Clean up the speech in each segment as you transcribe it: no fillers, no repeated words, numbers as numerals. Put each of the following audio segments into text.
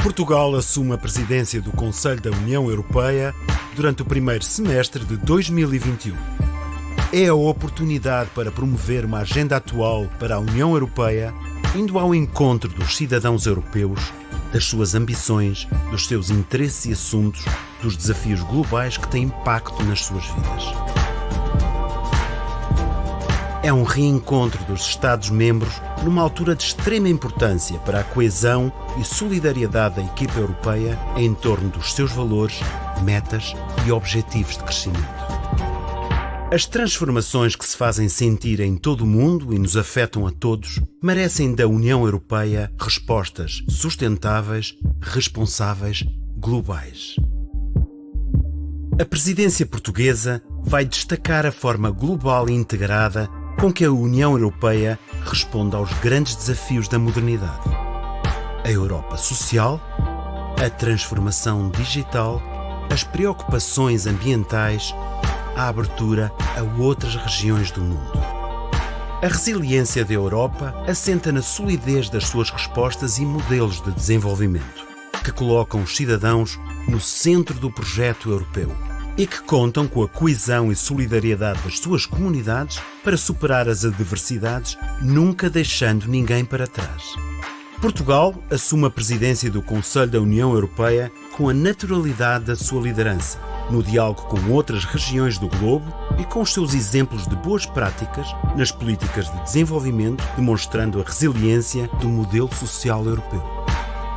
Portugal assume a presidência do Conselho da União Europeia durante o primeiro semestre de 2021. É a oportunidade para promover uma agenda atual para a União Europeia, indo ao encontro dos cidadãos europeus, das suas ambições, dos seus interesses e assuntos, dos desafios globais que têm impacto nas suas vidas. É um reencontro dos Estados-membros numa altura de extrema importância para a coesão e solidariedade da equipa europeia em torno dos seus valores, metas e objetivos de crescimento. As transformações que se fazem sentir em todo o mundo e nos afetam a todos merecem da União Europeia respostas sustentáveis, responsáveis, globais. A presidência portuguesa vai destacar a forma global e integrada com que a União Europeia responde aos grandes desafios da modernidade. A Europa social, a transformação digital, as preocupações ambientais, a abertura a outras regiões do mundo. A resiliência da Europa assenta na solidez das suas respostas e modelos de desenvolvimento, que colocam os cidadãos no centro do projeto europeu e que contam com a coesão e solidariedade das suas comunidades para superar as adversidades, nunca deixando ninguém para trás. Portugal assume a presidência do Conselho da União Europeia com a naturalidade da sua liderança, no diálogo com outras regiões do globo e com os seus exemplos de boas práticas nas políticas de desenvolvimento, demonstrando a resiliência do modelo social europeu.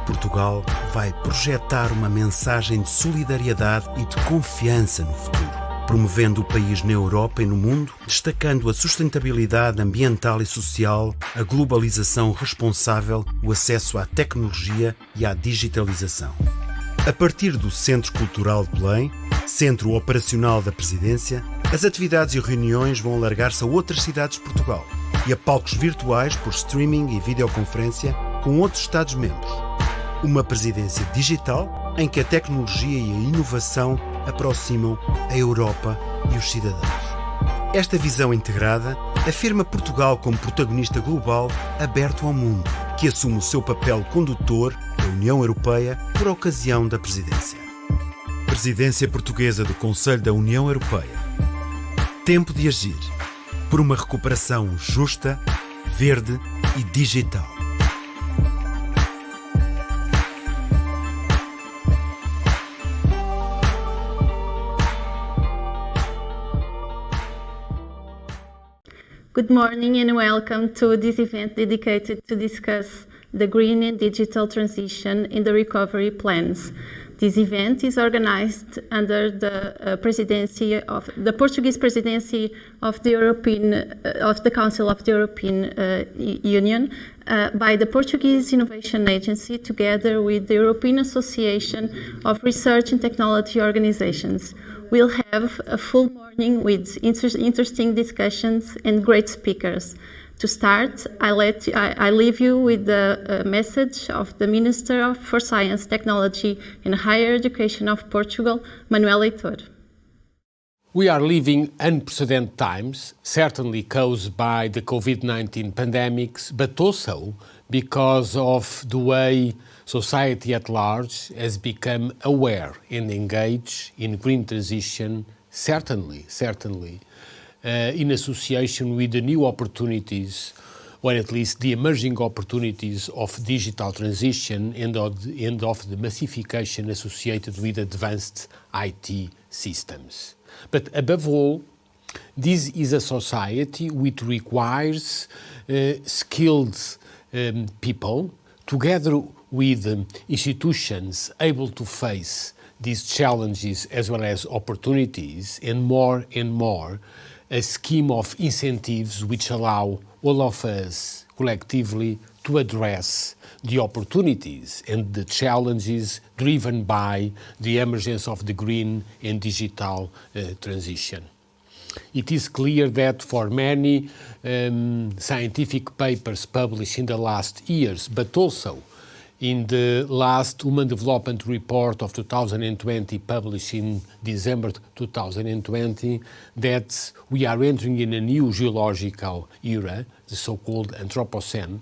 Portugal vai projetar uma mensagem de solidariedade e de confiança no futuro, promovendo o país na Europa e no mundo, destacando a sustentabilidade ambiental e social, a globalização responsável, o acesso à tecnologia e à digitalização. A partir do Centro Cultural de Belém, centro operacional da presidência, as atividades e reuniões vão alargar-se a outras cidades de Portugal e a palcos virtuais por streaming e videoconferência com outros Estados-membros. Uma presidência digital em que a tecnologia e a inovação aproximam a Europa e os cidadãos. Esta visão integrada afirma Portugal como protagonista global aberto ao mundo, que assume o seu papel condutor da União Europeia por ocasião da presidência. Presidência portuguesa do Conselho da União Europeia. Tempo de agir por uma recuperação justa, verde e digital. Good morning and welcome to this event dedicated to discuss the green and digital transition in the recovery plans. This event is organized under the presidency of the Portuguese presidency of the Council of the European Union by the Portuguese Innovation Agency together with the European Association of Research and Technology Organizations. We'll have a full morning with interesting discussions and great speakers. To start, I leave you with the message of the Minister for Science, Technology and Higher Education of Portugal, Manuel. We are living unprecedented times, certainly caused by the COVID-19 pandemics, but also because of the way society at large has become aware and engaged in green transition, certainly, in association with the new opportunities, or at least the emerging opportunities of digital transition and of the massification associated with advanced IT systems. But above all, this is a society which requires skilled people, together with institutions able to face these challenges as well as opportunities, and more a scheme of incentives which allow all of us collectively to address the opportunities and the challenges driven by the emergence of the green and digital transition. It is clear that for many scientific papers published in the last years, but also in the last Human Development Report of 2020, published in December 2020, that we are entering in a new geological era, the so-called Anthropocene,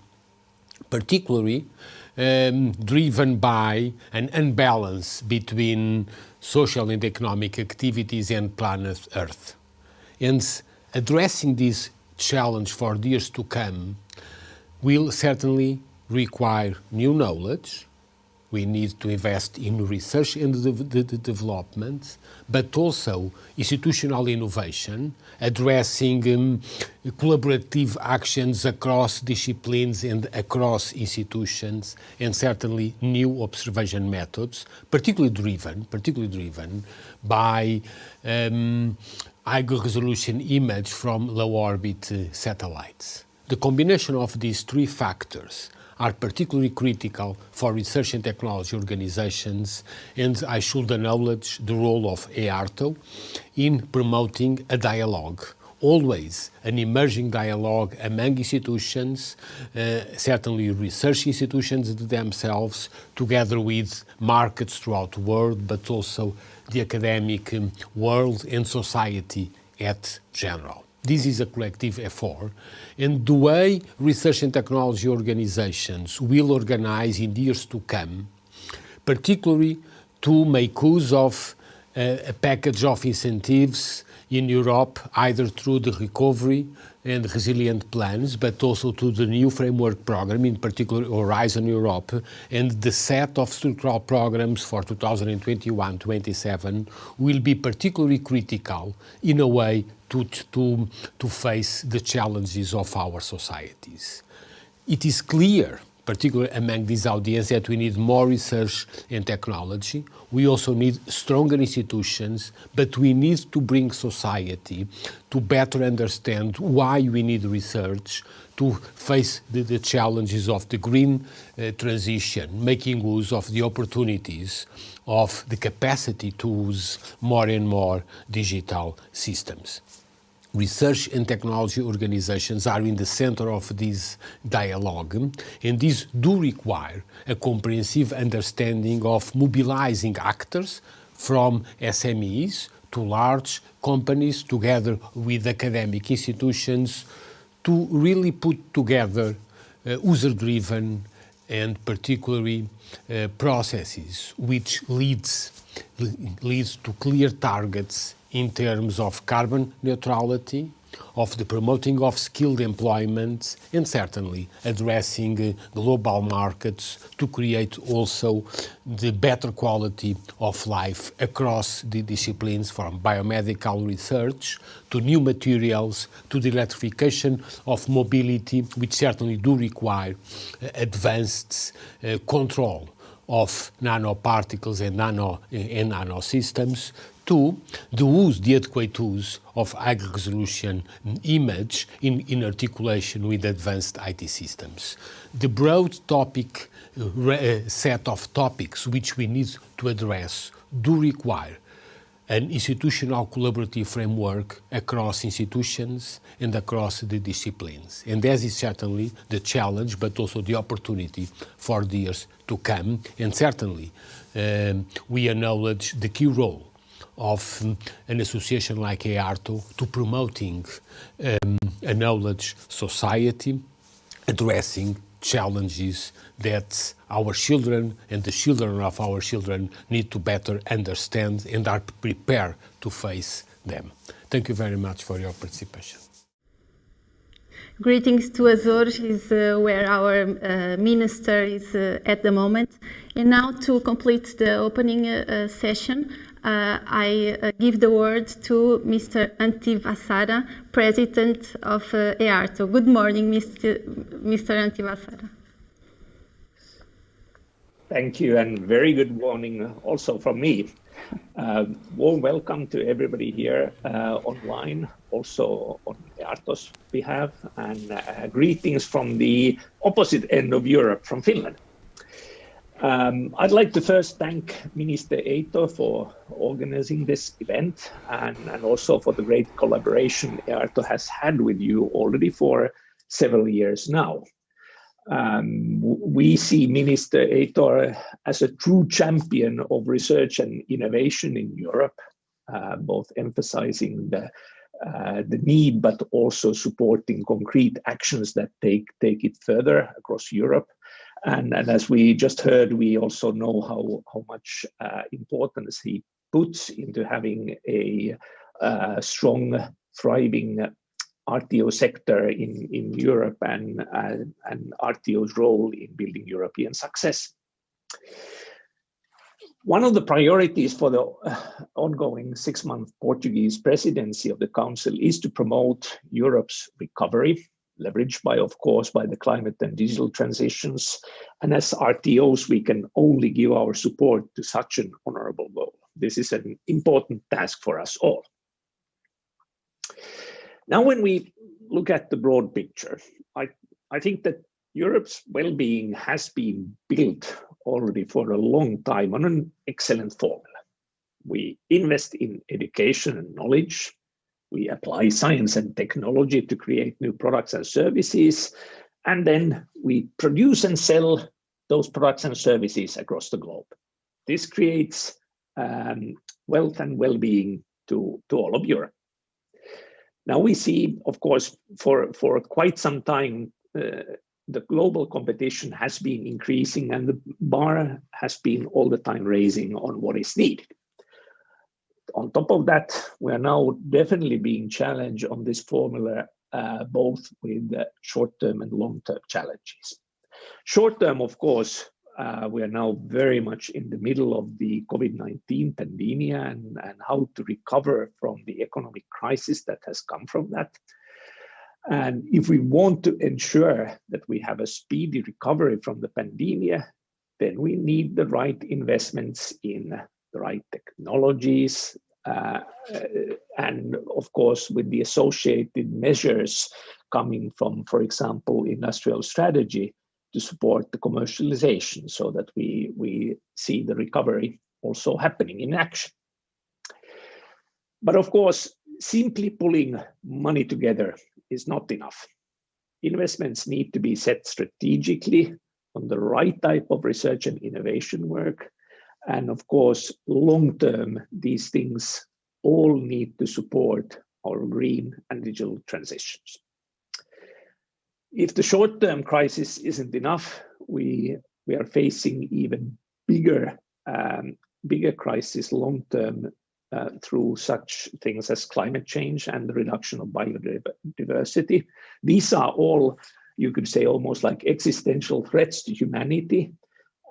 particularly driven by an imbalance between social and economic activities and planet Earth. And addressing this challenge for the years to come will certainly require new knowledge. We need to invest in research and development, but also institutional innovation, addressing collaborative actions across disciplines and across institutions, and certainly new observation methods, particularly driven by high-resolution image from low-orbit satellites. The combination of these three factors are particularly critical for research and technology organizations, and I should acknowledge the role of EARTO in promoting a dialogue, always an emerging dialogue among institutions, certainly research institutions themselves, together with markets throughout the world, but also the academic world and society at general. This is a collective effort, and the way research and technology organizations will organize in the years to come, particularly to make use of a package of incentives in Europe, either through the recovery and resilient plans, but also to the new framework program, in particular Horizon Europe, and the set of structural programs for 2021-27 will be particularly critical in a way to face the challenges of our societies. It is clear, particularly among this audience, that we need more research and technology. We also need stronger institutions, but we need to bring society to better understand why we need research to face the challenges of the green transition, making use of the opportunities of the capacity to use more and more digital systems. Research and technology organizations are in the center of this dialogue, and these do require a comprehensive understanding of mobilizing actors from SMEs to large companies, together with academic institutions, to really put together user-driven and particularly processes which leads to clear targets in terms of carbon neutrality, of the promoting of skilled employment, and certainly addressing global markets to create also the better quality of life across the disciplines, from biomedical research to new materials to the electrification of mobility, which certainly do require advanced control of nanoparticles and nanosystems, to the adequate use of high-resolution image in articulation with advanced IT systems. The broad topic set of topics which we need to address do require an institutional collaborative framework across institutions and across the disciplines. And that is certainly the challenge, but also the opportunity for the years to come. And certainly we acknowledge the key role of an association like EARTO to promoting a knowledge society, addressing challenges that our children and the children of our children need to better understand and are prepared to face them. Thank you very much for your participation. Greetings to Azores, is where our minister is at the moment. And now to complete the opening session, I give the word to Mr. Antivassara, President of EARTO. Good morning, Mr. Antivassara. Thank you, and very good morning also from me. Warm welcome to everybody here online, also on EARTO's behalf, and greetings from the opposite end of Europe, from Finland. I'd like to first thank Minister Eito for organizing this event and also for the great collaboration EARTO has had with you already for several years now. We see Minister Eito as a true champion of research and innovation in Europe, both emphasizing the need, but also supporting concrete actions that take it further across Europe. And as we just heard, we also know how much importance he puts into having a strong, thriving RTO sector in Europe and RTO's role in building European success. One of the priorities for the ongoing 6-month Portuguese presidency of the Council is to promote Europe's recovery, leveraged of course, by the climate and digital transitions. And as RTOs, we can only give our support to such an honorable goal. This is an important task for us all. Now, when we look at the broad picture, I think that Europe's well-being has been built already for a long time on an excellent formula. We invest in education and knowledge. We apply science and technology to create new products and services. And then we produce and sell those products and services across the globe. This creates wealth and well-being to all of Europe. Now we see, of course, for quite some time, the global competition has been increasing and the bar has been all the time raising on what is needed. On top of that, we are now definitely being challenged on this formula, both with short-term and long-term challenges. Short-term, of course, we are now very much in the middle of the COVID-19 pandemic and how to recover from the economic crisis that has come from that. And if we want to ensure that we have a speedy recovery from the pandemic, then we need the right investments in the right technologies, and of course, with the associated measures coming from, for example, industrial strategy to support the commercialization so that we see the recovery also happening in action. But of course, simply pulling money together is not enough. Investments need to be set strategically on the right type of research and innovation work. And of course, long-term, these things all need to support our green and digital transitions. If the short-term crisis isn't enough, we are facing even bigger crisis long-term through such things as climate change and the reduction of biodiversity. These are all, you could say, almost like existential threats to humanity,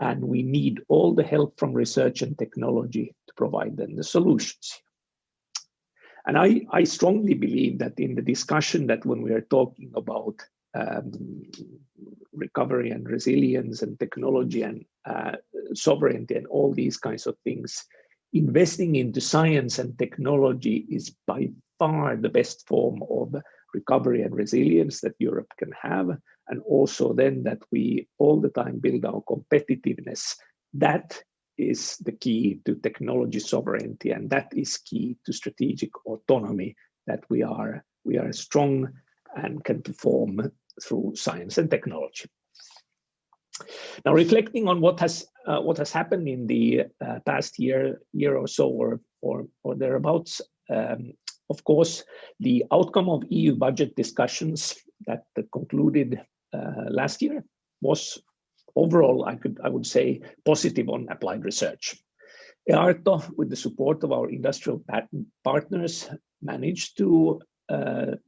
and we need all the help from research and technology to provide them the solutions. And I strongly believe that in the discussion that when we are talking about recovery and resilience and technology and sovereignty and all these kinds of things, investing into science and technology is by far the best form of recovery and resilience that Europe can have. And also then that we all the time build our competitiveness. That is the key to technology sovereignty, and that is key to strategic autonomy, that we are strong and can perform through science and technology. Now, reflecting on what has happened in the past year or so, or thereabouts, of course, the outcome of EU budget discussions that concluded last year was overall, I would say, positive on applied research. EARTO, with the support of our industrial partners, managed to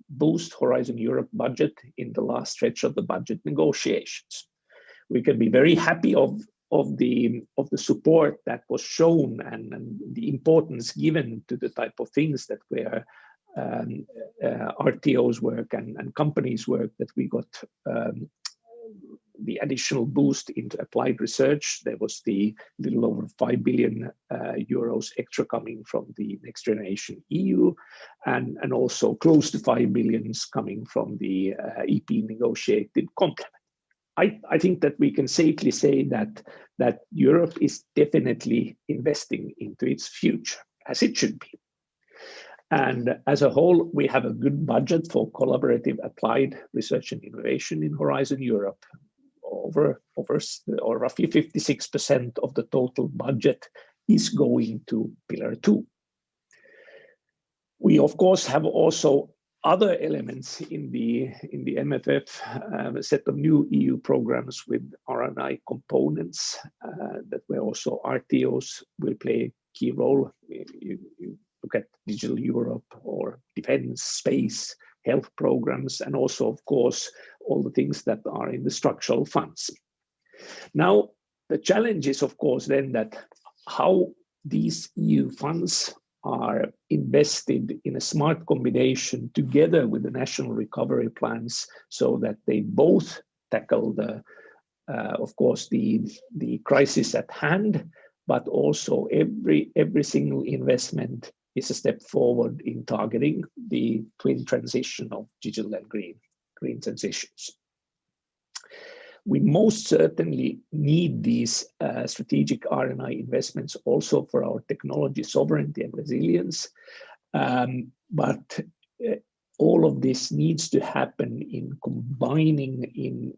boost Horizon Europe budget in the last stretch of the budget negotiations. We can be very happy of the support that was shown and the importance given to the type of things that were RTO's work and companies' work, that we got the additional boost into applied research. There was the little over 5 billion euros extra coming from the Next Generation EU, and also close to 5 billion coming from the EP negotiated complement. I think that we can safely say that Europe is definitely investing into its future, as it should be. And as a whole, we have a good budget for collaborative applied research and innovation in Horizon Europe. Over or roughly 56% of the total budget is going to Pillar 2. We, of course, have also other elements in the MFF, a set of new EU programs with R&I components that where also RTOs will play a key role. You look at Digital Europe or defense, space, health programs, and also, of course, all the things that are in the structural funds. Now, the challenge is, of course, then that how these EU funds are invested in a smart combination together with the national recovery plans so that they both tackle the, of course, the crisis at hand, but also every single investment is a step forward in targeting the twin transition of digital and green transitions. We most certainly need these strategic R&I investments also for our technology sovereignty and resilience. But all of this needs to happen in combining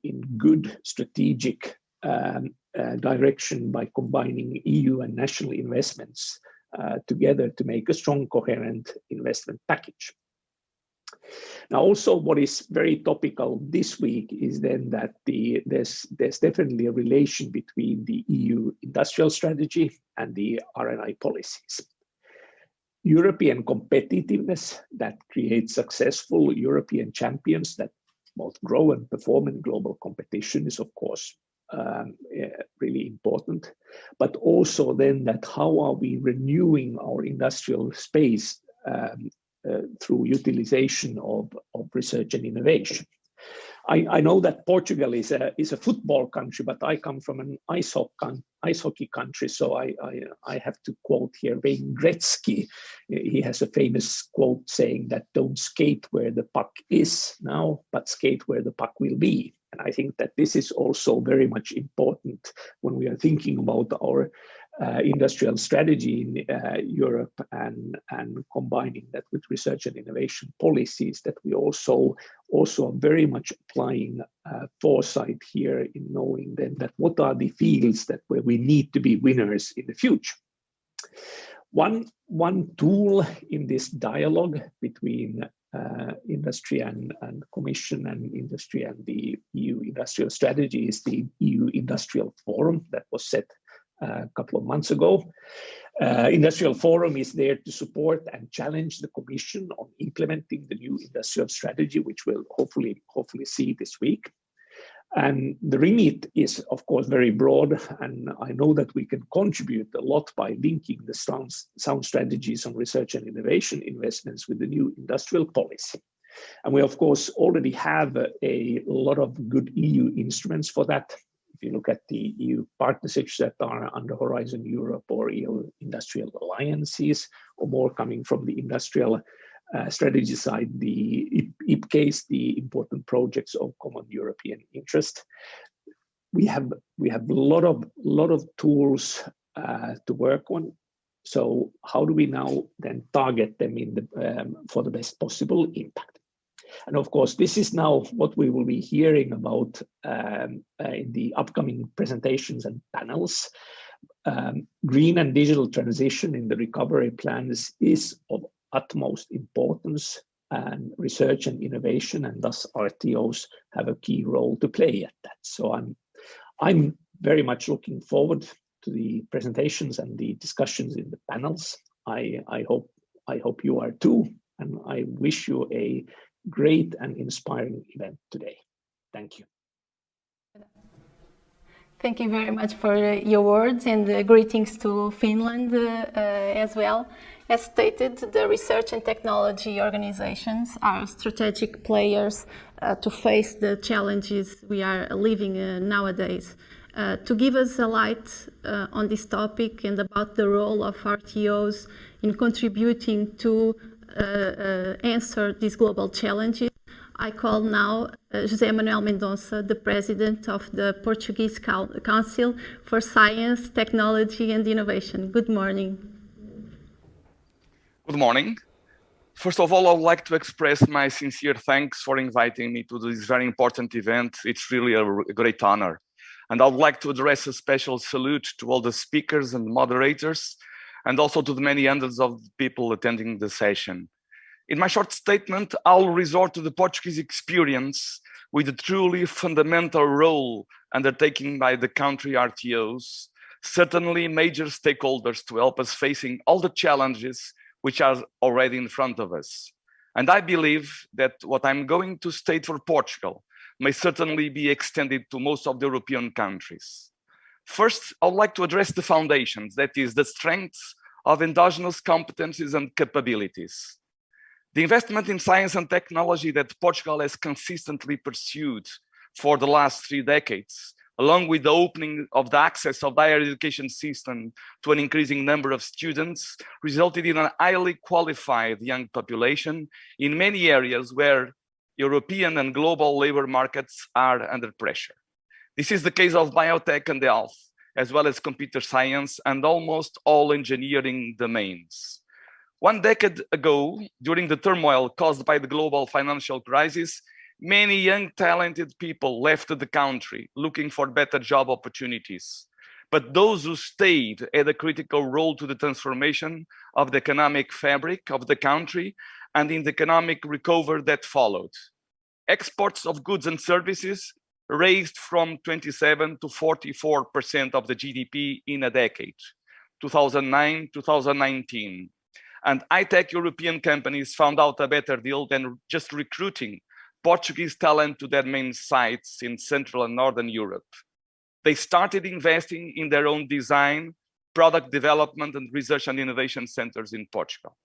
in good strategic direction by combining EU and national investments together to make a strong, coherent investment package. Now, also what is very topical this week is then that there's definitely a relation between the EU industrial strategy and the R&I policies. European competitiveness that creates successful European champions that both grow and perform in global competition is, of course, really important. But also then that how are we renewing our industrial space through utilization of research and innovation. I know that Portugal is a football country, but I come from an ice hockey country, so I have to quote here Wayne Gretzky. He has a famous quote saying that don't skate where the puck is now, but skate where the puck will be. And I think that this is also very much important when we are thinking about our industrial strategy in Europe and combining that with research and innovation policies, that we also are very much applying foresight here in knowing then that what are the fields that where we need to be winners in the future. One tool in this dialogue between industry and Commission and industry and the EU industrial strategy is the EU Industrial Forum that was set a couple of months ago. Industrial Forum is there to support and challenge the Commission on implementing the new industrial strategy, which we'll hopefully see this week. And the remit is, of course, very broad, and I know that we can contribute a lot by linking the sound strategies on research and innovation investments with the new industrial policy. And we, of course, already have a lot of good EU instruments for that. If you look at the EU partnerships that are under Horizon Europe or EU industrial alliances, or more coming from the industrial strategy side, the IPCAs, the important projects of common European interest. We have a lot of tools to work on. So how do we now then target them in for the best possible impact? And of course, this is now what we will be hearing about in the upcoming presentations and panels. Green and digital transition in the recovery plans is of utmost importance, and research and innovation, and thus RTOs have a key role to play at that. So I'm very much looking forward to the presentations and the discussions in the panels. I hope you are too, and I wish you a great and inspiring event today. Thank you. Thank you very much for your words, and greetings to Finland as well. As stated, the research and technology organizations are strategic players to face the challenges we are living nowadays. To give us a light on this topic and about the role of RTOs in contributing to answer these global challenges, I call now José Manuel Mendonca, the President of the Portuguese Council for Science, Technology and Innovation. Good morning. Good morning. First of all, I would like to express my sincere thanks for inviting me to this very important event. It's really a great honor. And I would like to address a special salute to all the speakers and moderators, and also to the many hundreds of people attending the session. In my short statement, I'll resort to the Portuguese experience with the truly fundamental role undertaken by the country RTOs, certainly major stakeholders to help us facing all the challenges which are already in front of us. And I believe that what I'm going to state for Portugal may certainly be extended to most of the European countries. First, I would like to address the foundations, that is, the strengths of endogenous competencies and capabilities. The investment in science and technology that Portugal has consistently pursued for the last 3 decades, along with the opening of the access of the higher education system to an increasing number of students, resulted in a highly qualified young population in many areas where European and global labor markets are under pressure. This is the case of biotech and health, as well as computer science and almost all engineering domains. 1 decade ago, during the turmoil caused by the global financial crisis, many young, talented people left the country looking for better job opportunities. But those who stayed had a critical role to the transformation of the economic fabric of the country and in the economic recovery that followed. Exports of goods and services raised from 27 to 44% of the GDP in a decade, 2009-2019. And high-tech European companies found out a better deal than just recruiting Portuguese talent to their main sites in Central and Northern Europe. They started investing in their own design, product development, and research and innovation centers in Portugal.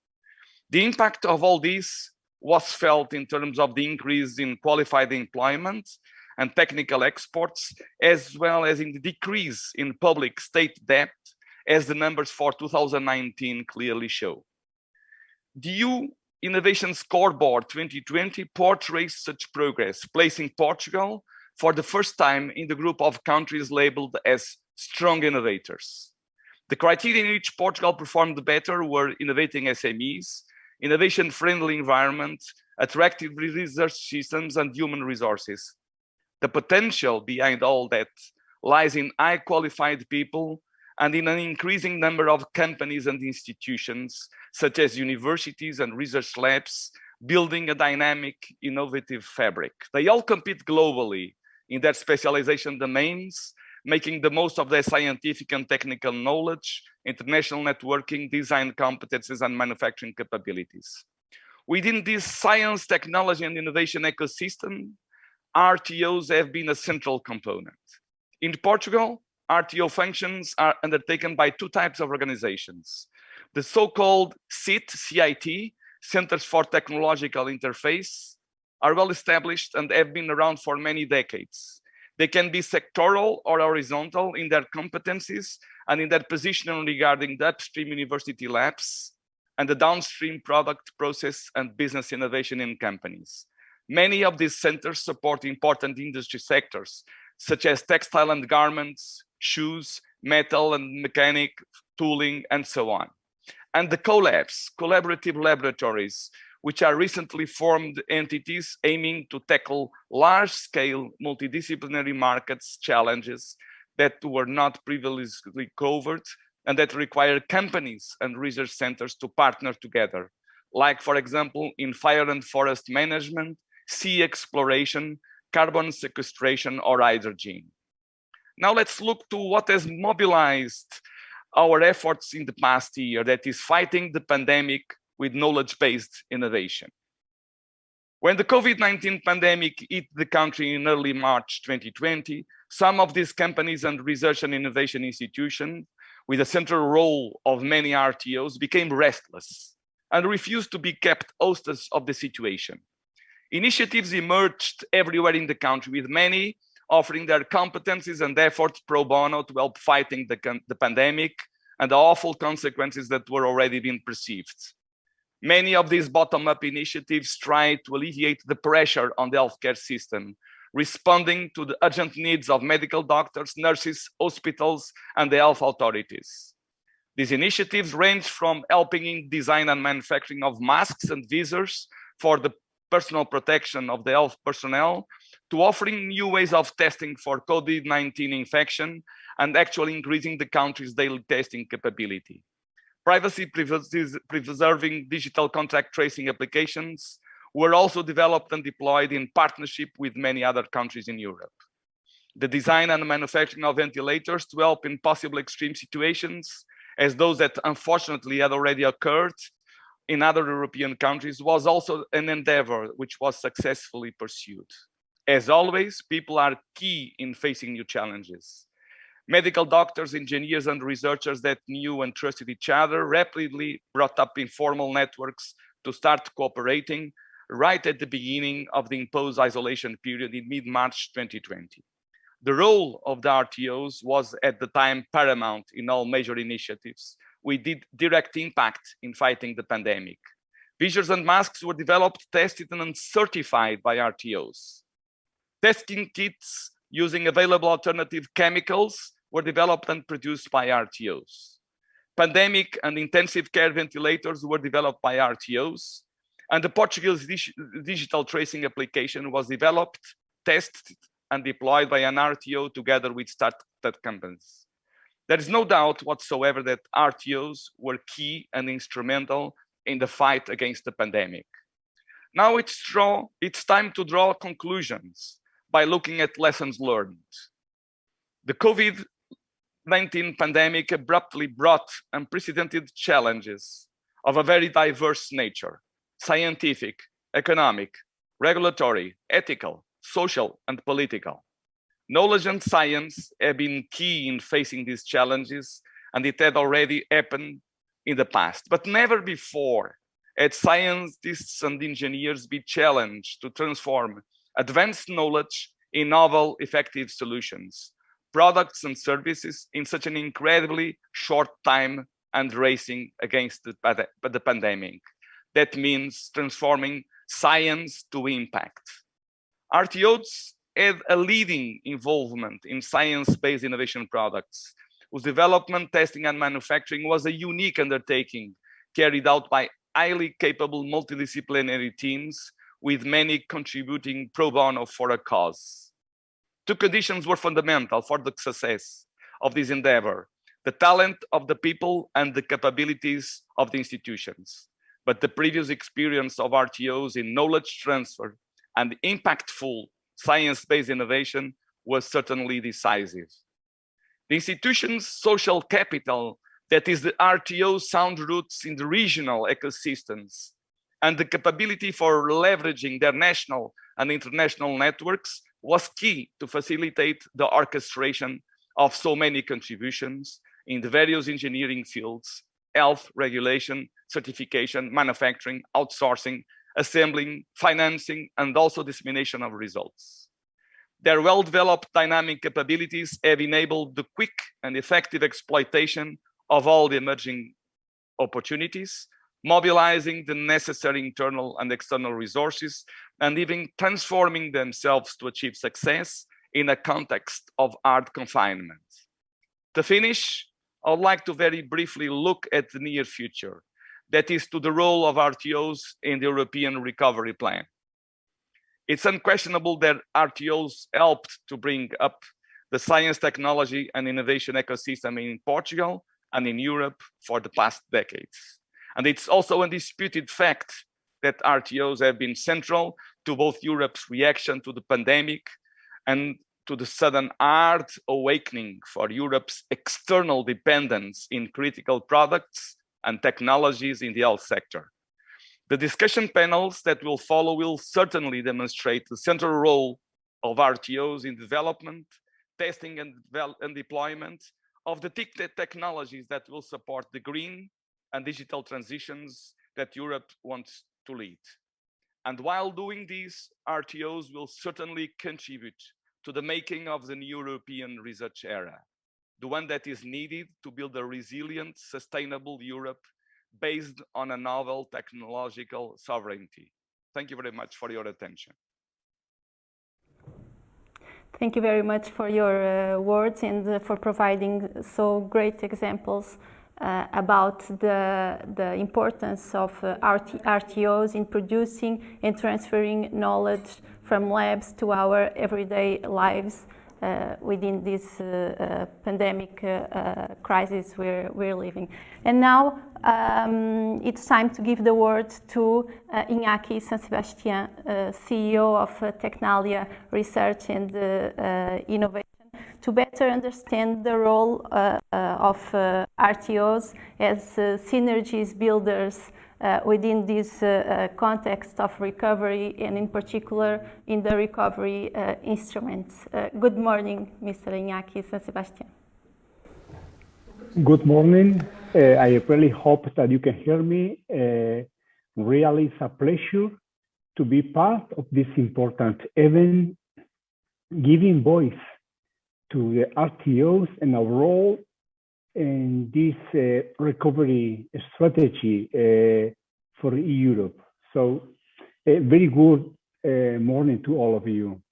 The impact of all this was felt in terms of the increase in qualified employment and technical exports, as well as in the decrease in public state debt, as the numbers for 2019 clearly show. The EU Innovation Scoreboard 2020 portrays such progress, placing Portugal for the first time in the group of countries labeled as strong innovators. The criteria in which Portugal performed better were innovating SMEs, innovation-friendly environment, attractive research systems, and human resources. The potential behind all that lies in high qualified people and in an increasing number of companies and institutions, such as universities and research labs, building a dynamic, innovative fabric. They all compete globally in their specialization domains, making the most of their scientific and technical knowledge, international networking, design competences, and manufacturing capabilities. Within this science, technology, and innovation ecosystem, RTOs have been a central component. In Portugal, RTO functions are undertaken by 2 types of organizations. The so-called CIT, Centers for Technological Interface, are well established and have been around for many decades. They can be sectoral or horizontal in their competencies and in their positioning regarding the upstream university labs and the downstream product, process, and business innovation in companies. Many of these centers support important industry sectors, such as textile and garments, shoes, metal and mechanic, tooling, and so on. And the collabs, collaborative laboratories, which are recently formed entities aiming to tackle large-scale multidisciplinary markets challenges that were not previously covered and that require companies and research centers to partner together, like, for example, in fire and forest management, sea exploration, carbon sequestration, or hydrogen. Now let's look to what has mobilized our efforts in the past year, that is fighting the pandemic with knowledge-based innovation. When the COVID-19 pandemic hit the country in early March 2020, some of these companies and research and innovation institutions, with a central role of many RTOs, became restless and refused to be kept hostage of the situation. Initiatives emerged everywhere in the country, with many offering their competencies and efforts pro bono to help fighting the pandemic and the awful consequences that were already being perceived. Many of these bottom-up initiatives try to alleviate the pressure on the healthcare system, responding to the urgent needs of medical doctors, nurses, hospitals, and the health authorities. These initiatives range from helping in design and manufacturing of masks and visors for the personal protection of the health personnel, to offering new ways of testing for COVID-19 infection and actually increasing the country's daily testing capability. Privacy preserving digital contract tracing applications were also developed and deployed in partnership with many other countries in Europe. The design and manufacturing of ventilators to help in possible extreme situations, as those that unfortunately had already occurred in other European countries, was also an endeavor which was successfully pursued. As always, people are key in facing new challenges. Medical doctors, engineers, and researchers that knew and trusted each other rapidly brought up informal networks to start cooperating right at the beginning of the imposed isolation period in mid-March 2020. The role of the RTOs was at the time paramount in all major initiatives with direct impact in fighting the pandemic. Visors and masks were developed, tested, and certified by RTOs. Testing kits using available alternative chemicals were developed and produced by RTOs. Pandemic and intensive care ventilators were developed by RTOs, and the Portuguese digital tracing application was developed, tested, and deployed by an RTO together with startup companies. There is no doubt whatsoever that RTOs were key and instrumental in the fight against the pandemic. Now it's time to draw conclusions by looking at lessons learned. The COVID-19 pandemic abruptly brought unprecedented challenges of a very diverse nature: scientific, economic, regulatory, ethical, social, and political. Knowledge and science have been key in facing these challenges, and it had already happened in the past. But never before had scientists and engineers been challenged to transform advanced knowledge in novel, effective solutions, products and services in such an incredibly short time and racing against the pandemic. That means transforming science to impact. RTOs had a leading involvement in science-based innovation products, whose development, testing, and manufacturing was a unique undertaking carried out by highly capable multidisciplinary teams, with many contributing pro bono for a cause. Two conditions were fundamental for the success of this endeavor: the talent of the people and the capabilities of the institutions. But the previous experience of RTOs in knowledge transfer and impactful science-based innovation was certainly decisive. The institution's social capital, that is the RTO's sound roots in the regional ecosystems, and the capability for leveraging their national and international networks, was key to facilitate the orchestration of so many contributions in the various engineering fields: health, regulation, certification, manufacturing, outsourcing, assembling, financing, and also dissemination of results. Their well-developed dynamic capabilities have enabled the quick and effective exploitation of all the emerging opportunities, mobilizing the necessary internal and external resources, and even transforming themselves to achieve success in a context of hard confinement. To finish, I would like to very briefly look at the near future, that is, to the role of RTOs in the European Recovery Plan. It's unquestionable that RTOs helped to bring up the science, technology, and innovation ecosystem in Portugal and in Europe for the past decades. And it's also a undisputed fact that RTOs have been central to both Europe's reaction to the pandemic and to the sudden hard awakening for Europe's external dependence in critical products and technologies in the health sector. The discussion panels that will follow will certainly demonstrate the central role of RTOs in development, testing, and deployment of the technologies that will support the green and digital transitions that Europe wants to lead. And while doing this, RTOs will certainly contribute to the making of the new European research era, the one that is needed to build a resilient, sustainable Europe based on a novel technological sovereignty. Thank you very much for your attention. Thank you very much for your words and for providing so great examples about the importance of RTOs in producing and transferring knowledge from labs to our everyday lives within this pandemic crisis we're living. And now it's time to give the word to Iñaki San Sebastián, CEO of Technalia Research and Innovation, to better understand the role of Rtos as synergies builders within this context of recovery, and in particular in the recovery instruments. Good morning, Mr. Iñaki San Sebastián. Good morning. I really hope that you can hear me. Really, it's a pleasure to be part of this important event, giving voice to the Rtos and our role in this recovery strategy for Europe. So a very good morning to all of you.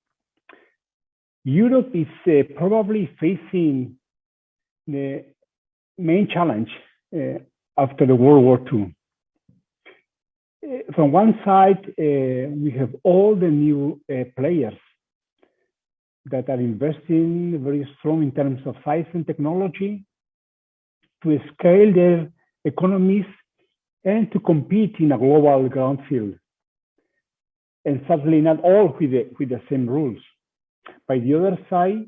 Europe is probably facing the main challenge after the World War II. From one side, we have all the new players that are investing very strong in terms of size and technology to scale their economies and to compete in a global ground field. And certainly not all with the same rules. By the other side,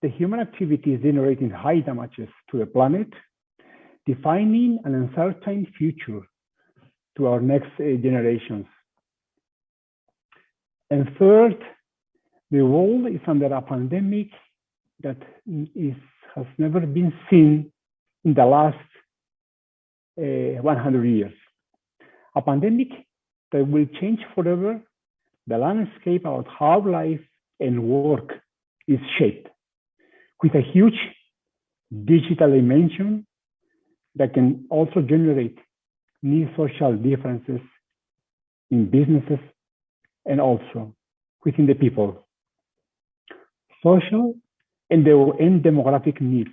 the human activity is generating high damages to the planet, defining an uncertain future to our next generations. And third, the world is under a pandemic that has never been seen in the last 100 years. A pandemic that will change forever the landscape of how life and work is shaped, with a huge digital dimension that can also generate new social differences in businesses and also within the people. Social and demographic needs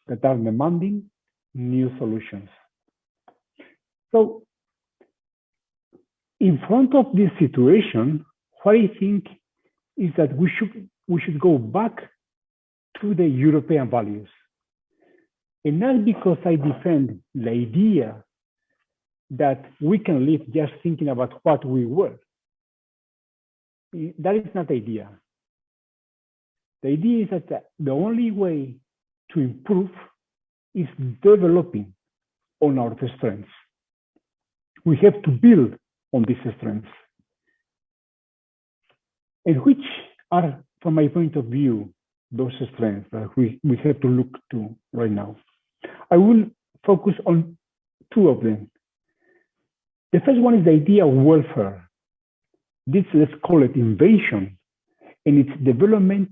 that are demanding new solutions. So, in front of this situation, what I think is that we should go back to the European values. And not because I defend the idea that we can live just thinking about what we were. That is not the idea. The idea is that the only way to improve is developing on our strengths. We have to build on these strengths. And which are, from my point of view, those strengths that we have to look to right now. I will focus on two of them. The first one is the idea of welfare. This, let's call it invasion, and its development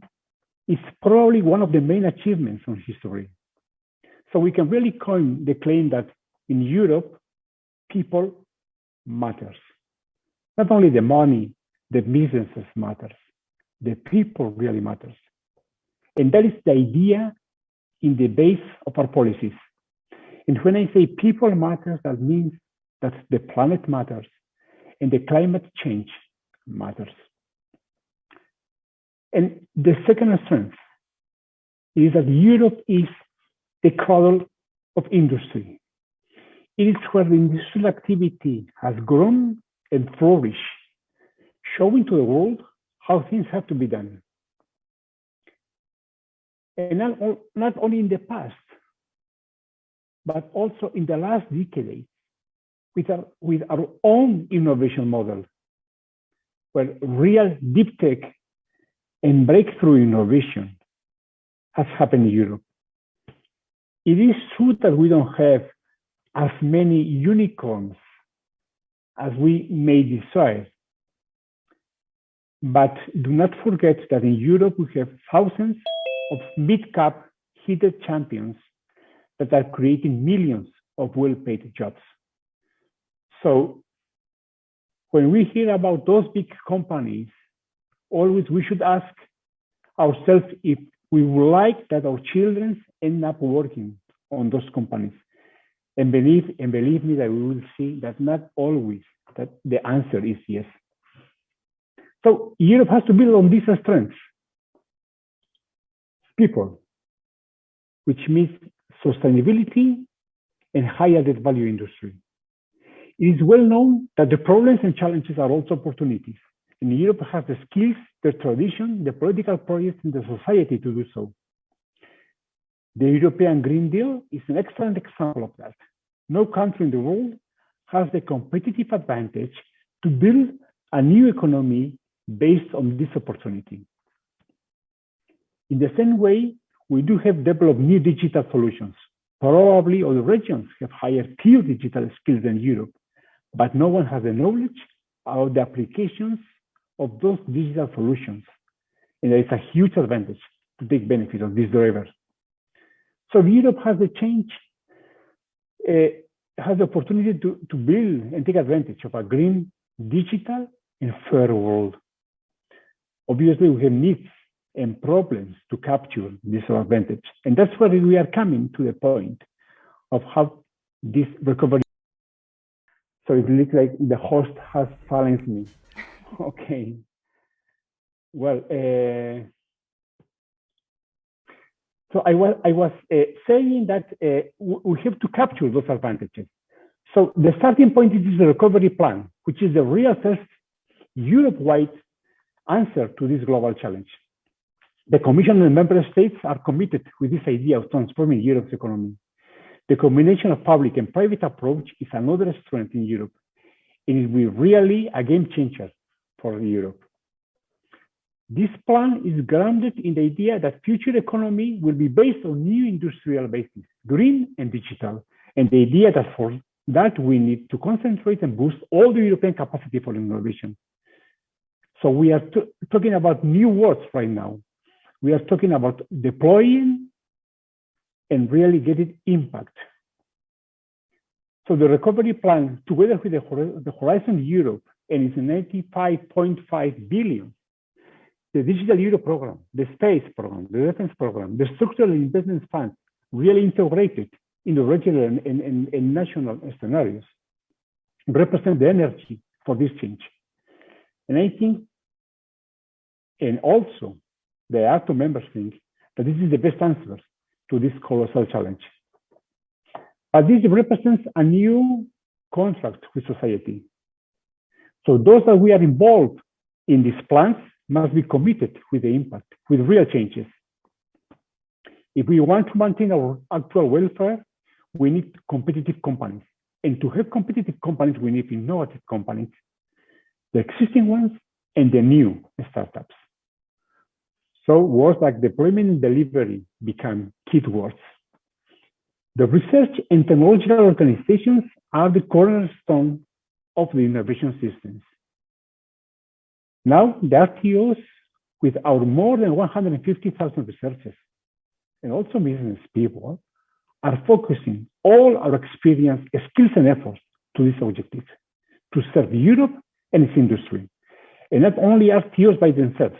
is probably one of the main achievements in history. So we can really coin the claim that in Europe, people matters. Not only the money, the businesses matters, the people really matters. And that is the idea in the base of our policies. And when I say people matters, that means that the planet matters and the climate change matters. And the second strength is that Europe is the cradle of industry. It is where the industrial activity has grown and flourished, showing to the world how things have to be done. And not only in the past, but also in the last decade, with our own innovation model, where real deep tech and breakthrough innovation has happened in Europe. It is true that we don't have as many unicorns as we may desire, but do not forget that in Europe we have thousands of mid-cap hidden champions that are creating millions of well-paid jobs. So when we hear about those big companies, always we should ask ourselves if we would like that our children end up working on those companies. And believe me that we will see that not always that the answer is yes. So Europe has to build on these strengths. people, which means sustainability and high added value industry. It is well known that the problems and challenges are also opportunities, and Europe has the skills, the tradition, the political projects, and the society to do so. The European Green Deal is an excellent example of that. No country in the world has the competitive advantage to build a new economy based on this opportunity. In the same way, we do have developed new digital solutions. Probably other regions have higher pure digital skills than Europe, but no one has the knowledge about the applications of those digital solutions. And there is a huge advantage to take benefit of these drivers. So Europe has the change, has the opportunity to build and take advantage of a green, digital, and fair world. Obviously, we have needs and problems to capture this advantage. And that's where we are coming to the point of how this recovery. So it looks like the host has silenced me. Okay. Well, so I was saying that we have to capture those advantages. So the starting point is the recovery plan, which is the real first Europe-wide answer to this global challenge. The Commission and member states are committed with this idea of transforming Europe's economy. The combination of public and private approach is another strength in Europe. It will be really a game changer for Europe. This plan is grounded in the idea that future economy will be based on new industrial bases, green and digital, and the idea that for that we need to concentrate and boost all the European capacity for innovation. So we are talking about new words right now. We are talking about deploying and really getting impact. So the recovery plan, together with the Horizon Europe and its 95.5 billion, the Digital Euro program, the Space program, the Defense program, the Structural Investment Fund, really integrated in the regional and national scenarios, represent the energy for this change. And I think, and also the EARTO members think that this is the best answer to this colossal challenge. But this represents a new contract with society. So those that we are involved in these plans must be committed with the impact, with real changes. If we want to maintain our actual welfare, we need competitive companies. And to have competitive companies, we need innovative companies, the existing ones and the new startups. So words like deployment and delivery become key words. The research and technological organizations are the cornerstone of the innovation systems. Now, the RTOs, with our more than 150,000 researchers and also business people, are focusing all our experience, skills, and efforts to this objective, to serve Europe and its industry. And not only RTOs by themselves,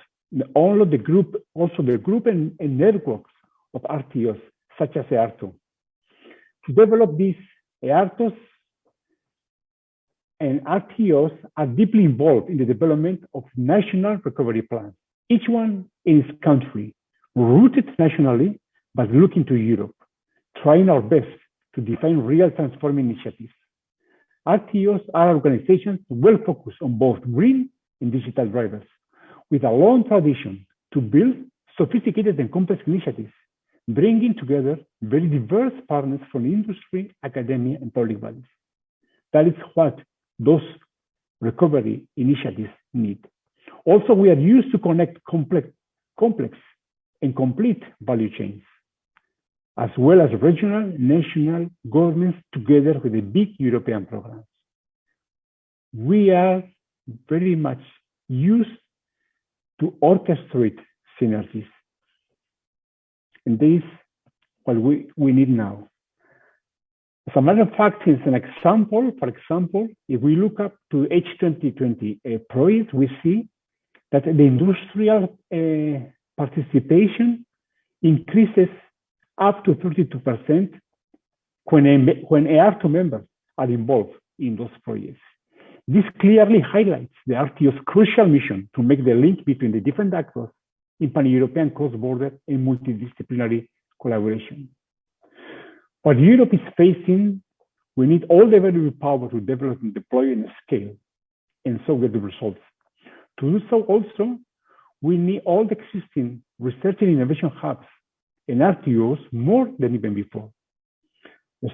all of the group, also the group and networks of RTOs, such as EARTO. To develop these, EARTOs and RTOs are deeply involved in the development of national recovery plans, each one in its country, rooted nationally, but looking to Europe, trying our best to define real transforming initiatives. RTOs are organizations well focused on both green and digital drivers, with a long tradition to build sophisticated and complex initiatives, bringing together very diverse partners from industry, academia, and public bodies. That is what those recovery initiatives need. Also, we are used to connect complex and complete value chains, as well as regional, national governments together with the big European programs. We are very much used to orchestrate synergies. And this is what we need now. As a matter of fact, as an example, for example, if we look up to H2020 project, we see that the industrial participation increases up to 32% when EARTO members are involved in those projects. This clearly highlights the RTO's crucial mission to make the link between the different actors in pan-European cross-border and multidisciplinary collaboration. What Europe is facing, we need all the available power to develop and deploy and scale, and so get the results. To do so also, we need all the existing research and innovation hubs and RTOs more than even before.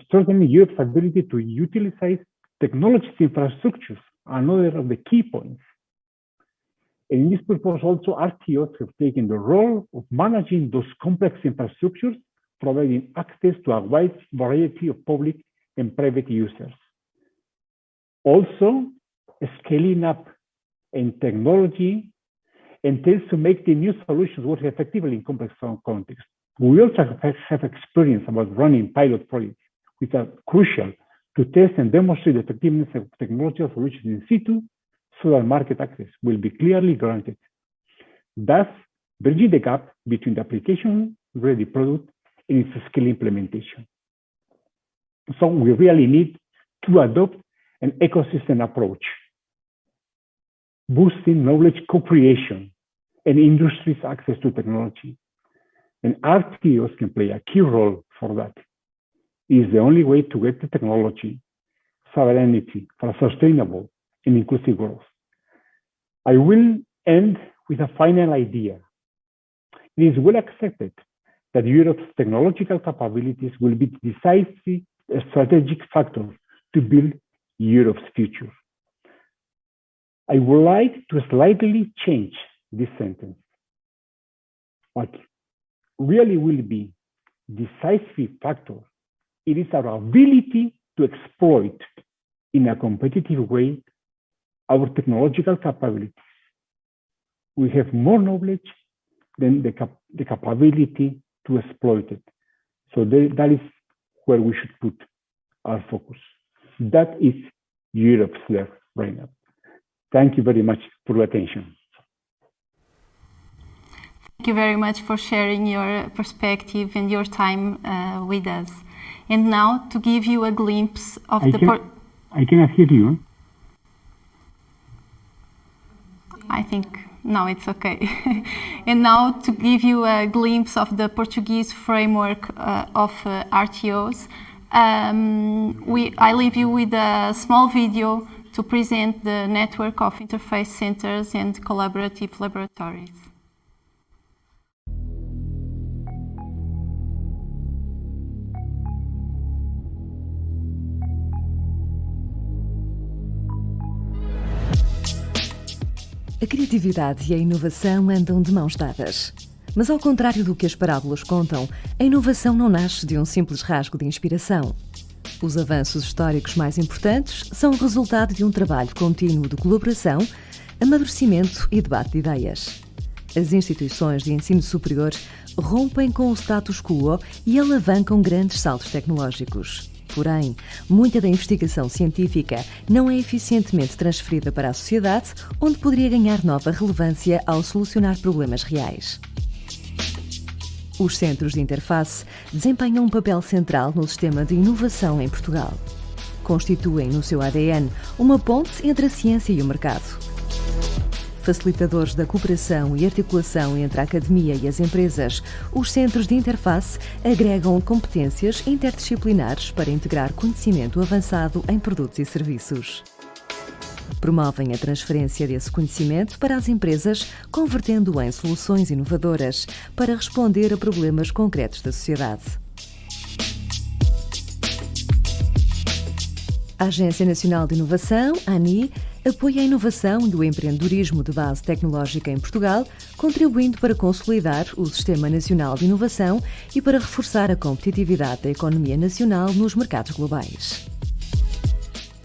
Strengthening Europe's ability to utilize technology infrastructures, another of the key points. And in this purpose, also RTOs have taken the role of managing those complex infrastructures, providing access to a wide variety of public and private users. Also, scaling up in technology entails to make the new solutions work effectively in complex contexts. We also have experience about running pilot projects, which are crucial to test and demonstrate the effectiveness of technological solutions in situ, so that market access will be clearly granted, thus bridging the gap between the application-ready product and its scale implementation. So we really need to adopt an ecosystem approach, boosting knowledge co-creation and industry's access to technology. And RTOs can play a key role for that. It is the only way to get the technology sovereignty for sustainable and inclusive growth. I will end with a final idea. It is well accepted that Europe's technological capabilities will be the decisive strategic factor to build Europe's future. I would like to slightly change this sentence. What really will be decisive factor, it is our ability to exploit in a competitive way our technological capabilities. We have more knowledge than the capability to exploit it. So that is where we should put our focus. That is Europe's left right now. Thank you very much for your attention. Thank you very much for sharing your perspective and your time with us. And now to give you a glimpse of I cannot hear you. I think now it's okay. And now to give you a glimpse of the Portuguese framework of RTOs, I leave you with a small video to present the network of interface centers and collaborative laboratories. A criatividade e a inovação andam de mãos dadas. Mas ao contrário do que as parábolas contam, a inovação não nasce de um simples rasgo de inspiração. Os avanços históricos mais importantes são o resultado de um trabalho contínuo de colaboração, amadurecimento e debate de ideias. As instituições de ensino superior rompem com o status quo e alavancam grandes saltos tecnológicos. Porém, muita da investigação científica não é eficientemente transferida para a sociedade, onde poderia ganhar nova relevância ao solucionar problemas reais. Os centros de interface desempenham um papel central no sistema de inovação em Portugal. Constituem no seu ADN uma ponte entre a ciência e o mercado. Facilitadores da cooperação e articulação entre a academia e as empresas, os centros de interface agregam competências interdisciplinares para integrar conhecimento avançado em produtos e serviços. Promovem a transferência desse conhecimento para as empresas, convertendo-o em soluções inovadoras para responder a problemas concretos da sociedade. A Agência Nacional de Inovação, ANI, apoia a inovação e o empreendedorismo de base tecnológica em Portugal, contribuindo para consolidar o Sistema Nacional de Inovação e para reforçar a competitividade da economia nacional nos mercados globais.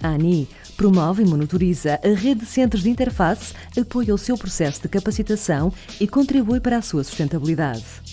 A ANI promove e monitoriza a rede de centros de interface, apoia o seu processo de capacitação e contribui para a sua sustentabilidade.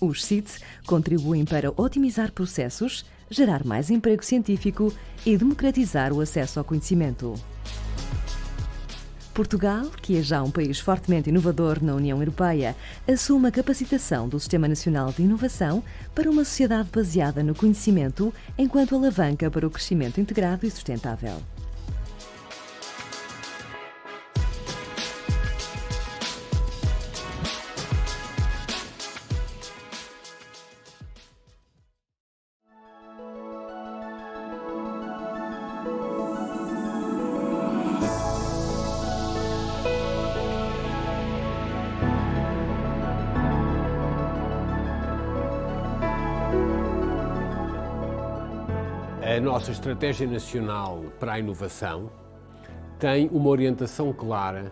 Os CIT contribuem para otimizar processos, gerar mais emprego científico e democratizar o acesso ao conhecimento. Portugal, que é já um país fortemente inovador na União Europeia, assume a capacitação do Sistema Nacional de Inovação para uma sociedade baseada no conhecimento enquanto alavanca para o crescimento integrado e sustentável. A nossa Estratégia Nacional para a Inovação tem uma orientação clara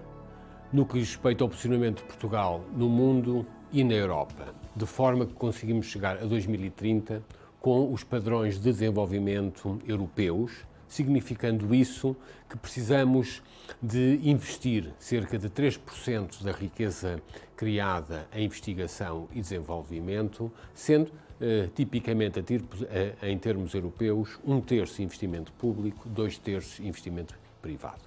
no que diz respeito ao posicionamento de Portugal no mundo e na Europa, de forma que conseguimos chegar a 2030 com os padrões de desenvolvimento europeus, significando isso que precisamos de investir cerca de 3% da riqueza criada em investigação e desenvolvimento, sendo tipicamente em termos europeus, 1/3 investimento público, 2/3 investimento privado.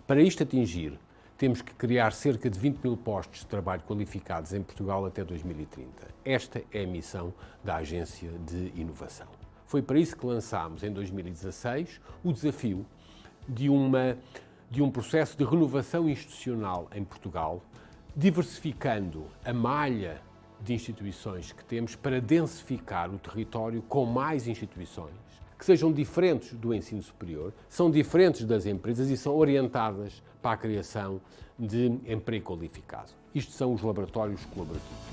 Para isto atingir, temos que criar cerca de 20 mil postos de trabalho qualificados em Portugal até 2030. Esta é a missão da Agência de Inovação. Foi para isso que lançámos, em 2016, o desafio de um processo de renovação institucional em Portugal, diversificando a malha de instituições que temos para densificar o território com mais instituições que sejam diferentes do ensino superior, são diferentes das empresas e são orientadas para a criação de emprego qualificado. Isto são os laboratórios colaborativos.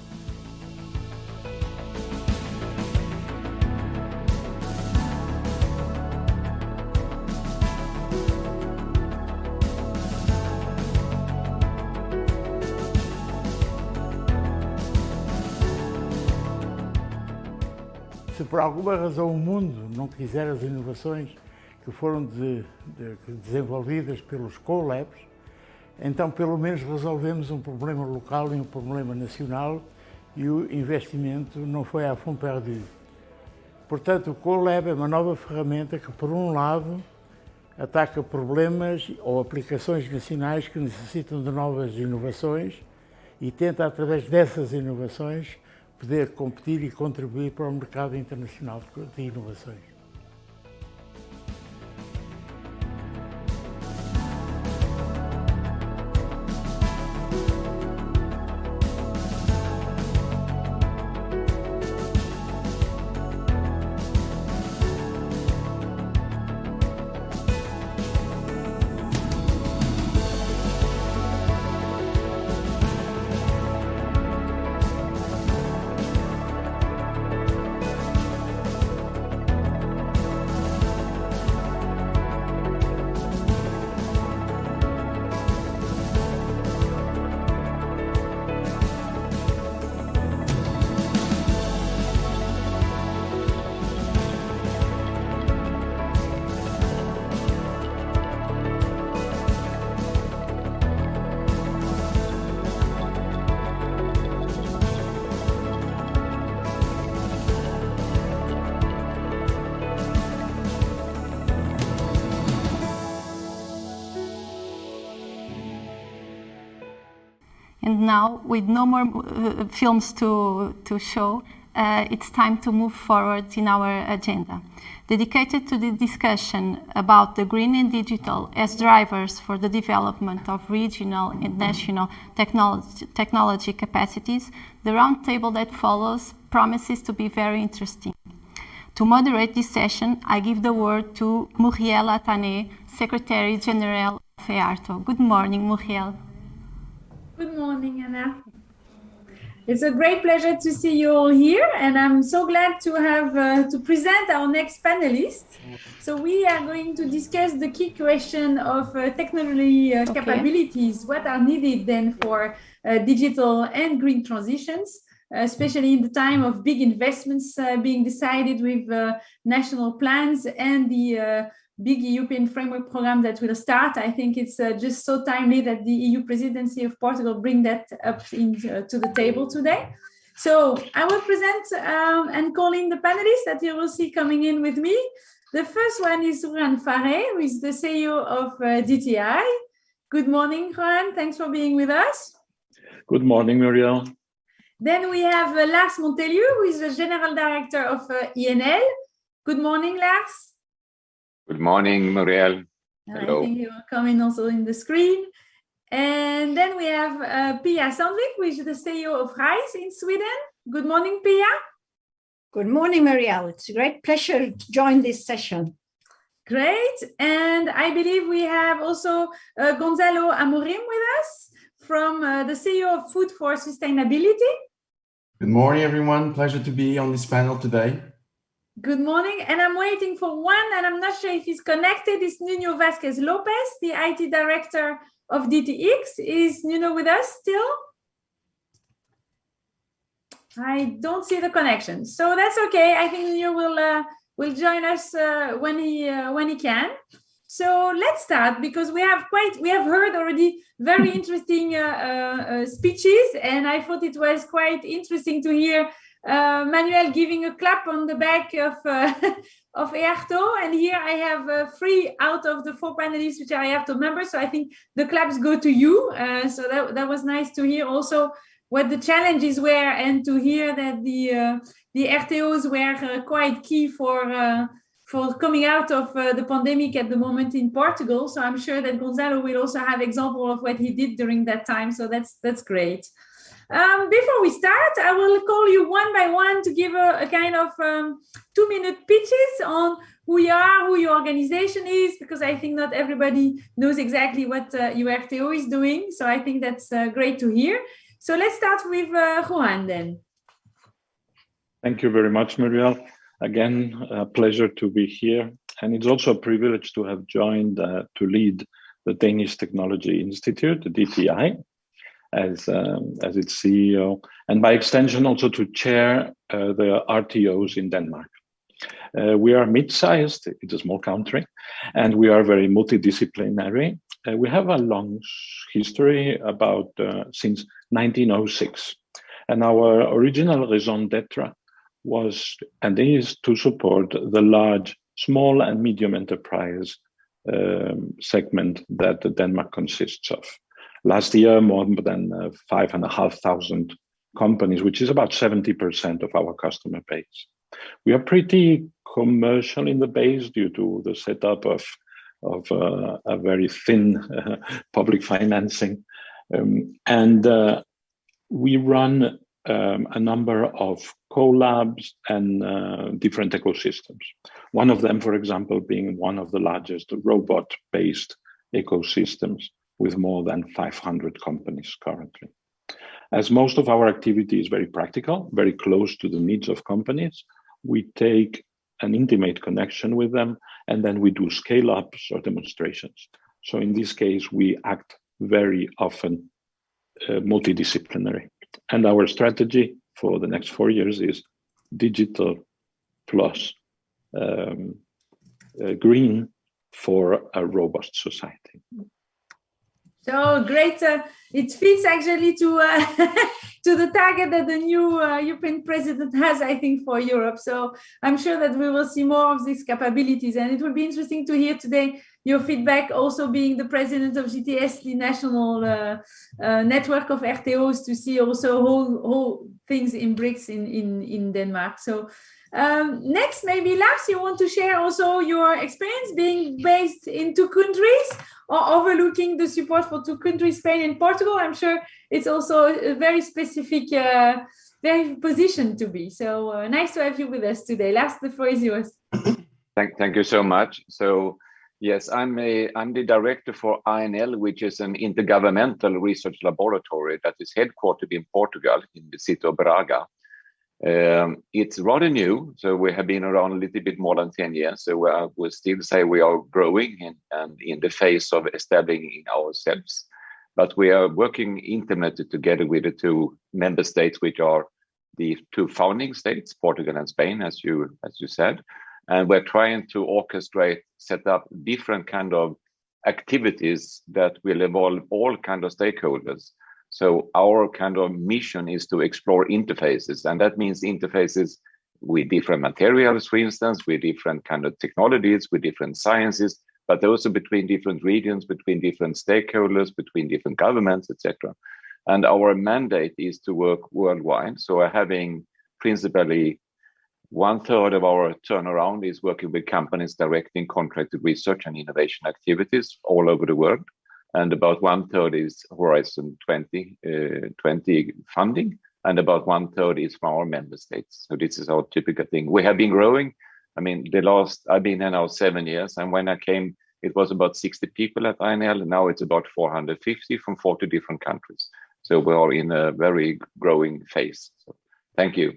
Se por alguma razão o mundo não quiser as inovações que foram desenvolvidas pelos co-labs, então pelo menos resolvemos um problema local e um problema nacional e o investimento não foi à fond perdu. Portanto, o co-lab é uma nova ferramenta que, por um lado, ataca problemas ou aplicações nacionais que necessitam de novas inovações e tenta, através dessas inovações, poder competir e contribuir para o mercado internacional de inovações. And now, with no more films to show, it's time to move forward in our agenda. Dedicated to the discussion about the green and digital as drivers for the development of regional and national technology capacities, the roundtable that follows promises to be very interesting. To moderate this session, I give the word to Muriel Atané, Secretary General of EARTO. Good morning, Muriel. Good morning, Anna. It's a great pleasure to see you all here, and I'm so glad to have to present our next panelist. So we are going to discuss the key question of technology capabilities. What are needed then for digital and green transitions, especially in the time of big investments being decided with national plans and the big European framework program that will start. I think it's just so timely that the EU presidency of Portugal bring that up to the table today. So I will present and call in the panelists that you will see coming in with me. The first one is Juan Faré, who is the CEO of DTI. Good morning, Juan. Thanks for being with us. Good morning, Muriel. Then we have Lars Montelieu, who is the General Director of ENL. Good morning, Lars. Good morning, Muriel. Hello. I think you are coming also in the screen. And then we have Pia Sandvik, who is the CEO of RISE in Sweden. Good morning, Pia. Good morning, Marielle. It's a great pleasure to join this session. Great. And I believe we have also Gonzalo Amorim with us from the CEO of Food for Sustainability. Good morning, everyone. Pleasure to be on this panel today. Good morning. And I'm waiting for one, and I'm not sure if he's connected. It's Nuno Vasquez Lopez, the IT Director of DTX. Is Nuno with us still? I don't see the connection, so that's okay. I think Nuno will join us when he can. So let's start, because we have heard already very interesting speeches, and I thought it was quite interesting to hear Manuel giving a clap on the back of EARTO, and here I have 3 out of the 4 panelists which are EARTO members, so I think the claps go to you. So that was nice to hear also what the challenges were, and to hear that the RTOs were quite key for coming out of the pandemic at the moment in Portugal. So I'm sure that Gonzalo will also have example of what he did during that time. So that's great. Before we start, I will call you one by one to give a kind of 2-minute pitches on who you are, who your organization is, because I think not everybody knows exactly what EARTO is doing. So I think that's great to hear. So let's start with Juan then. Thank you very much, Muriel. Again, a pleasure to be here. And it's also a privilege to have joined to lead the Danish Technology Institute, the DTI, as its CEO, and by extension also to chair the RTOs in Denmark. We are mid-sized, it's a small country, and we are very multidisciplinary. We have a long history about since 1906, and our original raison d'etre was and is to support the large, small and medium enterprise segment that Denmark consists of. Last year, more than 5,500 companies, which is about 70% of our customer base. We are pretty commercial in the base due to the setup of a very thin public financing. And we run a number of collabs and different ecosystems. One of them, for example, being one of the largest robot-based ecosystems with more than 500 companies currently. As most of our activity is very practical, very close to the needs of companies, we take an intimate connection with them, and then we do scale-ups or demonstrations. So in this case, we act very often multidisciplinary. And our strategy for the next 4 years is digital plus green for a robust society. So great! It fits actually to to the target that the new European president has, I think, for Europe. So I'm sure that we will see more of these capabilities, and it will be interesting to hear today your feedback. Also, being the president of GTS, the national network of RTOs, to see also whole things in BRICS in Denmark. So. Next, maybe Lars, you want to share also your experience being based in 2 countries or overlooking the support for 2 countries, Spain and Portugal. I'm sure it's also a very specific very position to be. So nice to have you with us today. Lars, the floor is yours. Thank you so much. So yes, I'm the director for ENL, which is an intergovernmental research laboratory that is headquartered in Portugal in the city of Braga. It's rather new, so we have been around a little bit more than 10 years. So we'll still say we are growing and in the phase of establishing ourselves. But we are working intimately together with the 2 member states, which are the 2 founding states, Portugal and Spain, as you said. And we're trying to orchestrate, set up different kind of activities that will involve all kind of stakeholders. So our kind of mission is to explore interfaces, and that means interfaces with different materials, for instance, with different kind of technologies, with different sciences, but also between different regions, between different stakeholders, between different governments, etc. And our mandate is to work worldwide. So we're having principally 1/3 of our turnaround is working with companies directing contracted research and innovation activities all over the world. And about 1/3 is Horizon 2020 funding, and about 1/3 is from our member states. So this is our typical thing. We have been growing. I mean, I've been here now 7 years, and when I came, it was about 60 people at INL. Now it's about 450 from 40 different countries. So we are in a very growing phase. So thank you.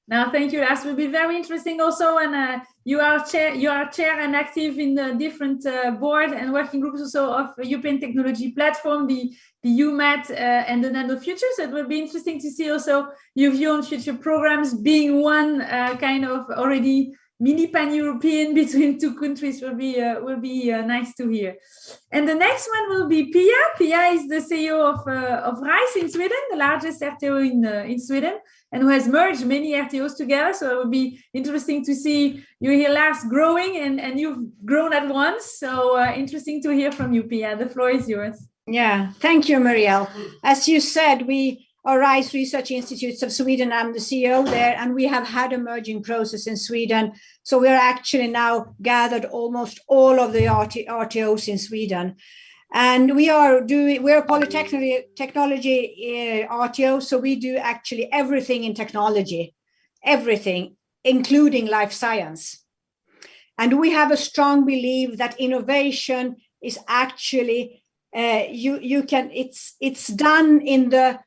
Now, thank you. That will be very interesting also. And you are chair and active in the different board and working groups also of European Technology Platform, the UMAT and the Nano Future. So it will be interesting to see also your view on future programs being one kind of already mini pan-European between two countries will be nice to hear. And the next one will be Pia. Pia is the CEO of RISE in Sweden, the largest RTO in Sweden, and who has merged many RTOs together. So it will be interesting to see you here last growing and you've grown at once. So interesting to hear from you, Pia. The floor is yours. Yeah, thank you, Marielle. As you said, we are RISE Research Institutes of Sweden. I'm the CEO there, and we have had a merging process in Sweden. So we're actually now gathered almost all of the RTOs in Sweden. And we're a polytechnology RTO, so we do actually everything in technology, everything, including life science. And we have a strong belief that innovation is actually, it's done in the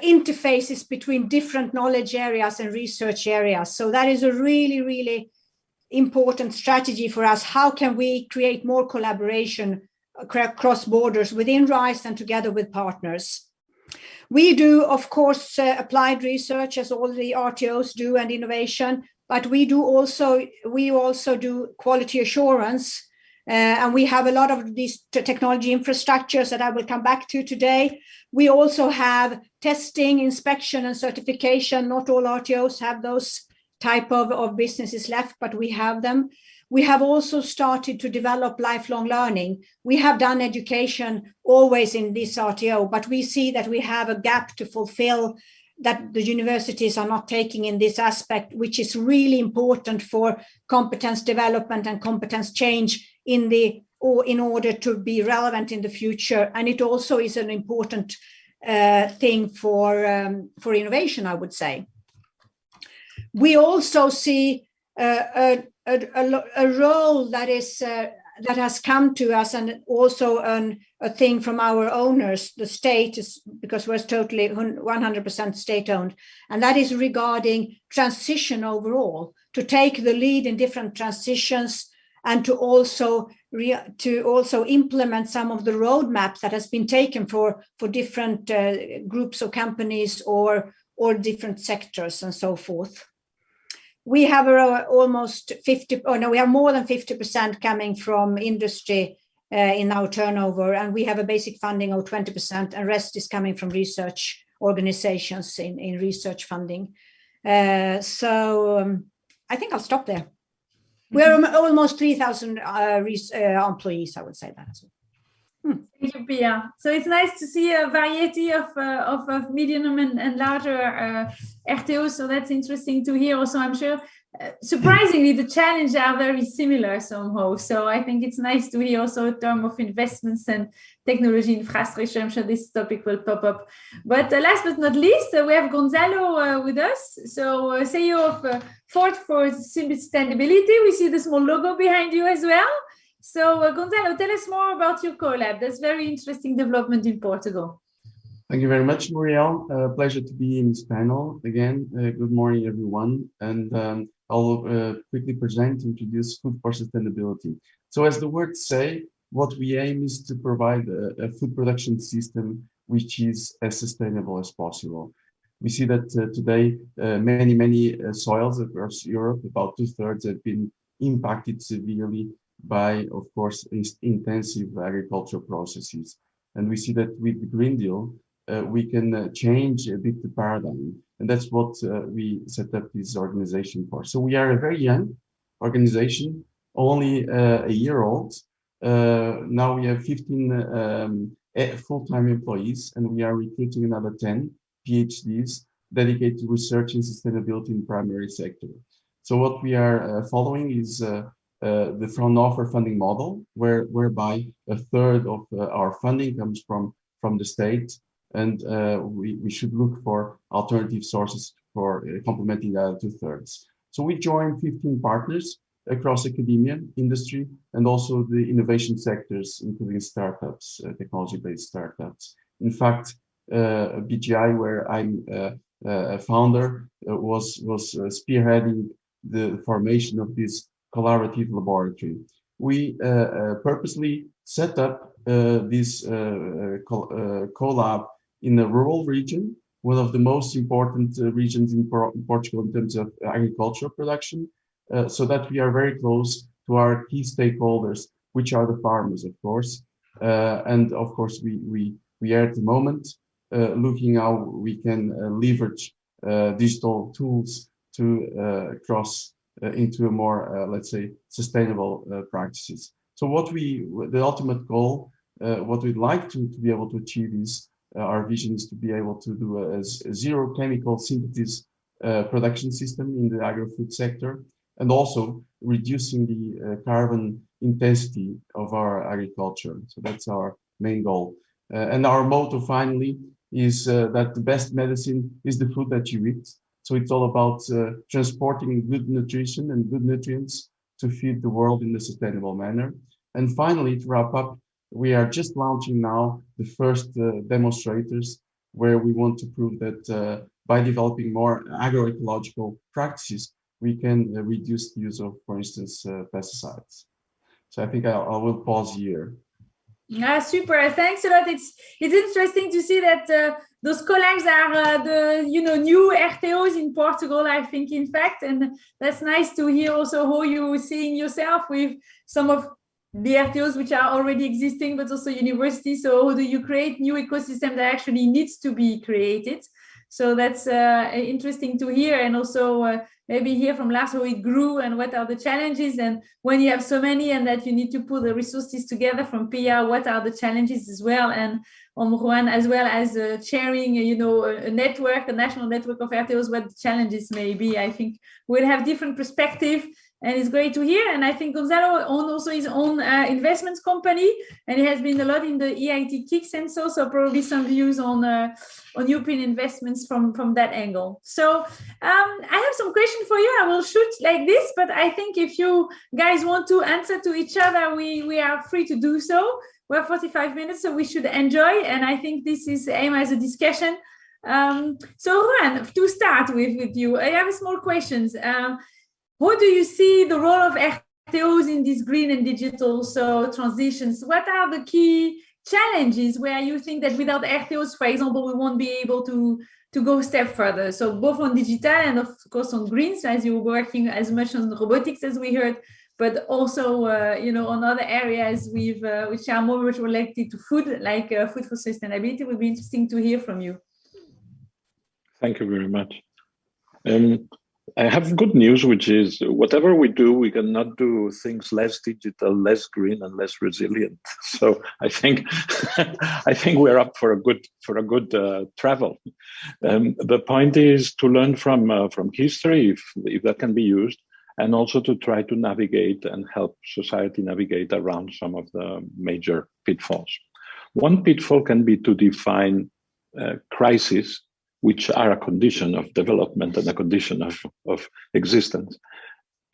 interfaces between different knowledge areas and research areas. So that is a really, really important strategy for us. How can we create more collaboration across borders within RISE and together with partners? We do, of course, applied research, as all the RTOs do, and innovation, but we also do quality assurance. And we have a lot of these technology infrastructures that I will come back to today. We also have testing, inspection, and certification. Not all RTOs have those type of businesses left, but we have them. We have also started to develop lifelong learning. We have done education always in this RTO, but we see that we have a gap to fulfill that the universities are not taking in this aspect, which is really important for competence development and competence change in order to be relevant in the future. And it also is an important thing for innovation, I would say. We also see a role that has come to us, and also a thing from our owners, the state, because we're totally 100% state-owned, and that is regarding transition overall, to take the lead in different transitions, and to also implement some of the roadmaps that has been taken for different groups of companies or different sectors and so forth. We have almost 50, we have more than 50% coming from industry in our turnover, and we have a basic funding of 20%, and rest is coming from research organizations in research funding. So I think I'll stop there. We're almost 3,000 employees, I would say that as well. Thank you, Pia. So it's nice to see a variety of medium and larger RTOs. So that's interesting to hear. Also, I'm sure, surprisingly, the challenges are very similar somehow. So I think it's nice to hear also in terms of investments and technology infrastructure. I'm sure this topic will pop up. But last but not least, we have Gonzalo with us. So CEO of Ford for Sustainability. We see the small logo behind you as well. So Gonzalo, tell us more about your collab. That's very interesting development in Portugal. Thank you very much, Manuel. Pleasure to be in this panel again. Good morning, everyone. And I'll quickly introduce Food for Sustainability. So as the words say, what we aim is to provide a food production system which is as sustainable as possible. We see that today, many soils across Europe, about 2/3 have been impacted severely by, of course, intensive agricultural processes. And we see that with the Green Deal, we can change a bit the paradigm. And that's what we set up this organization for. So we are a very young organization, only a year old. Now we have 15 full-time employees, and we are recruiting another 10 PhDs dedicated to research and sustainability in the primary sector. So what we are following is the Fraunhofer funding model, whereby a third of our funding comes from the state, and we should look for alternative sources for complementing the other 2/3. So we joined 15 partners across academia, industry, and also the innovation sectors, including startups, technology-based startups. In fact, BGI, where I'm a founder, was spearheading the formation of this collaborative laboratory. We purposely set up this collab in a rural region, one of the most important regions in Portugal in terms of agricultural production, so that we are very close to our key stakeholders, which are the farmers, of course. And of course, we are at the moment looking how we can leverage digital tools to cross into a more, let's say, sustainable practices. So the ultimate goal, what we'd like to be able to achieve is, our vision is to be able to do a zero chemical synthesis production system in the agri-food sector, and also reducing the carbon intensity of our agriculture. So that's our main goal. And our motto finally is that the best medicine is the food that you eat. So it's all about transporting good nutrition and good nutrients to feed the world in a sustainable manner. And finally, to wrap up, we are just launching now the first demonstrators, where we want to prove that by developing more agroecological practices, we can reduce the use of, for instance, pesticides. So I think I will pause here. Super, thanks a lot. It's interesting to see that those colleagues are the new Rtos in Portugal, I think, in fact, and that's nice to hear also how you're seeing yourself with some of the Rtos which are already existing, but also universities. So how do you create new ecosystem that actually needs to be created? So that's interesting to hear, and also maybe hear from Lars how it grew and what are the challenges, and when you have so many and that you need to put the resources together from Pia, what are the challenges as well, and Juan as well as chairing, a network, a national network of Rtos, what the challenges may be. I think we'll have different perspective. And it's great to hear. And I think Gonzalo owns also his own investments company, and he has been a lot in the EIT Kick Sensor, so probably some views on European investments from that angle. So I have some questions for you. I will shoot like this, but I think if you guys want to answer to each other, we are free to do so. We have 45 minutes, so we should enjoy. And I think this is aimed as a discussion. So Juan, to start with you, I have small questions. How do you see the role of Rtos in these green and digital transitions? What are the key challenges where you think that without Rtos, for example, we won't be able to go a step further? So both on digital and of course on green, so as you're working as much on robotics as we heard, but also on other areas which are more related to food, like food for sustainability. It would be interesting to hear from you. Thank you very much. I have good news, which is whatever we do, we cannot do things less digital, less green, and less resilient. So I think we're up for a good travel. The point is to learn from history, if that can be used, and also to try to navigate and help society navigate around some of the major pitfalls. One pitfall can be to define crises, which are a condition of development and a condition of existence,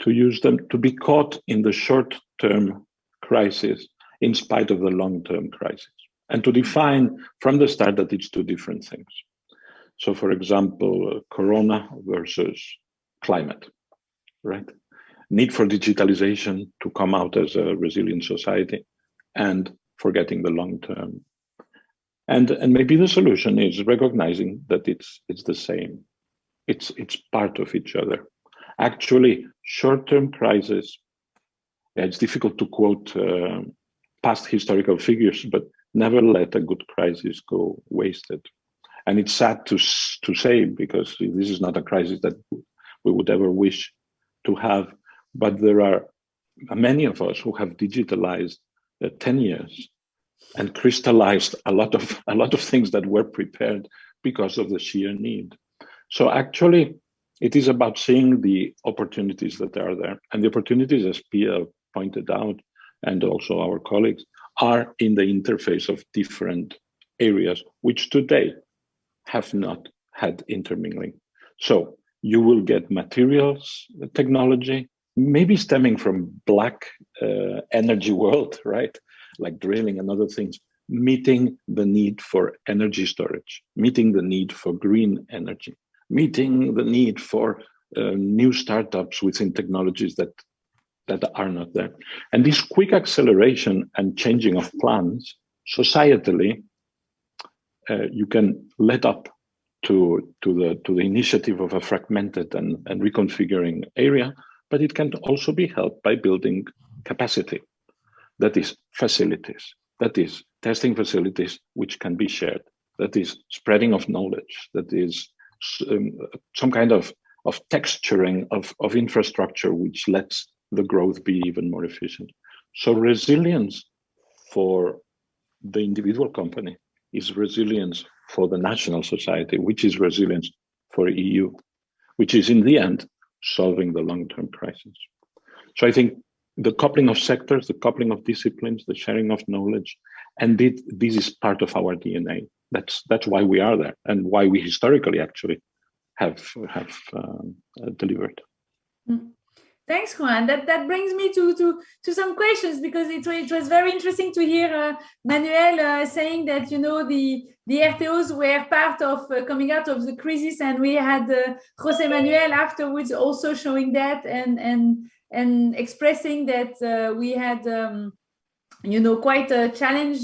to use them to be caught in the short-term crisis in spite of the long-term crisis, and to define from the start that it's two different things. So, for example, Corona versus climate, right? Need for digitalization to come out as a resilient society, and forgetting the long-term. And maybe the solution is recognizing that it's the same. It's part of each other. Actually, short-term crisis, it's difficult to quote past historical figures, but never let a good crisis go wasted. And it's sad to say, because this is not a crisis that we would ever wish to have, but there are many of us who have digitalized 10 years and crystallized a lot of things that were prepared because of the sheer need. So actually, it is about seeing the opportunities that are there. And the opportunities, as Pia pointed out, and also our colleagues, are in the interface of different areas, which today have not had intermingling. So you will get materials technology, maybe stemming from black energy world, right? Like drilling and other things, meeting the need for energy storage, meeting the need for green energy, meeting the need for new startups within technologies that are not there. And this quick acceleration and changing of plans, societally, you can let up to the initiative of a fragmented and reconfiguring area, but it can also be helped by building capacity. That is facilities, that is testing facilities which can be shared, that is spreading of knowledge, that is some kind of texturing of infrastructure which lets the growth be even more efficient. So resilience for the individual company is resilience for the national society, which is resilience for EU, which is in the end solving the long-term crisis. So I think the coupling of sectors, the coupling of disciplines, the sharing of knowledge, and this is part of our DNA. That's why we are there, and why we historically actually have delivered. Thanks, Juan. That brings me to some questions, because it was very interesting to hear Manuel saying that, you know, the Rtos were part of coming out of the crisis, and we had José Manuel afterwards also showing that and expressing that we had you know, quite a challenge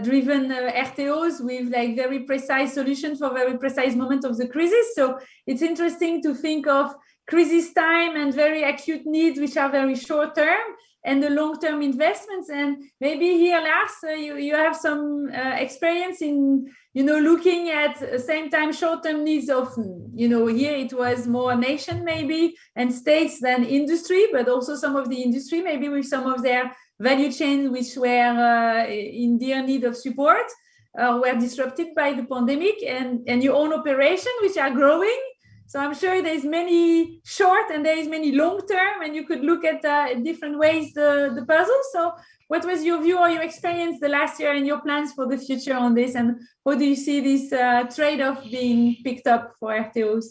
driven Rtos with like very precise solutions for very precise moment of the crisis. So it's interesting to think of crisis time and very acute needs, which are very short term, and the long-term investments. And maybe here, Lars, you have some experience in, you know, looking at the same time short-term needs of, you know, here it was more nation maybe and states than industry, but also some of the industry maybe with some of their value chains which were in dear need of support, were disrupted by the pandemic, and your own operation, which are growing. So I'm sure there's many short and there is many long term, and you could look at different ways the puzzle. So what was your view or your experience the last year and your plans for the future on this? And how do you see this trade-off being picked up for Rtos?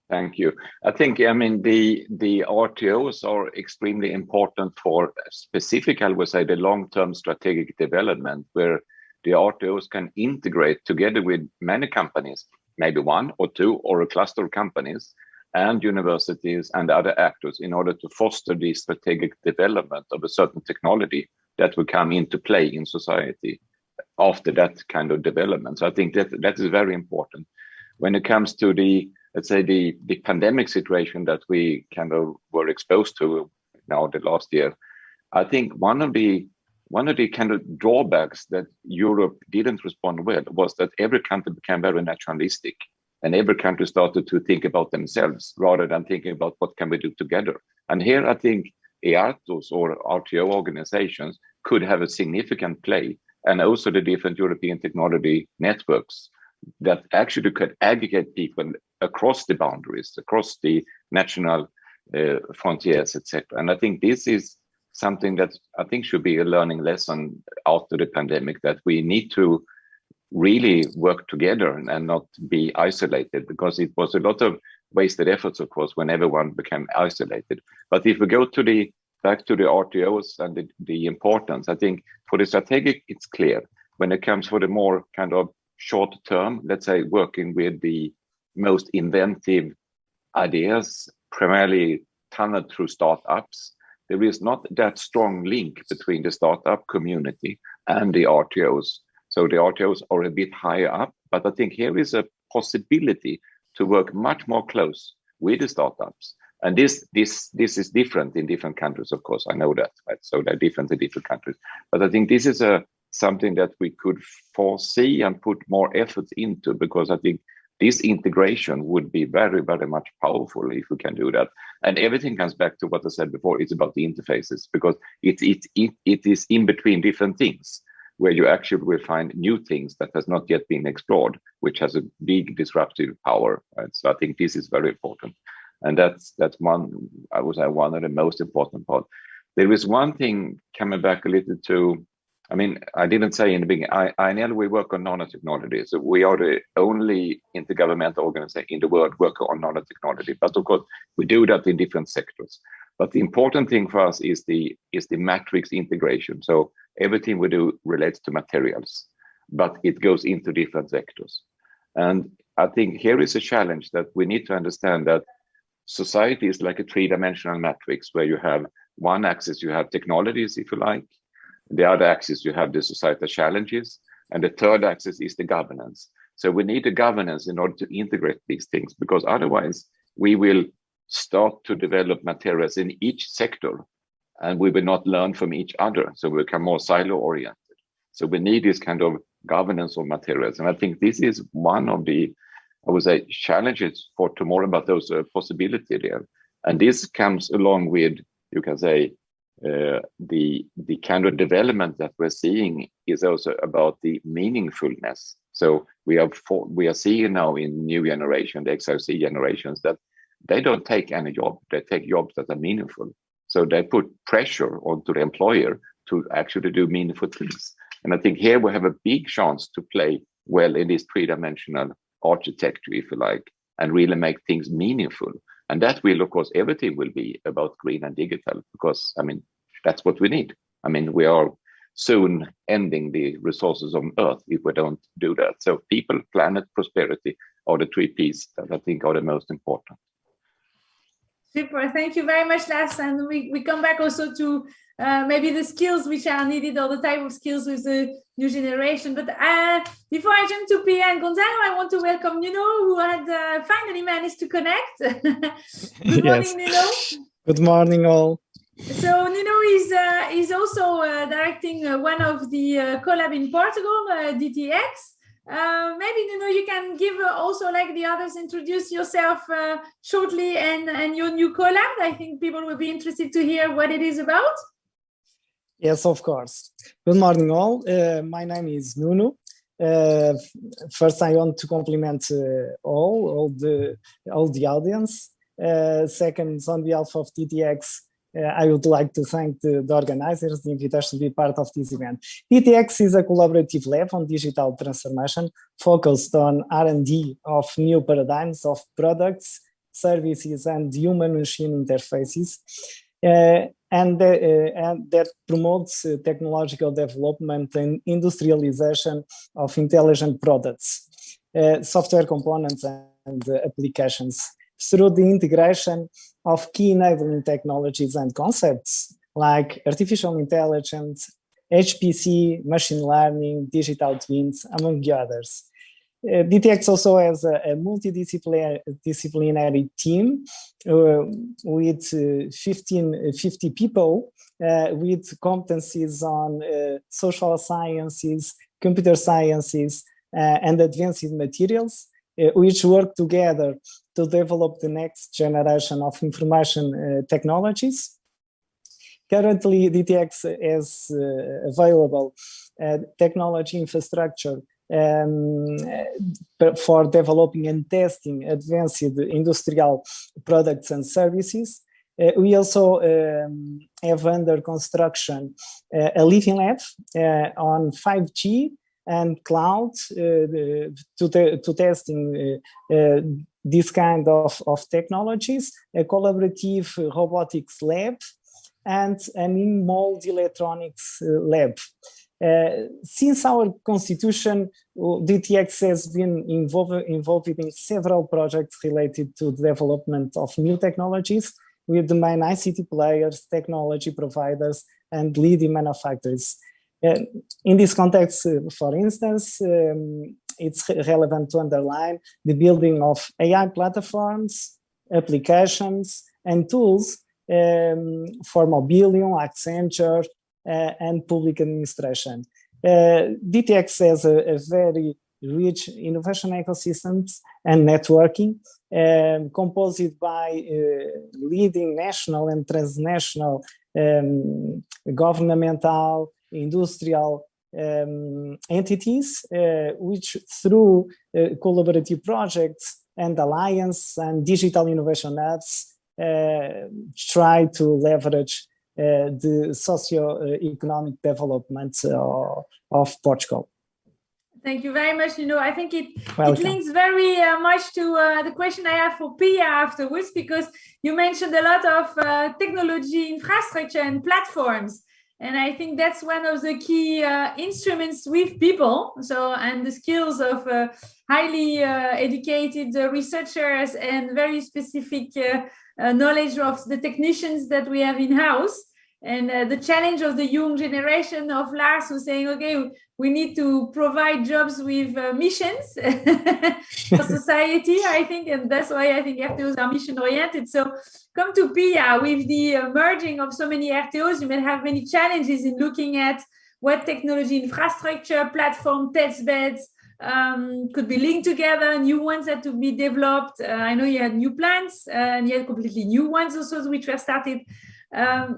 Thank you. I think, I mean, the Rtos are extremely important for specific, I would say, the long-term strategic development, where the Rtos can integrate together with many companies, maybe one or two or a cluster of companies and universities and other actors, in order to foster the strategic development of a certain technology that will come into play in society after that kind of development. So I think that is very important. When it comes to the, let's say, the pandemic situation that we kind of were exposed to now the last year, I think one of the kind of drawbacks that Europe didn't respond well was that every country became very nationalistic, and every country started to think about themselves rather than thinking about what can we do together. And here I think EARTOs or RTO organizations could have a significant play, and also the different European technology networks that actually could aggregate people across the boundaries, across the national frontiers, etc. And I think this is something that I think should be a learning lesson after the pandemic, that we need to really work together and not be isolated, because it was a lot of wasted efforts, of course, when everyone became isolated. But if we go back to the RTOs and the importance, I think for the strategic, it's clear. When it comes for the more kind of short term, let's say, working with the most inventive ideas, primarily tunneled through startups, there is not that strong link between the startup community and the RTOs. So the RTOs are a bit higher up, but I think here is a possibility to work much more close with the startups. And this is different in different countries, of course. I know that, right? So they're different in different countries. But I think this is a something that we could foresee and put more effort into, because I think this integration would be very, very much powerful if we can do that. And everything comes back to what I said before. It's about the interfaces, because it is in between different things where you actually will find new things that has not yet been explored, which has a big disruptive power. Right? So I think this is very important. And that's one, I would say, one of the most important parts. There is one thing coming back a little to, I mean, I didn't say in the beginning, INL, we work on nanotechnology. So we are the only intergovernmental organization in the world working on nanotechnology. But of course, we do that in different sectors. But the important thing for us is the matrix integration. So everything we do relates to materials, but it goes into different sectors. And I think here is a challenge that we need to understand that society is like a three-dimensional matrix where you have one axis, you have technologies, if you like. The other axis, you have the societal challenges. And the third axis is the governance. So we need the governance in order to integrate these things, because otherwise we will start to develop materials in each sector and we will not learn from each other. So we become more silo-oriented. So we need this kind of governance of materials. And I think this is one of the, I would say, challenges for tomorrow, but also a possibility there. And this comes along with, you can say, the kind of development that we're seeing is also about the meaningfulness. So we are seeing now in new generation, the XRC generations, that they don't take any job. They take jobs that are meaningful. So they put pressure onto the employer to actually do meaningful things. And I think here we have a big chance to play well in this three-dimensional architecture, if you like, and really make things meaningful. And that will, of course, everything will be about green and digital, because, I mean, that's what we need. I mean, we are soon ending the resources on Earth if we don't do that. So people, planet, prosperity are the three P's that I think are the most important. Super, thank you very much, Lars. And we come back also to maybe the skills which are needed, or the type of skills with the new generation. But before I jump to Pia and Gonzalo, I want to welcome Nuno, who had finally managed to connect. Good morning, Nuno. Good morning, all. So Nuno is also directing one of the collab in Portugal, DTX. Maybe Nuno, you can give also, like the others, introduce yourself shortly and your new collab. I think people will be interested to hear what it is about. Yes, of course. Good morning, all. My name is Nuno. First, I want to compliment all the audience. Second, on behalf of DTX, I would like to thank the organizers, the invitation to be part of this event. DTX is a collaborative lab on digital transformation focused on R&D of new paradigms of products, services, and human-machine interfaces, and that promotes technological development and industrialization of intelligent products, software components, and applications through the integration of key enabling technologies and concepts like artificial intelligence, HPC, machine learning, digital twins, among the others. DTX also has a multidisciplinary team with 50 people with competencies on social sciences, computer sciences, and advanced materials, which work together to develop the next generation of information technologies. Currently, DTX has available technology infrastructure for developing and testing advanced industrial products and services. We also have under construction a living lab on 5G and cloud to testing this kind of technologies, a collaborative robotics lab, and an in-mold electronics lab. Since our constitution, DTX has been involved in several projects related to the development of new technologies with the main ICT players, technology providers, and leading manufacturers. In this context, for instance, it's relevant to underline the building of AI platforms, applications, and tools for Mobilium, Accenture, and public administration. DTX has a very rich innovation ecosystems and networking, composed by leading national and transnational governmental, industrial entities, which through collaborative projects and alliance and digital innovation hubs try to leverage the socio-economic development of Portugal. Thank you very much. I think it links very much to the question I have for Pia afterwards, because you mentioned a lot of technology, infrastructure and platforms. And I think that's one of the key instruments with people. And the skills of highly educated researchers and very specific knowledge of the technicians that we have in-house. And the challenge of the young generation of Lars was saying, okay, we need to provide jobs with missions for society, I think. And that's why I think RTOs are mission-oriented. So come to Pia, with the merging of so many RTOs, you may have many challenges in looking at what technology infrastructure, platform, test beds could be linked together, new ones that to be developed. I know you had new plans and you had completely new ones also, which were started.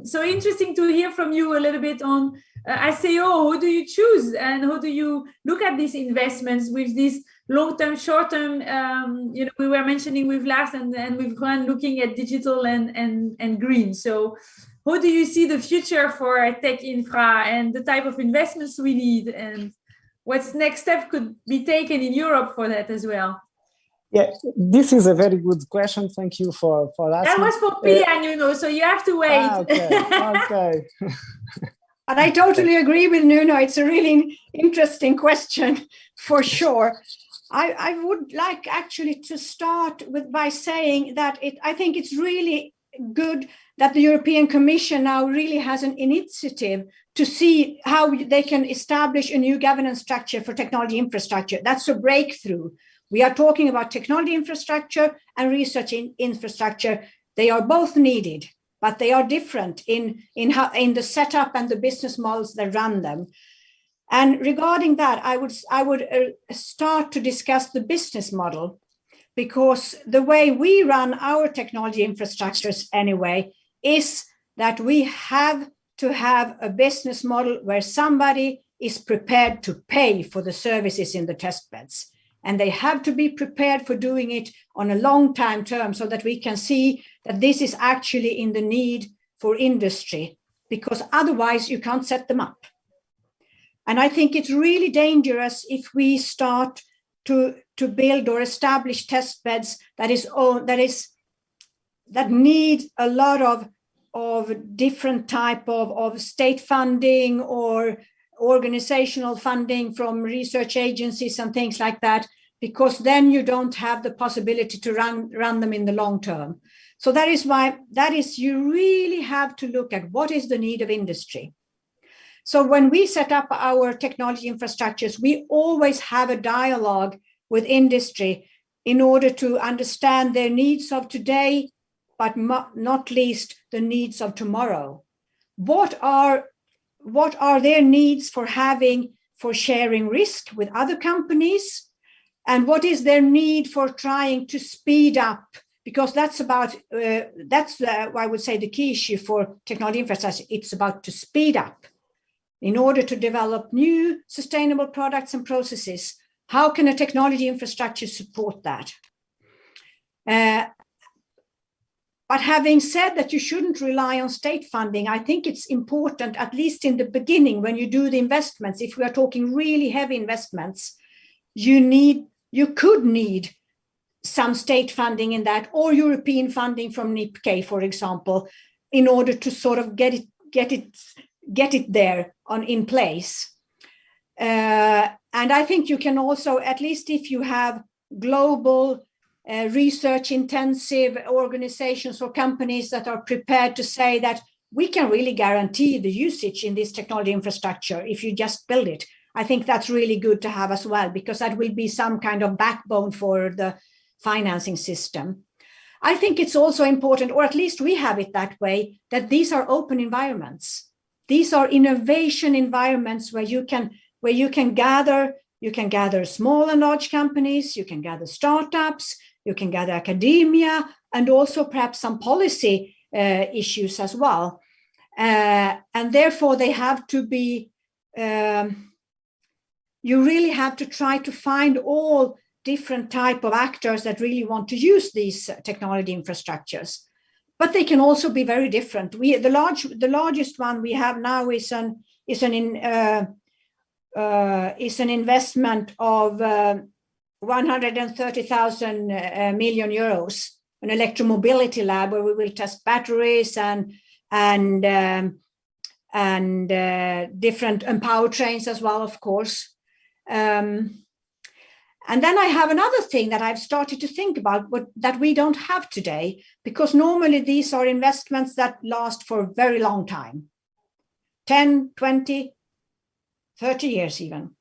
So interesting to hear from you a little bit on SAO. Who do you choose and how do you look at these investments with this long-term, short-term? We were mentioning with Lars and we've gone looking at digital and green. So how do you see the future for tech infra and the type of investments we need, and what's next step could be taken in Europe for that as well? Yeah, this is a very good question. Thank you for asking. That was for Pia, so you have to wait. Okay. And I totally agree with Nuno. It's a really interesting question, for sure. I would like actually to start by saying that I think it's really good that the European Commission now really has an initiative to see how they can establish a new governance structure for technology infrastructure. That's a breakthrough. We are talking about technology infrastructure and research infrastructure. They are both needed, but they are different in the setup and the business models that run them. And regarding that, I would start to discuss the business model, because the way we run our technology infrastructures anyway is that we have to have a business model where somebody is prepared to pay for the services in the test beds. And they have to be prepared for doing it on a long time term so that we can see that this is actually in the need for industry, because otherwise you can't set them up. And I think it's really dangerous if we start to build or establish test beds that need a lot of different type of state funding or organizational funding from research agencies and things like that, because then you don't have the possibility to run them in the long term. So that is you really have to look at what is the need of industry. So when we set up our technology infrastructures, we always have a dialogue with industry in order to understand their needs of today, but not least the needs of tomorrow. What are their needs for sharing risk with other companies? And what is their need for trying to speed up? Because that's I would say the key issue for technology infrastructure. It's about to speed up in order to develop new sustainable products and processes. How can a technology infrastructure support that? But having said that, you shouldn't rely on state funding. I think it's important, at least in the beginning, when you do the investments, if we are talking really heavy investments, you could need some state funding in that, or European funding from NIPK, for example, in order to sort of get it there in place. And I think you can also, at least if you have global research-intensive organizations or companies that are prepared to say that we can really guarantee the usage in this technology infrastructure if you just build it. I think that's really good to have as well, because that will be some kind of backbone for the financing system. I think it's also important, or at least we have it that way, that these are open environments. These are innovation environments where you can where you can gather small and large companies, you can gather startups, you can gather academia, and also perhaps some policy issues as well. And therefore they have to be, you really have to try to find all different type of actors that really want to use these technology infrastructures. But they can also be very different. The largest one we have now is an investment of 130,000 million euros, an electromobility lab where we will test batteries and different powertrains as well, of course. And then I have another thing that I've started to think about, but that we don't have today, because normally these are investments that last for a very long time, 10, 20, 30 years even.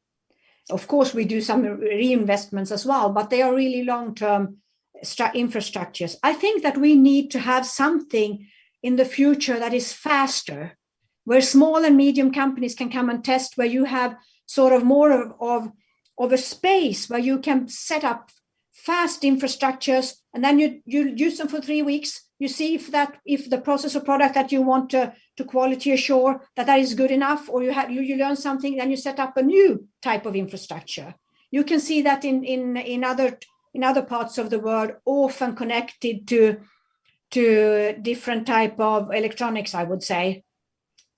Of course, we do some reinvestments as well, but they are really long-term infrastructures. I think that we need to have something in the future that is faster, where small and medium companies can come and test, where you have sort of more of a space where you can set up fast infrastructures, and then you use them for 3 weeks. You see if the process or product that you want to quality assure that is good enough, or you learn something, then you set up a new type of infrastructure. You can see that in other parts of the world, often connected to different type of electronics, I would say.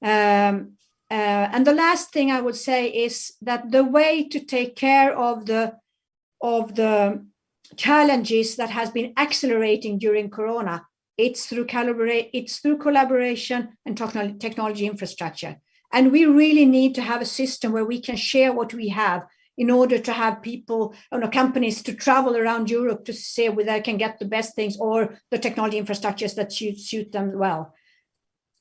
And the last thing I would say is that the way to take care of the challenges that has been accelerating during Corona, it's through collaboration and technology infrastructure. And we really need to have a system where we can share what we have in order to have people, companies to travel around Europe to see where they can get the best things, or the technology infrastructures that suit them well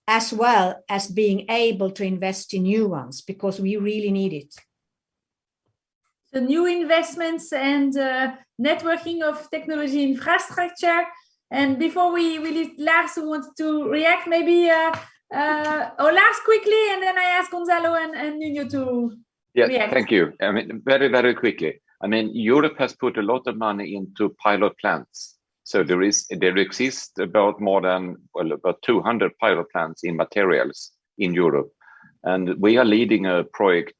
as being able to invest in new ones, because we really need it. The new investments and networking of technology infrastructure. And before we leave Lars, who wants to react, maybe Lars quickly, and then I ask Gonzalo and Nuno to react. Thank you. I mean, very, very quickly. I mean, Europe has put a lot of money into pilot plants. So there exists about 200 pilot plants in materials in Europe. And we are leading a project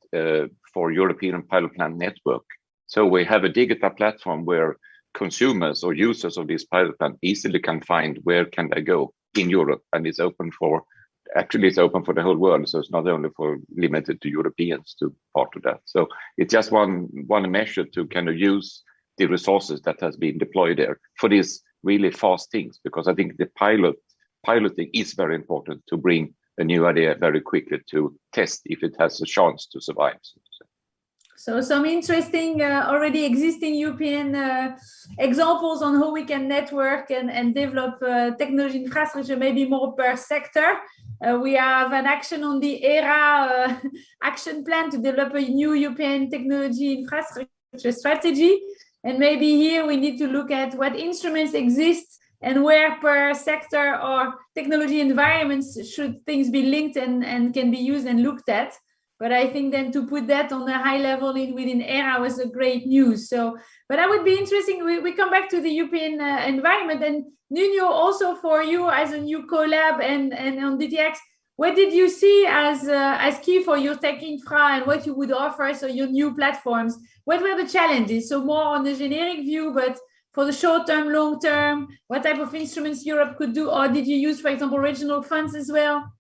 for European pilot plant network. So we have a digital platform where consumers or users of this pilot plant easily can find where can they go in Europe, and it's open for the whole world. So it's not only limited to Europeans to part of that. So it's just one measure to kind of use the resources that has been deployed there for these really fast things, because I think the piloting is very important to bring a new idea very quickly to test if it has a chance to survive. So some interesting already existing European examples on how we can network and develop technology infrastructure, maybe more per sector. We have an action on the ERA action plan to develop a new European technology infrastructure strategy. And maybe here we need to look at what instruments exist and where per sector or technology environments should things be linked and can be used and looked at. But I think then to put that on a high level within ERA was a great news. So, but that would be interesting. We come back to the European environment, and Nuno, also for you as a new collab and on DTX, what did you see as key for your tech infra and what you would offer, so your new platforms? What were the challenges? So more on the generic view, but for the short term, long term, what type of instruments Europe could do, or did you use, for example, regional funds as well?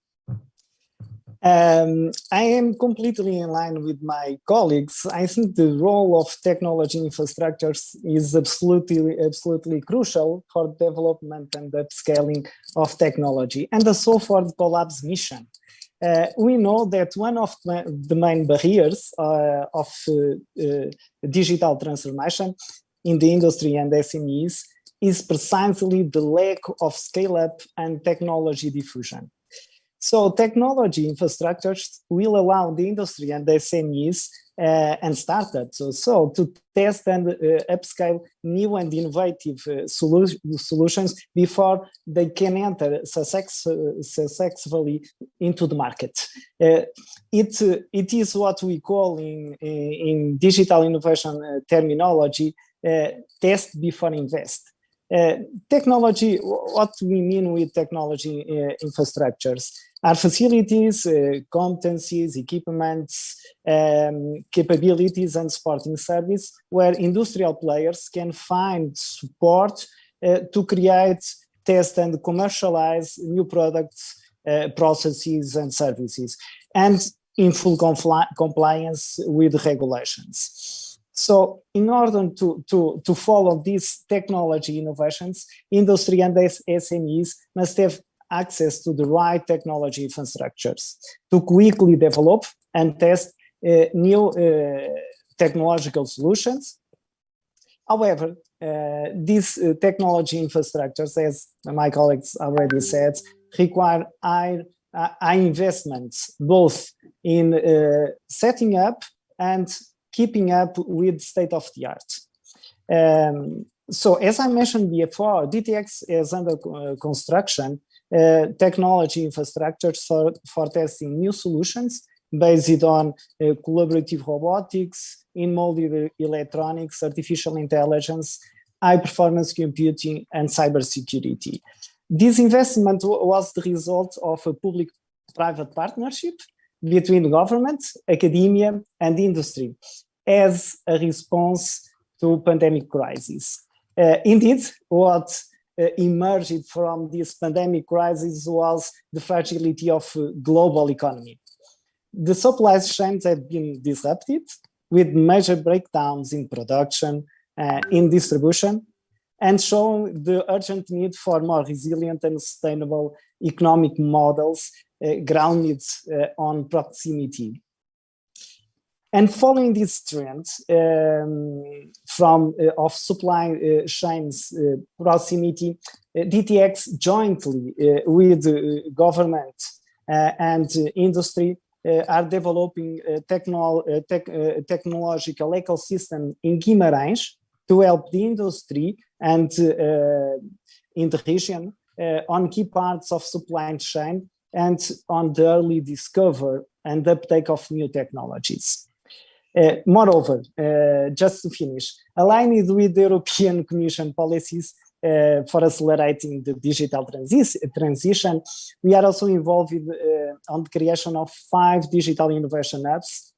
I am completely in line with my colleagues. I think the role of technology infrastructures is absolutely crucial for development and upscaling of technology, and so for the Collab's mission. We know that one of the main barriers of digital transformation in the industry and SMEs is precisely the lack of scale-up and technology diffusion. So technology infrastructures will allow the industry and the SMEs and startups also to test and upscale new and innovative solutions before they can enter successfully into the market. It is what we call in digital innovation terminology, test before invest. Technology, what we mean with technology infrastructures are facilities, competencies, equipments, capabilities, and supporting service where industrial players can find support to create, test, and commercialize new products, processes, and services, and in full compliance with regulations. So in order to follow these technology innovations, industry and SMEs must have access to the right technology infrastructures to quickly develop and test new technological solutions. However, these technology infrastructures, as my colleagues already said, require high investments, both in setting up and keeping up with state-of-the-art. So as I mentioned before, DTX is under construction technology infrastructures for testing new solutions based on collaborative robotics, in-molded electronics, artificial intelligence, high-performance computing, and cybersecurity. This investment was the result of a public-private partnership between government, academia, and industry as a response to pandemic crisis. Indeed, what emerged from this pandemic crisis was the fragility of global economy. The supply chains have been disrupted with major breakdowns in production, in distribution, and showing the urgent need for more resilient and sustainable economic models grounded on proximity. And following this trend of supply chains proximity, DTX jointly with government and industry are developing a technological ecosystem in Guimarães to help the industry and in the region on key parts of supply chain and on the early discovery and uptake of new technologies. Moreover, just to finish, aligned with the European Commission policies for accelerating the digital transition, we are also involved on the creation of 5 digital innovation hubs,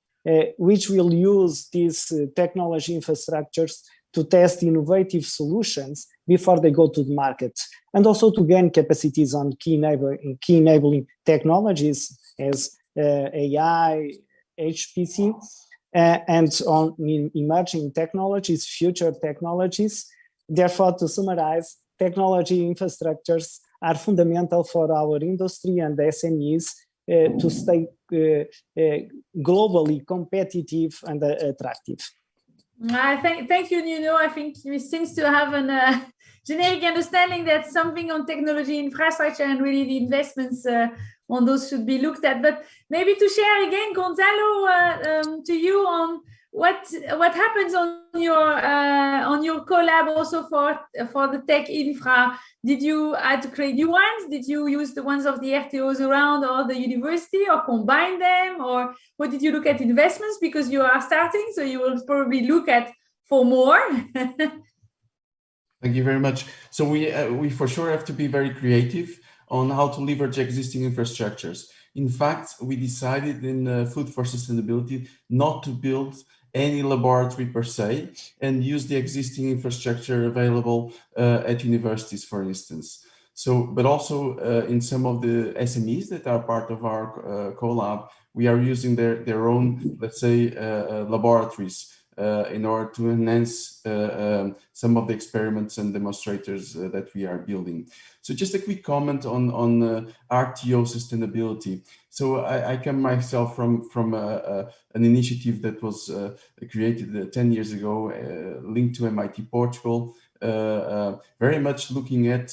which will use these technology infrastructures to test innovative solutions before they go to the market, and also to gain capacities on key enabling technologies as AI, HPC, and on emerging technologies, future technologies. Therefore, to summarize, technology infrastructures are fundamental for our industry and SMEs to stay globally competitive and attractive. Thank you, Nuno. I think we seem to have a generic understanding that something on technology infrastructure and really the investments on those should be looked at. But maybe to share again, Gonzalo, to you on what happens on your collab also for the tech infra. Did you had to create new ones? Did you use the ones of the EARTOs around or the university, or combine them, or what did you look at investments, because you are starting, so you will probably look at for more. Thank you very much. So we for sure have to be very creative on how to leverage existing infrastructures. In fact, we decided in Food for Sustainability not to build any laboratory per se and use the existing infrastructure available at universities, for instance. So, but also in some of the SMEs that are part of our collab, we are using their own, let's say, laboratories in order to enhance some of the experiments and demonstrators that we are building. So just a quick comment on RTO sustainability. So I come myself from an initiative that was created 10 years ago, linked to MIT Portugal, very much looking at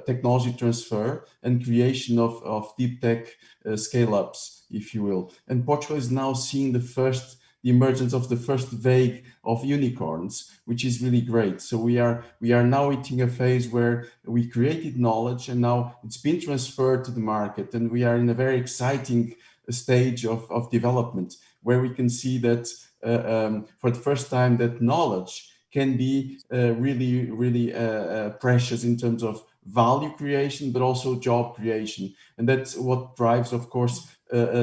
technology transfer and creation of deep tech scale-ups, if you will. And Portugal is now seeing the first the emergence of the first vague of unicorns, which is really great. So we are now hitting a phase where we created knowledge and now it's been transferred to the market, and we are in a very exciting stage of development where we can see that for the first time that knowledge can be really precious in terms of value creation, but also job creation. And that's what drives, of course,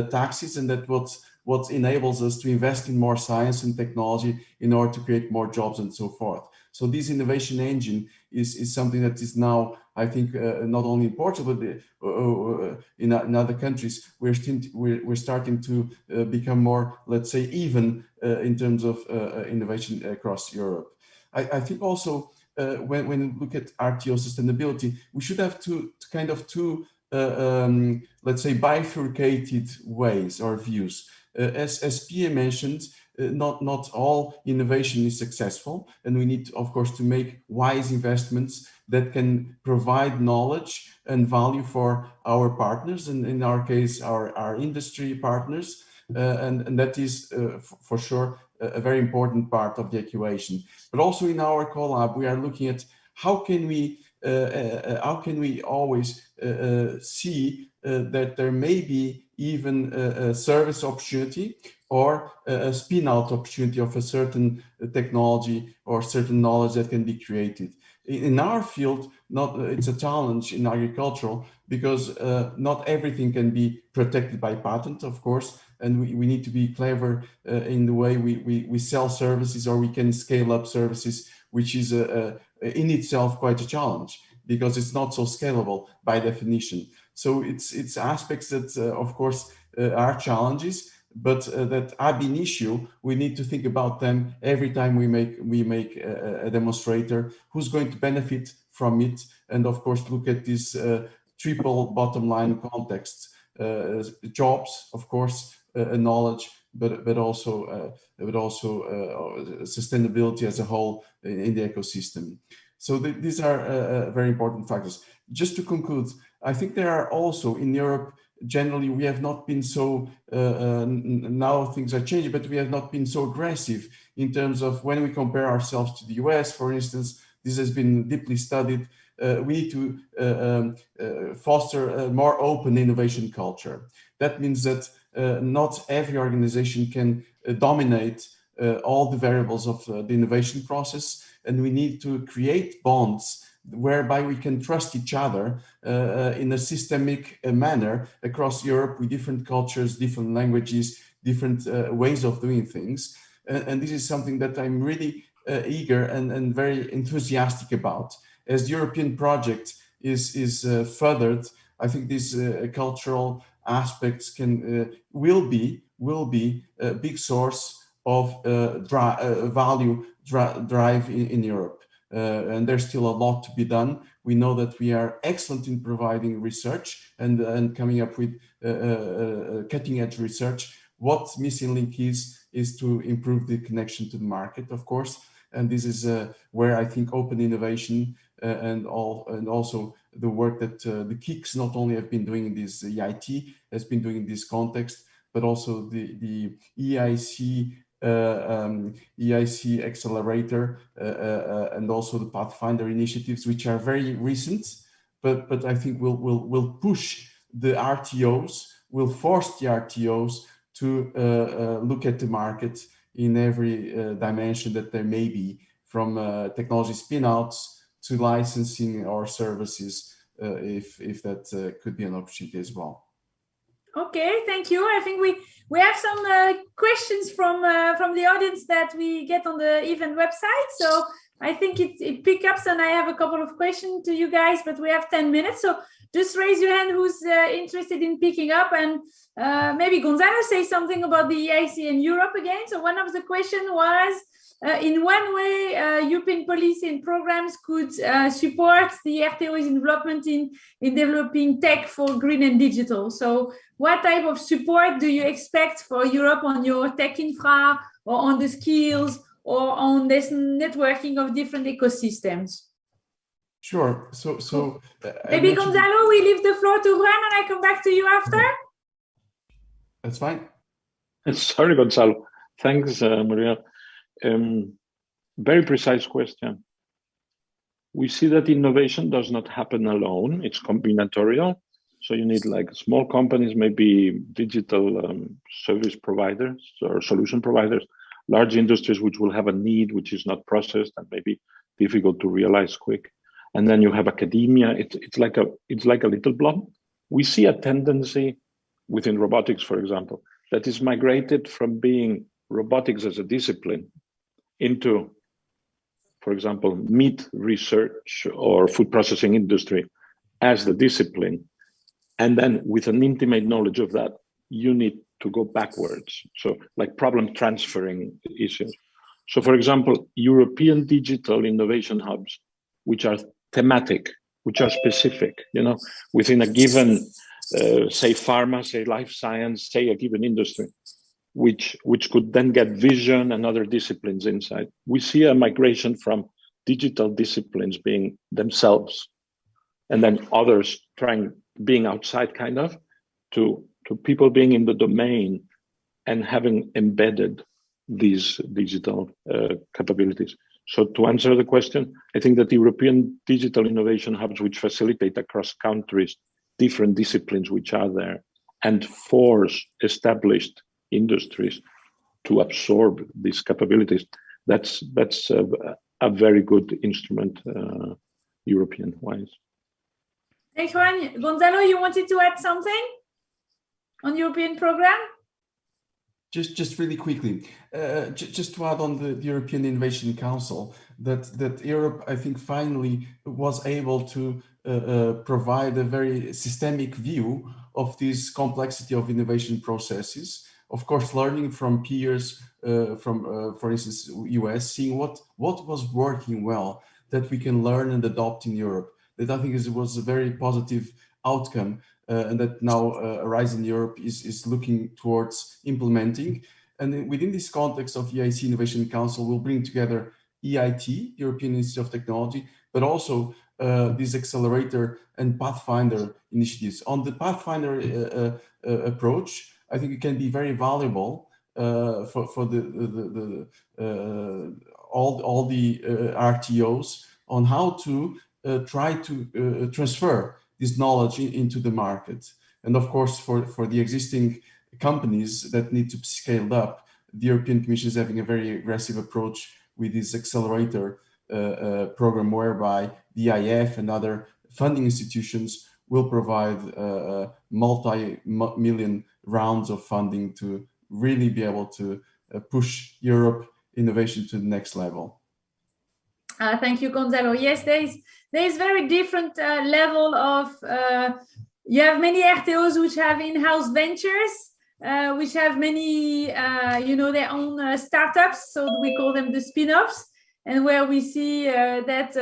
taxes, and that what enables us to invest in more science and technology in order to create more jobs and so forth. So this innovation engine is something that is now, I think, not only in Portugal, but in other countries, we're starting to become more, let's say, even in terms of innovation across Europe. I think also when we look at RTO sustainability, we should have two, let's say, bifurcated ways or views. As Pia mentioned, not all innovation is successful, and we need, of course, to make wise investments that can provide knowledge and value for our partners, and in our case, our industry partners, and that is for sure a very important part of the equation. But also in our collab, we are looking at how can we always see that there may be even a service opportunity or a spin-out opportunity of a certain technology or certain knowledge that can be created. In our field, it's a challenge in agricultural because not everything can be protected by patent, of course, and we need to be clever in the way we sell services, or we can scale up services, which is in itself quite a challenge because it's not so scalable by definition. So it's aspects that, of course, are challenges, but that ab initio, we need to think about them every time we make a demonstrator who's going to benefit from it, and of course look at this triple bottom line context: jobs, of course, knowledge, but also sustainability as a whole in the ecosystem. So these are very important factors. Just to conclude, I think there are also in Europe, generally, we have not been so, now things are changing, but we have not been so aggressive in terms of when we compare ourselves to the US, for instance. This has been deeply studied. We need to foster a more open innovation culture. That means that not every organization can dominate all the variables of the innovation process, and we need to create bonds whereby we can trust each other in a systemic manner across Europe with different cultures, different languages, different ways of doing things. And this is something that I'm really eager and very enthusiastic about. As the European project is furthered, I think these cultural aspects will be a big source of value drive in Europe. And there's still a lot to be done. We know that we are excellent in providing research and coming up with cutting edge research. What's missing link is to improve the connection to the market, of course. And this is where I think open innovation and also the work that the KICs not only have been doing in this EIT has been doing in this context, but also the EIC Accelerator and also the Pathfinder initiatives, which are very recent, but I think will push the RTOs, will force the RTOs to look at the market in every dimension that there may be, from technology spin-outs to licensing or services, if that could be an opportunity as well. Okay, thank you. I think we have some questions from the audience that we get on the event website. So I think it picks up, and I have a couple of questions to you guys, but we have 10 minutes. So just raise your hand who's interested in picking up, and maybe Gonzalo say something about the EIC in Europe again. So one of the questions was, in one way, European policy and programs could support the EARTO's development in developing tech for green and digital. So what type of support do you expect for Europe on your tech infra, or on the skills, or on this networking of different ecosystems? Sure. So maybe Gonzalo, we leave the floor to Juan, and I come back to you after. That's fine. Sorry, Gonzalo. Thanks, Maria. Very precise question. We see that innovation does not happen alone. It's combinatorial. So you need like small companies, maybe digital service providers or solution providers, large industries which will have a need which is not processed and maybe difficult to realize quick. And then you have academia. It's like a little blob. We see a tendency within robotics, for example, that is migrated from being robotics as a discipline into, for example, meat research or food processing industry as the discipline. And then with an intimate knowledge of that, you need to go backwards. So like problem transferring issues. So for example, European digital innovation hubs, which are thematic, which are specific, within a given, say pharma, say life science, say a given industry, which could then get vision and other disciplines inside. We see a migration from digital disciplines being themselves, and then others being outside kind of, to people being in the domain and having embedded these digital capabilities. So to answer the question, I think that the European digital innovation hubs, which facilitate across countries, different disciplines which are there, and force established industries to absorb these capabilities, that's a very good instrument, European-wise. Thanks, Juan. Gonzalo, you wanted to add something on European program? Just really quickly, just to add on the European Innovation Council, that Europe, I think, finally was able to provide a very systemic view of this complexity of innovation processes. Of course, learning from peers, for instance, US, seeing what was working well that we can learn and adopt in Europe. That I think was a very positive outcome, and that now Horizon Europe is looking towards implementing. And within this context of EIC Innovation Council, we'll bring together EIT, European Institute of Technology, but also this accelerator and Pathfinder initiatives. On the Pathfinder approach, I think it can be very valuable for all the RTOs on how to try to transfer this knowledge into the market. And of course, for the existing companies that need to be scaled up, the European Commission is having a very aggressive approach with this accelerator program, whereby the IF and other funding institutions will provide multi-million rounds of funding to really be able to push Europe innovation to the next level. Thank you, Gonzalo. Yes, there is very different level of, you have many RTOs which have in-house ventures, which have many, their own startups. So we call them the spin-offs. And where we see that,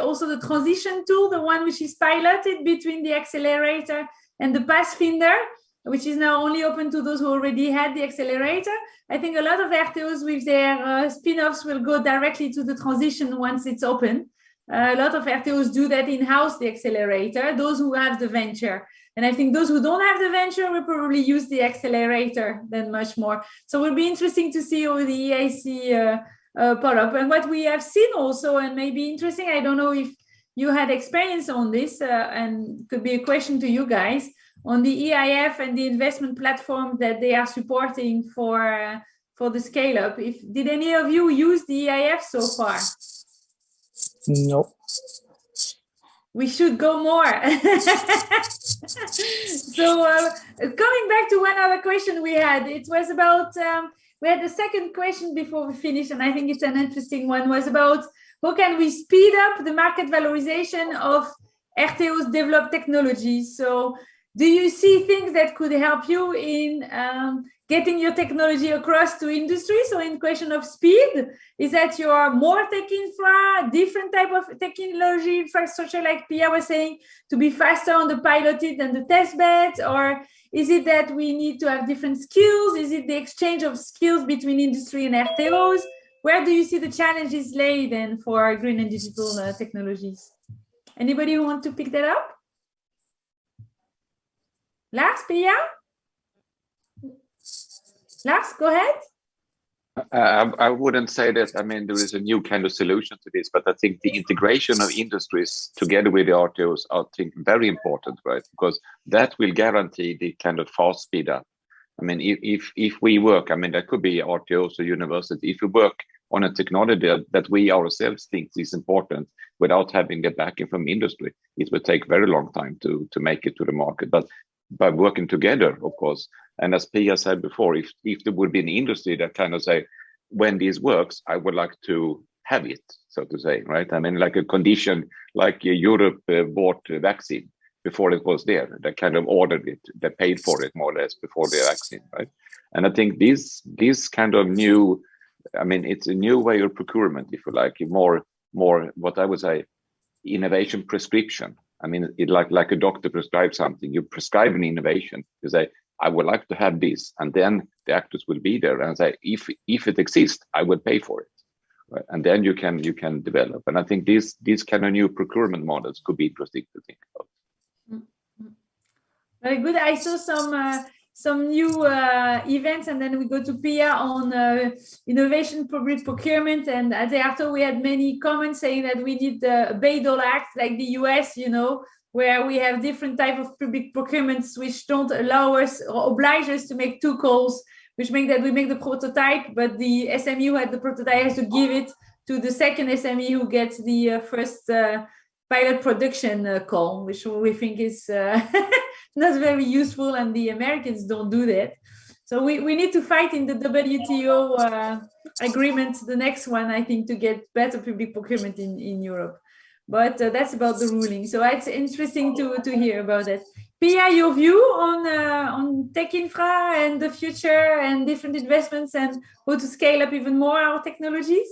also the transition tool, the one which is piloted between the accelerator and the Pathfinder, which is now only open to those who already had the accelerator. I think a lot of RTOs with their spin-offs will go directly to the transition once it's open. A lot of RTOs do that in-house, the accelerator, those who have the venture. And I think those who don't have the venture will probably use the accelerator then much more. So it will be interesting to see how the EIC part up. And what we have seen also, and maybe interesting, I don't know if you had experience on this, and could be a question to you guys, on the EIF and the investment platform that they are supporting for the scale up. Did any of you use the EIF so far? No. We should go more. So coming back to one other question we had, it was about, we had the second question before we finish, and I think it's an interesting one, was about how can we speed up the market valorization of RTO's developed technologies. So do you see things that could help you in getting your technology across to industry? So in question of speed, is that you are more tech infra, different type of technology infrastructure, like Pia was saying, to be faster on the piloted and the test beds? Or is it that we need to have different skills? Is it the exchange of skills between industry and RTOs? Where do you see the challenges laid then for green and digital technologies? Anybody who want to pick that up? Lars, Pia? Lars, go ahead. I wouldn't say that, I mean, there is a new kind of solution to this, but I think the integration of industries together with the RTOs are, I think, very important, right? Because that will guarantee the kind of fast speed up. I mean, if we work, I mean, that could be RTOs or university, if we work on a technology that we ourselves think is important without having the backing from industry, it will take very long time to make it to the market. But by working together, of course, and as Pia said before, if there would be an industry that kind of say, when this works, I would like to have it, so to say, right? I mean, like a condition, like Europe bought a vaccine before it was there. They kind of ordered it, they paid for it more or less before the vaccine, right? And I think this kind of new, I mean, it's a new way of procurement, if you like, more what I would say, innovation prescription. I mean, it like a doctor prescribes something. You prescribe an innovation. You say, I would like to have this, and then the actors will be there and say, if it exists, I would pay for it, right? And then you can develop. And I think these kind of new procurement models could be interesting to think about. Very good. I saw some new events, and then we go to Pia on innovation public procurement. And at EARTO, we had many comments saying that we need the Bayh-Dole Act, like the US, you know, where we have different type of public procurements which don't allow us or oblige us to make two calls, which make that we make the prototype, but the SME who had the prototype has to give it to the second SME who gets the first pilot production call, which we think is not very useful, and the Americans don't do that. So we need to fight in the WTO agreement, the next one, I think, to get better public procurement in Europe. But that's about the ruling. So it's interesting to hear about that. Pia, your view on tech infra and the future and different investments and how to scale up even more our technologies?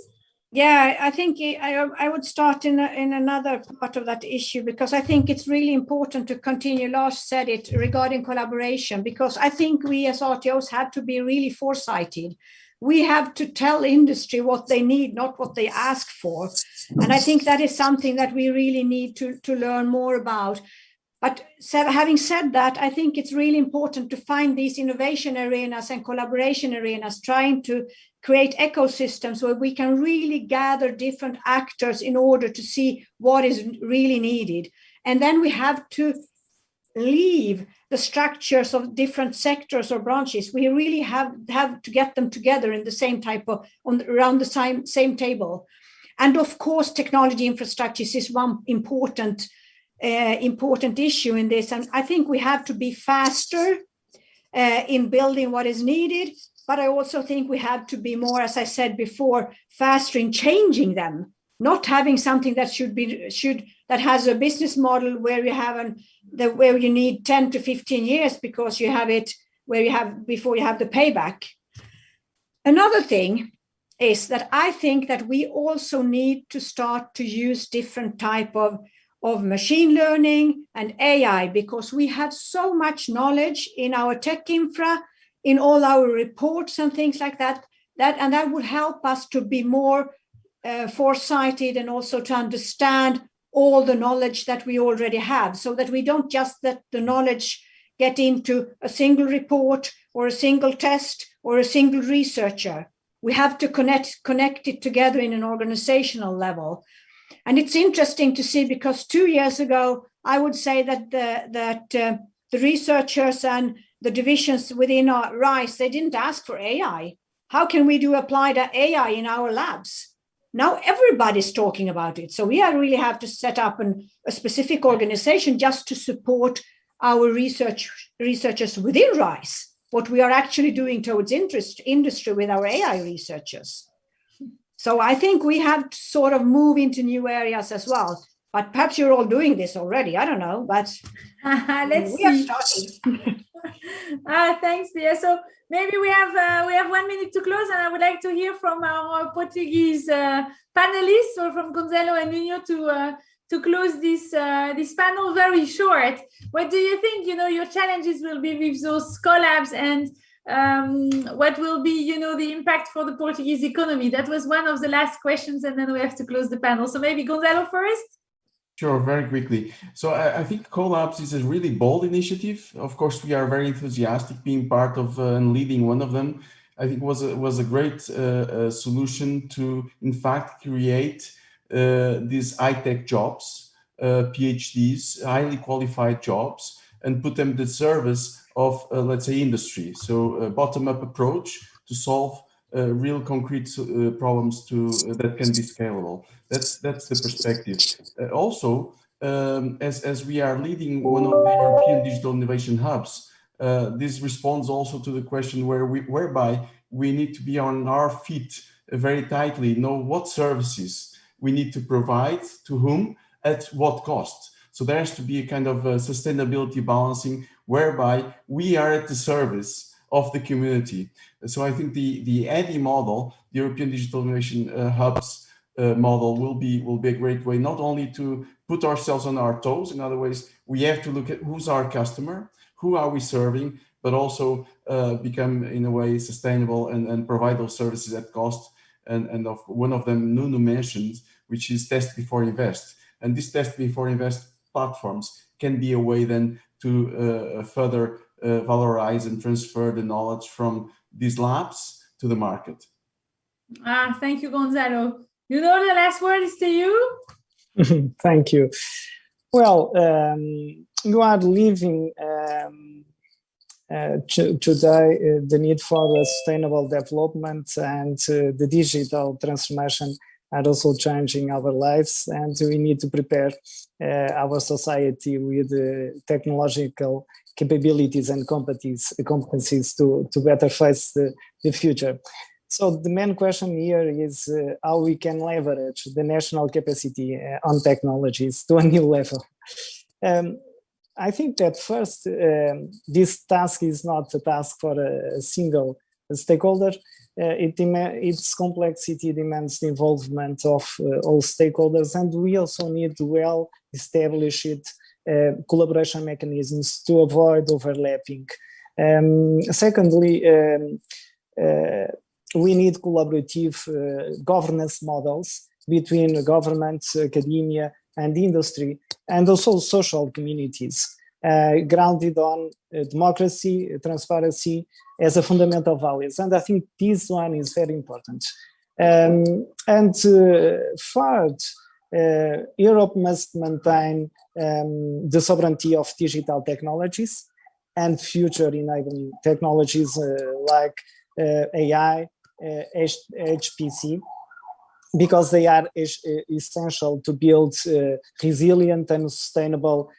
Yeah, I think I would start in another part of that issue, because I think it's really important to continue. Lars said it regarding collaboration, because I think we as RTOs have to be really foresighted. We have to tell industry what they need, not what they ask for. And I think that is something that we really need to learn more about. But having said that, I think it's really important to find these innovation arenas and collaboration arenas, trying to create ecosystems where we can really gather different actors in order to see what is really needed. And then we have to leave the structures of different sectors or branches. We really have to get them together in the same type of, around the same table. And of course, technology infrastructures is one important issue in this. And I think we have to be faster in building what is needed. But I also think we have to be more, as I said before, faster in changing them, not having something that that has a business model where you have where you need 10 to 15 years because you have it before you have the payback. Another thing is that I think that we also need to start to use different type of machine learning and AI, because we have so much knowledge in our tech infra, in all our reports and things like that, and that would help us to be more foresighted and also to understand all the knowledge that we already have, so that we don't just let the knowledge get into a single report or a single test or a single researcher. We have to connect it together in an organizational level. And it's interesting to see, because 2 years ago, I would say that the researchers and the divisions within our RISE, they didn't ask for AI. How can we do applied AI in our labs? Now everybody's talking about it. So we really have to set up a specific organization just to support our researchers within RISE, what we are actually doing towards industry with our AI researchers. So I think we have to sort of move into new areas as well. But perhaps you're all doing this already. I don't know, but we are starting. Thanks, Pia. So maybe we have 1 minute to close, and I would like to hear from our Portuguese panelists, or from Gonzalo and Nuno, to close this panel very short. What do you think, your challenges will be with those collabs, and what will be, the impact for the Portuguese economy? That was one of the last questions, and then we have to close the panel. So maybe Gonzalo first. Sure, very quickly. So I think collabs is a really bold initiative. Of course, we are very enthusiastic being part of and leading one of them. I think was a great solution to, in fact, create these high-tech jobs, PhDs, highly qualified jobs, and put them at the service of, let's say, industry. So a bottom-up approach to solve real concrete problems that can be scalable. That's the perspective. Also, as we are leading one of the European digital innovation hubs, this responds also to the question whereby we need to be on our feet very tightly, know what services we need to provide to whom at what cost. So there has to be a kind of sustainability balancing whereby we are at the service of the community. So I think the EDI model, the European Digital Innovation Hubs model, will be a great way not only to put ourselves on our toes. In other ways, we have to look at who's our customer, who are we serving, but also become in a way sustainable and provide those services at cost. And one of them Nuno mentioned, which is test before invest. And this test before invest platforms can be a way then to further valorize and transfer the knowledge from these labs to the market. Thank you, Gonzalo. You know, the last word is to you. Thank you. Well, you are living today the need for sustainable development and the digital transformation are also changing our lives, and we need to prepare our society with technological capabilities and competencies to better face the future. So the main question here is how we can leverage the national capacity on technologies to a new level. I think that first, this task is not a task for a single stakeholder. Its complexity demands the involvement of all stakeholders, and we also need well-established collaboration mechanisms to avoid overlapping. Secondly, we need collaborative governance models between government, academia, and industry, and also social communities, grounded on democracy, transparency as a fundamental values. And I think this one is very important. Third, Europe must maintain the sovereignty of digital technologies and future enabling technologies like AI, HPC, because they are essential to build resilient and sustainable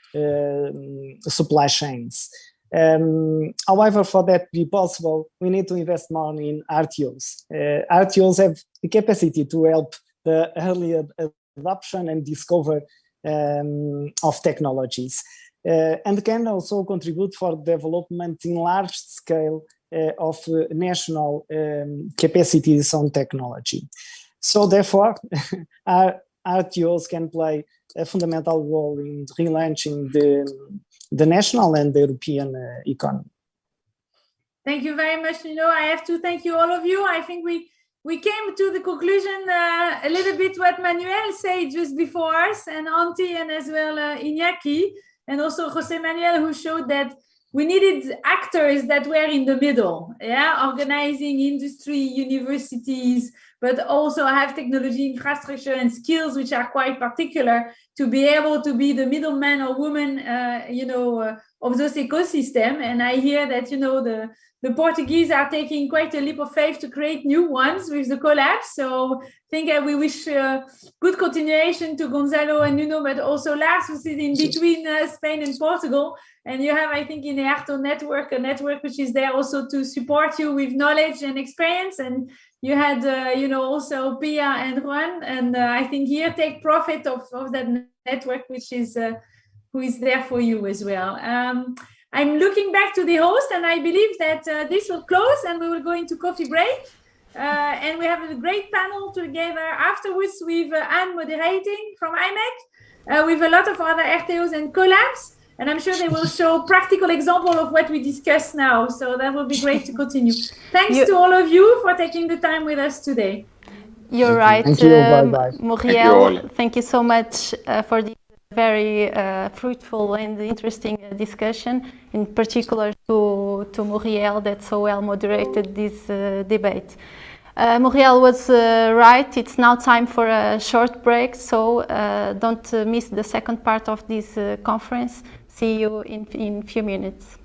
supply chains. However, for that to be possible, we need to invest more in RTOs. RTOs have the capacity to help the early adoption and discover of technologies, and can also contribute for development in large scale of national capacities on technology. So therefore, our RTOs can play a fundamental role in relaunching the national and the European economy. Thank you very much, Nuno. I have to thank you, all of you. I think we came to the conclusion a little bit what Manuel said just before us, and Antti, and as well Iñaki, and also Jose Manuel, who showed that we needed actors that were in the middle, organizing industry, universities, but also have technology infrastructure and skills which are quite particular to be able to be the middleman or woman, of those ecosystem. And I hear that, the Portuguese are taking quite a leap of faith to create new ones with the collabs. So I think we wish good continuation to Gonzalo and Nuno, but also Lars, who sits in between Spain and Portugal. And you have, I think, in the EARTO network, a network which is there also to support you with knowledge and experience. And you had, also Pia and Juan. And I think here take profit of that network, which is who is there for you as well. I'm looking back to the host, and I believe that this will close and we will go into coffee break. And we have a great panel together afterwards with Anne moderating from IMEC, with a lot of other RTOs and collabs. And I'm sure they will show practical example of what we discussed now. So that will be great to continue. Thanks to all of you for taking the time with us today. You're right, Thank you. Bye-bye. Muriel. Thank you so much for this very fruitful and interesting discussion, in particular to Muriel, that so well moderated this debate. Muriel was right, it's now time for a short break, so don't miss the second part of this conference. See you in a few minutes.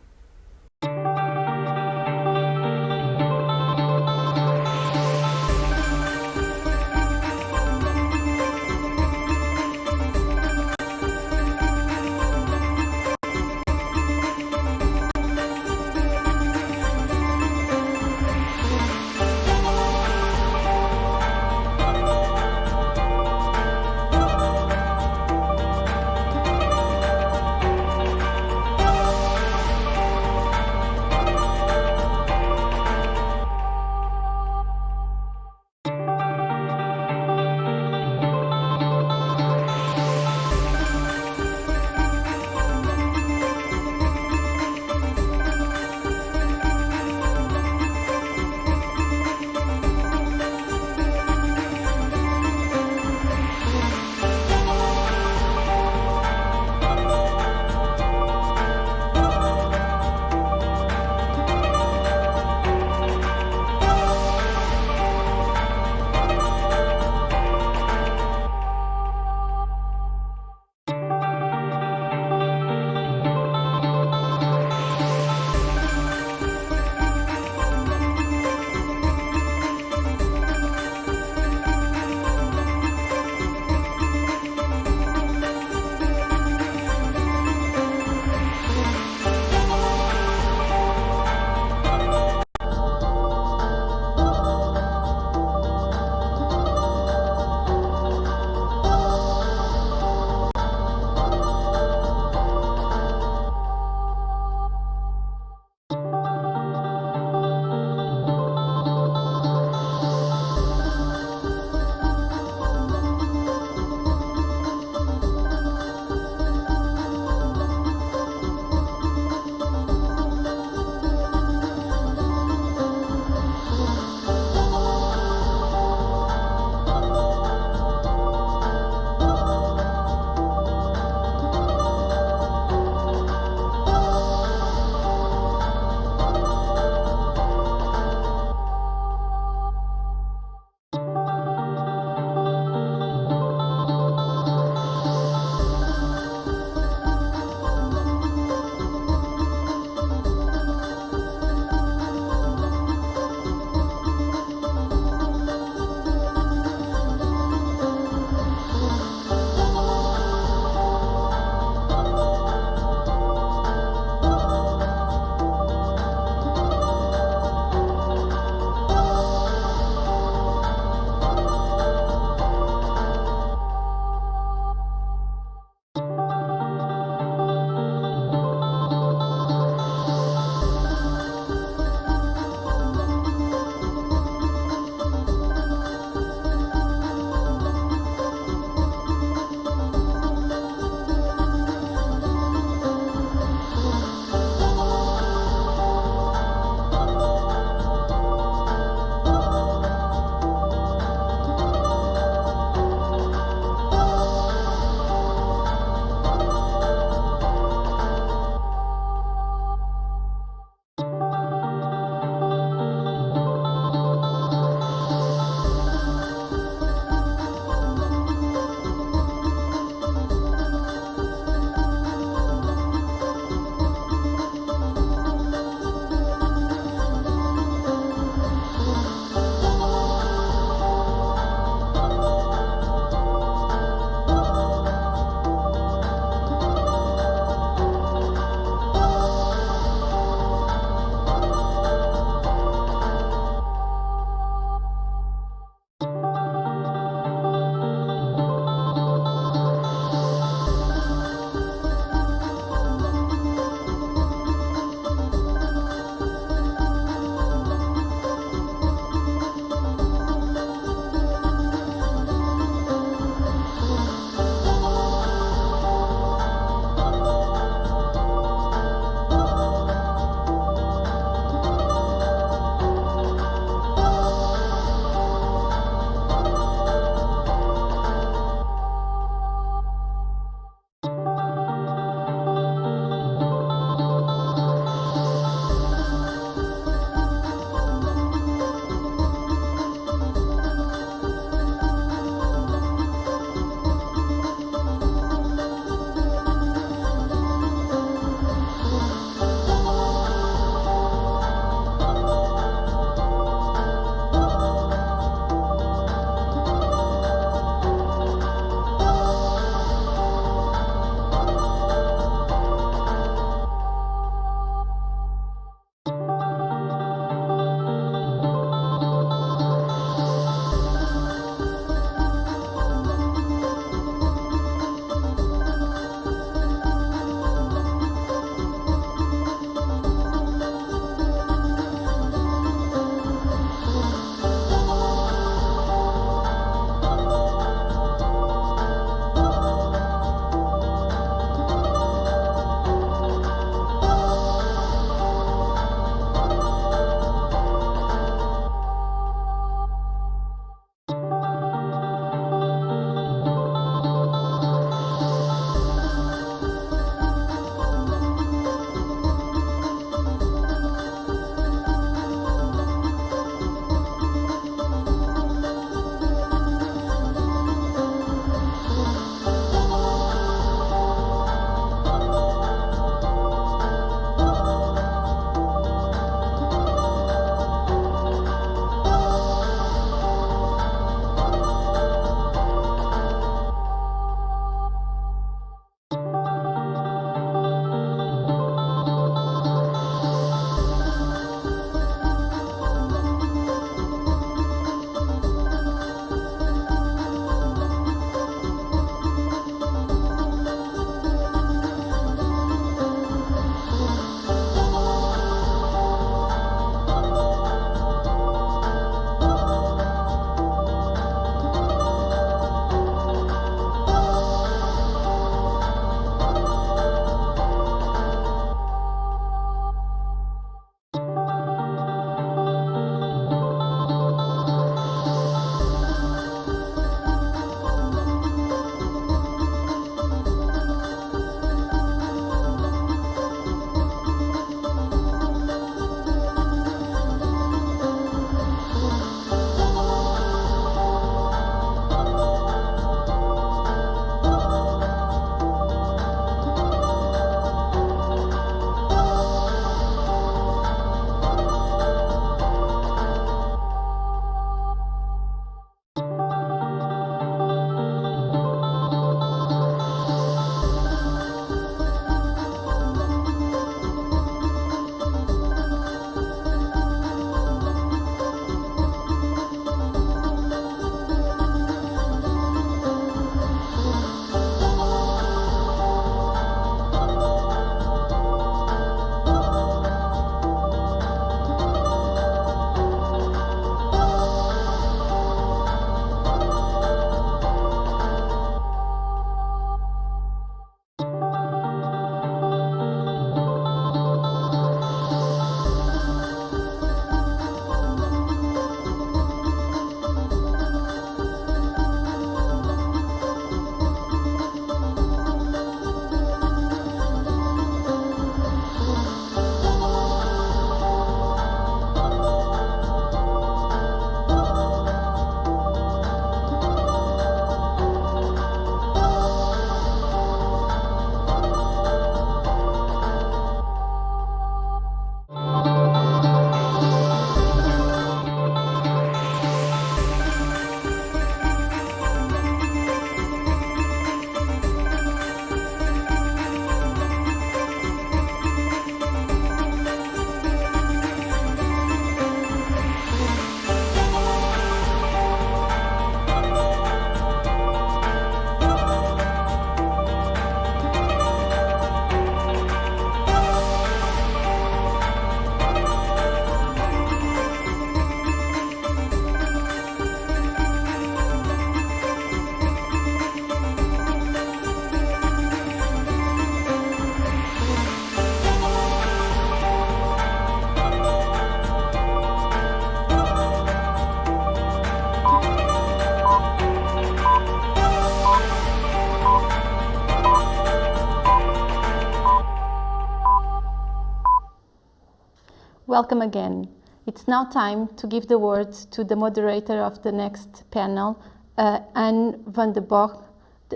welcome again. It's now time to give the word to the moderator of the next panel, Anne van der Borg,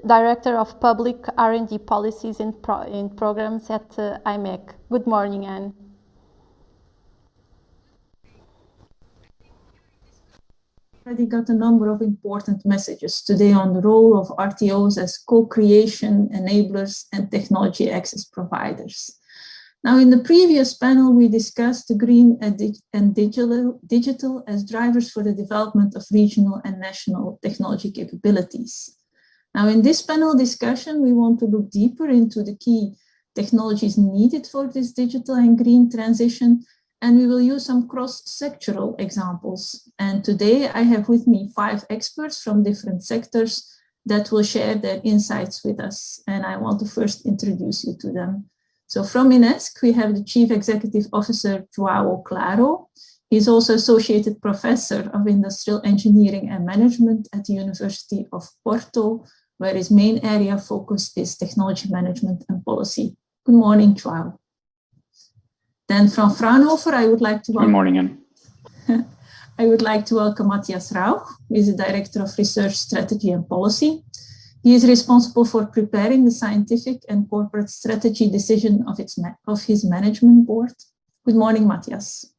Director of Public R&D Policies and Programs at IMEC. Good morning, Anne. Already got a number of important messages today on the role of RTOs as co-creation enablers and technology access providers. Now, in the previous panel, we discussed the green and digital as drivers for the development of regional and national technology capabilities. Now, in this panel discussion, we want to look deeper into the key technologies needed for this digital and green transition, and we will use some cross-sectoral examples. And today I have with me 5 experts from different sectors that will share their insights with us. And I want to first introduce you to them. So from INESC, we have the Chief Executive Officer, João Claro. He's also Associated Professor of Industrial Engineering and Management at the University of Porto, where his main area of focus is technology management and policy. Good morning, João. Then from Fraunhofer, I would like to welcome... Good morning, Anne. I would like to welcome Matthias Rauch, who is the Director of Research, Strategy and Policy. He is responsible for preparing the scientific and corporate strategy decision of his management board. Good morning, Matthias.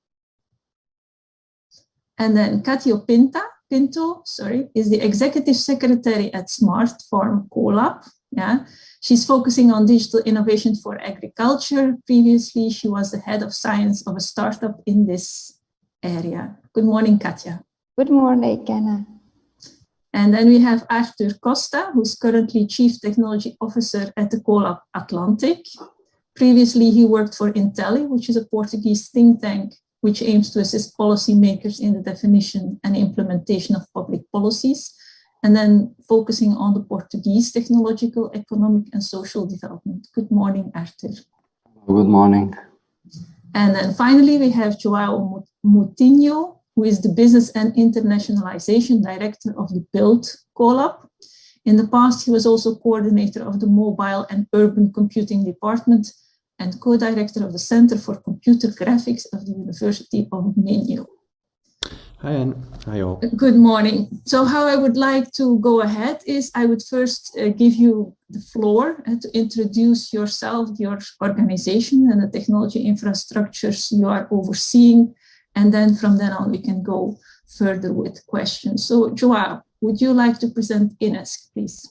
And then Katio Pinto, is the Executive Secretary at Smart Farm Colab. Yeah. She's focusing on digital innovation for agriculture. Previously, she was the head of science of a startup in this area. Good morning, Katja. Good morning, Anna. And then we have Arthur Costa, who's currently Chief Technology Officer at the Colab Atlantic. Previously, he worked for Intelli, which is a Portuguese think tank which aims to assist policymakers in the definition and implementation of public policies, and then focusing on the Portuguese technological, economic, and social development. Good morning, Arthur. Good morning. And then finally, we have João Moutinho, who is the Business and Internationalization Director of the BUILD Colab. In the past, he was also coordinator of the Mobile and Urban Computing Department and co-director of the Center for Computer Graphics of the University of Minho. Hi, Anne. Hi, all. Good morning. So how I would like to go ahead is I would first give you the floor to introduce yourself, your organization, and the technology infrastructures you are overseeing. And then from then on, we can go further with questions. So João, would you like to present INESC, please?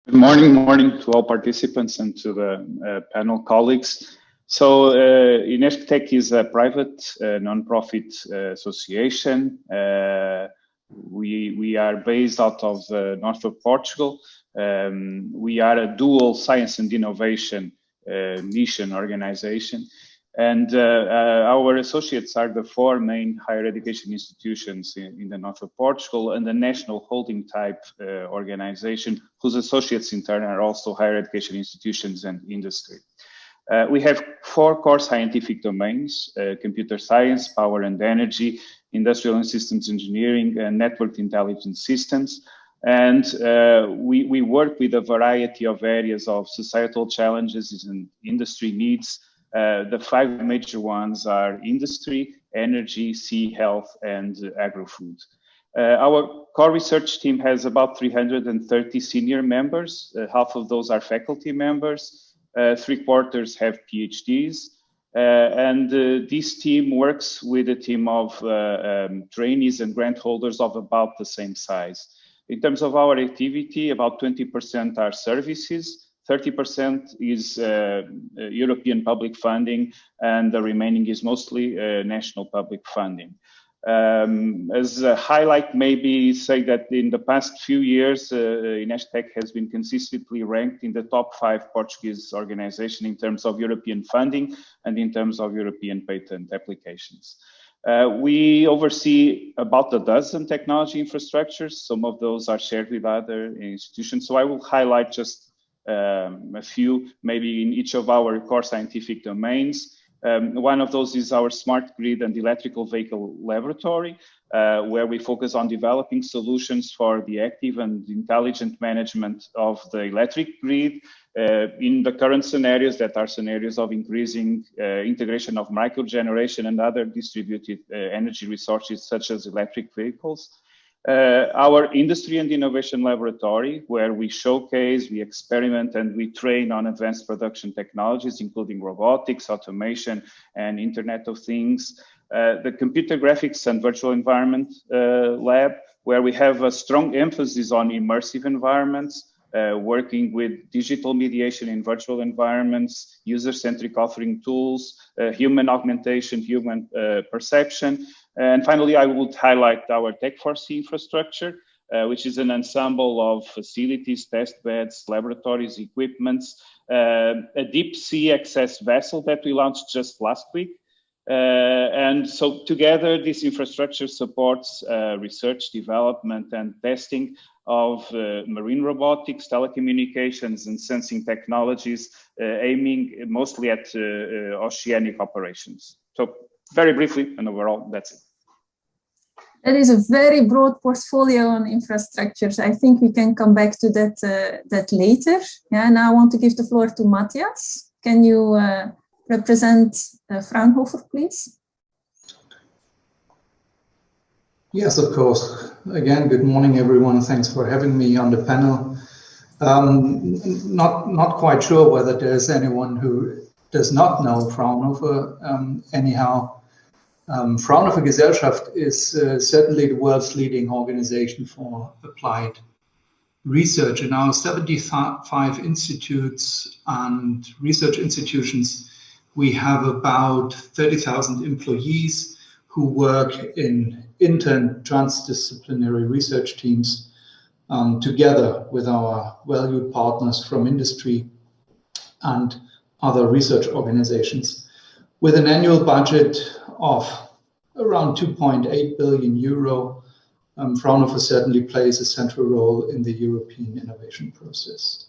Good morning to all participants and to the panel colleagues. So INESC Tech is a private non-profit association. We are based out of the north of Portugal. We are a dual science and innovation mission organization. And our associates are the 4 main higher education institutions in the north of Portugal and the national holding type organization, whose associates in turn are also higher education institutions and industry. We have 4 core scientific domains: computer science, power and energy, industrial and systems engineering, and networked intelligence systems. And we work with a variety of areas of societal challenges and industry needs. The 5 major ones are industry, energy, sea health, and agro-food. Our core research team has about 330 senior members. Half of those are faculty members. 3/4 have PhDs. And this team works with a team of trainees and grant holders of about the same size. In terms of our activity, about 20% are services, 30% is European public funding, and the remaining is mostly national public funding. As a highlight, maybe say that in the past few years, INESC Tech has been consistently ranked in the top 5 Portuguese organization in terms of European funding and in terms of European patent applications. We oversee about a dozen technology infrastructures. Some of those are shared with other institutions. So I will highlight just a few, maybe in each of our core scientific domains. One of those is our smart grid and electrical vehicle laboratory, where we focus on developing solutions for the active and intelligent management of the electric grid in the current scenarios that are scenarios of increasing integration of microgeneration and other distributed energy resources such as electric vehicles. Our industry and innovation laboratory, where we showcase, we experiment, and we train on advanced production technologies, including robotics, automation, and Internet of Things. The computer graphics and virtual environment lab, where we have a strong emphasis on immersive environments, working with digital mediation in virtual environments, user-centric authoring tools, human augmentation, human perception. And finally, I would highlight our Tech4C infrastructure, which is an ensemble of facilities, test beds, laboratories, equipments, a deep sea access vessel that we launched just last week. And so together, this infrastructure supports research, development, and testing of marine robotics, telecommunications, and sensing technologies, aiming mostly at oceanic operations. So very briefly and overall, that's it. That is a very broad portfolio on infrastructures. I think we can come back to that later. Yeah, and I want to give the floor to Matthias. Can you represent Fraunhofer, please? Yes, of course. Again, good morning, everyone. Thanks for having me on the panel. Not quite sure whether there's anyone who does not know Fraunhofer. Anyhow, Fraunhofer Gesellschaft is certainly the world's leading organization for applied research. In our 75 institutes and research institutions, we have about 30,000 employees who work in intern transdisciplinary research teams together with our valued partners from industry and other research organizations. With an annual budget of around 2.8 billion euro, Fraunhofer certainly plays a central role in the European innovation process.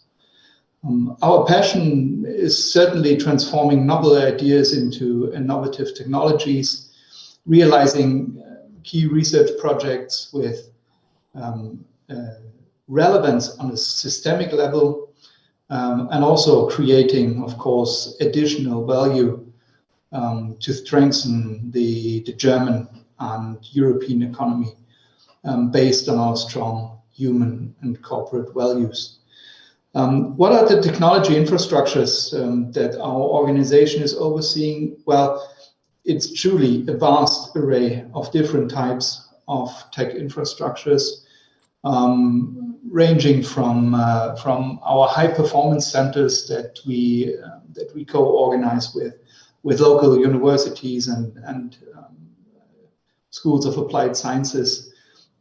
Our passion is certainly transforming novel ideas into innovative technologies, realizing key research projects with relevance on a systemic level, and also creating, of course, additional value to strengthen the German and European economy based on our strong human and corporate values. What are the technology infrastructures that our organization is overseeing? Well, it's truly a vast array of different types of tech infrastructures, ranging from our high-performance centers that we co-organize with local universities and schools of applied sciences,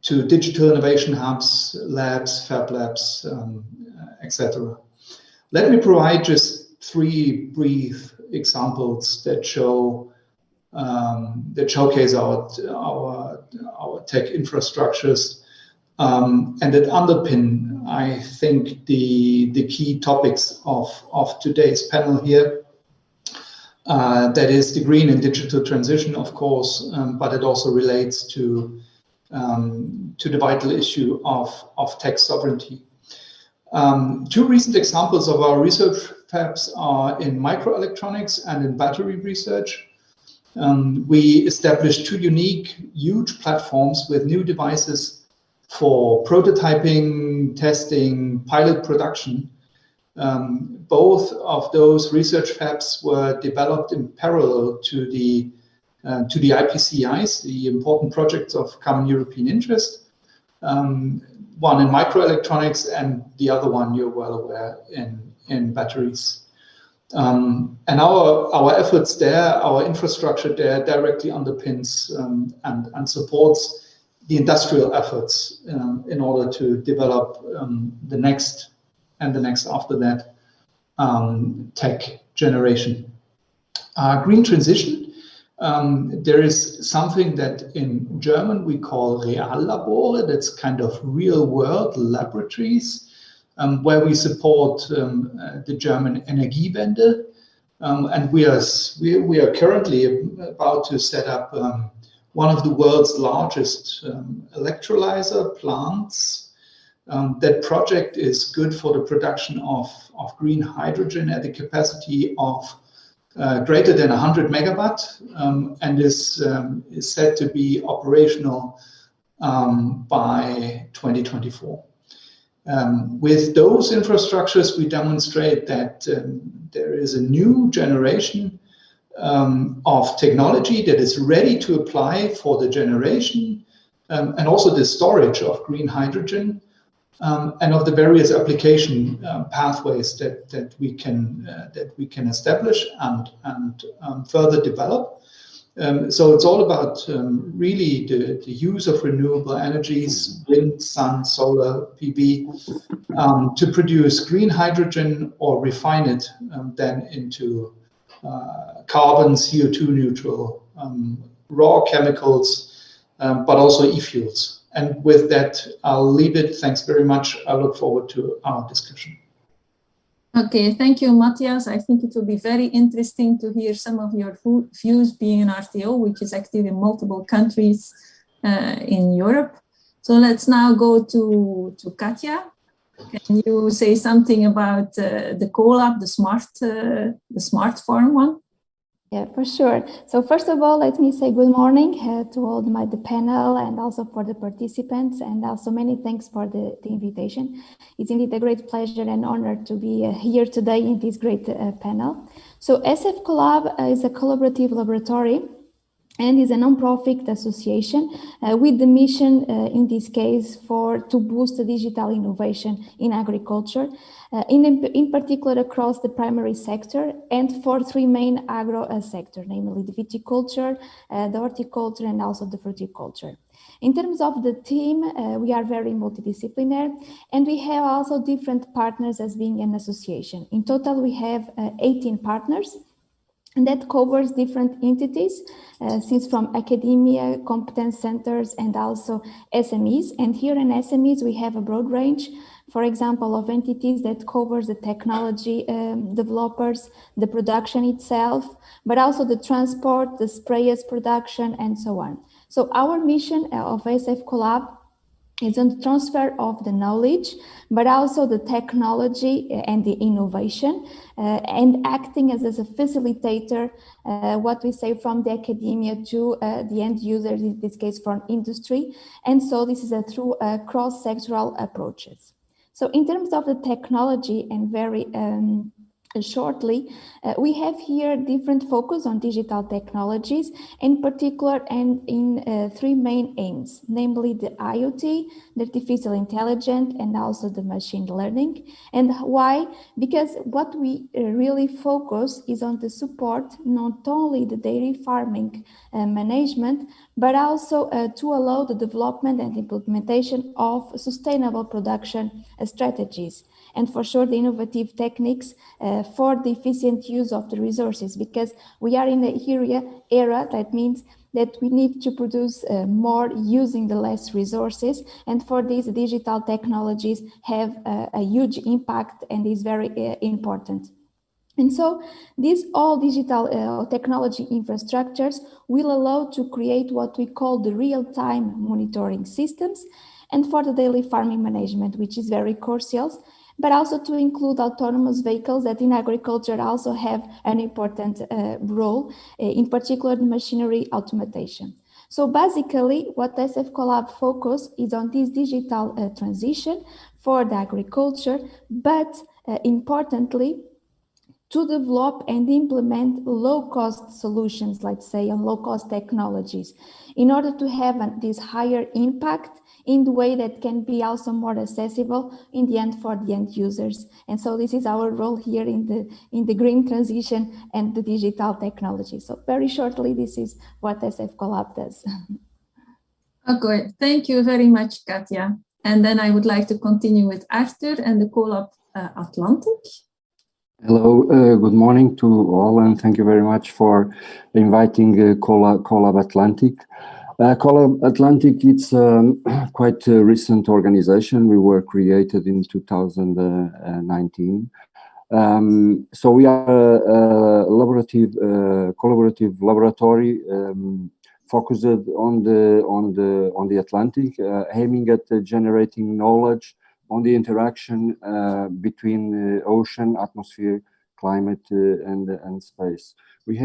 to digital innovation hubs, labs, fab labs, etc. Let me provide just 3 brief examples that showcase our tech infrastructures and that underpin, I think, the key topics of today's panel here. That is the green and digital transition, of course, but it also relates to the vital issue of tech sovereignty. 2 recent examples of our research fabs are in microelectronics and in battery research. We established 2 unique, huge platforms with new devices for prototyping, testing, pilot production. Both of those research fabs were developed in parallel to the IPCEIs, the important projects of common European interest. One in microelectronics and the other one, you're well aware, in batteries. And our efforts there, our infrastructure there directly underpins and supports the industrial efforts in order to develop the next and the next after that tech generation. Green transition, there is something that in German we call Reallabore, that's kind of real world laboratories, where we support the German Energiewende, And we are currently about to set up one of the world's largest electrolyzer plants. That project is good for the production of green hydrogen at a capacity of greater than 100 megawatt, and is said to be operational by 2024. With those infrastructures, we demonstrate that there is a new generation of technology that is ready to apply for the generation and also the storage of green hydrogen, and of the various application pathways that we can establish and further develop. So it's all about really the use of renewable energies, wind, sun, solar, PV, to produce green hydrogen or refine it then into carbon, CO2 neutral, raw chemicals, but also e-fuels. And with that, I'll leave it. Thanks very much. I look forward to our discussion. Okay, thank you, Matthias. I think it will be very interesting to hear some of your views being an RTO, which is active in multiple countries in Europe. So let's now go to Katja. Can you say something about the CoLab, the smart farm one? Yeah, for sure. So first of all, let me say good morning to all the panel and also for the participants, and also many thanks for the invitation. It's indeed a great pleasure and honor to be here today in this great panel. So SF CoLab is a collaborative laboratory and is a non-profit association with the mission, in this case, to boost digital innovation in agriculture, in particular across the primary sector and for three main agro sectors, namely the viticulture, the horticulture, and also the fruticulture. In terms of the team, we are very multidisciplinary, and we have also different partners as being an association. In total, we have 18 partners, and that covers different entities, since from academia, competence centers, and also SMEs. And here in SMEs, we have a broad range, for example, of entities that covers the technology developers, the production itself, but also the transport, the sprayers production, and so on. So our mission of SF CoLab is on the transfer of the knowledge, but also the technology and the innovation, and acting as a facilitator, what we say, from the academia to the end users, in this case from industry. And so this is through cross-sectoral approaches. So in terms of the technology, and very shortly, we have here different focus on digital technologies, in particular, and in three main aims, namely the IoT, the artificial intelligence, and also the machine learning. And why? Because what we really focus is on the support, not only the dairy farming management, but also to allow the development and implementation of sustainable production strategies. And for sure, the innovative techniques for the efficient use of the resources, because we are in an era that means that we need to produce more using the less resources. And for these, digital technologies have a huge impact and is very important. And so these all digital technology infrastructures will allow to create what we call the real-time monitoring systems, and for the daily farming management, which is very crucial, but also to include autonomous vehicles that in agriculture also have an important role, in particular the machinery automation. So basically, what SF CoLab focus is on this digital transition for the agriculture, but importantly, to develop and implement low-cost solutions, let's say, on low-cost technologies, in order to have this higher impact in the way that can be also more accessible in the end for the end users. And so this is our role here in the green transition and the digital technology. So very shortly, this is what SF CoLab does. Okay, thank you very much, Katja. And then I would like to continue with Arthur and the CoLab Atlantic. Hello, good morning to all, and thank you very much for inviting CoLab Atlantic. CoLab Atlantic, it's quite a recent organization. We were created in 2019. So we are a collaborative laboratory focused on the Atlantic, aiming at generating knowledge on the interaction between ocean, atmosphere, climate, and space. We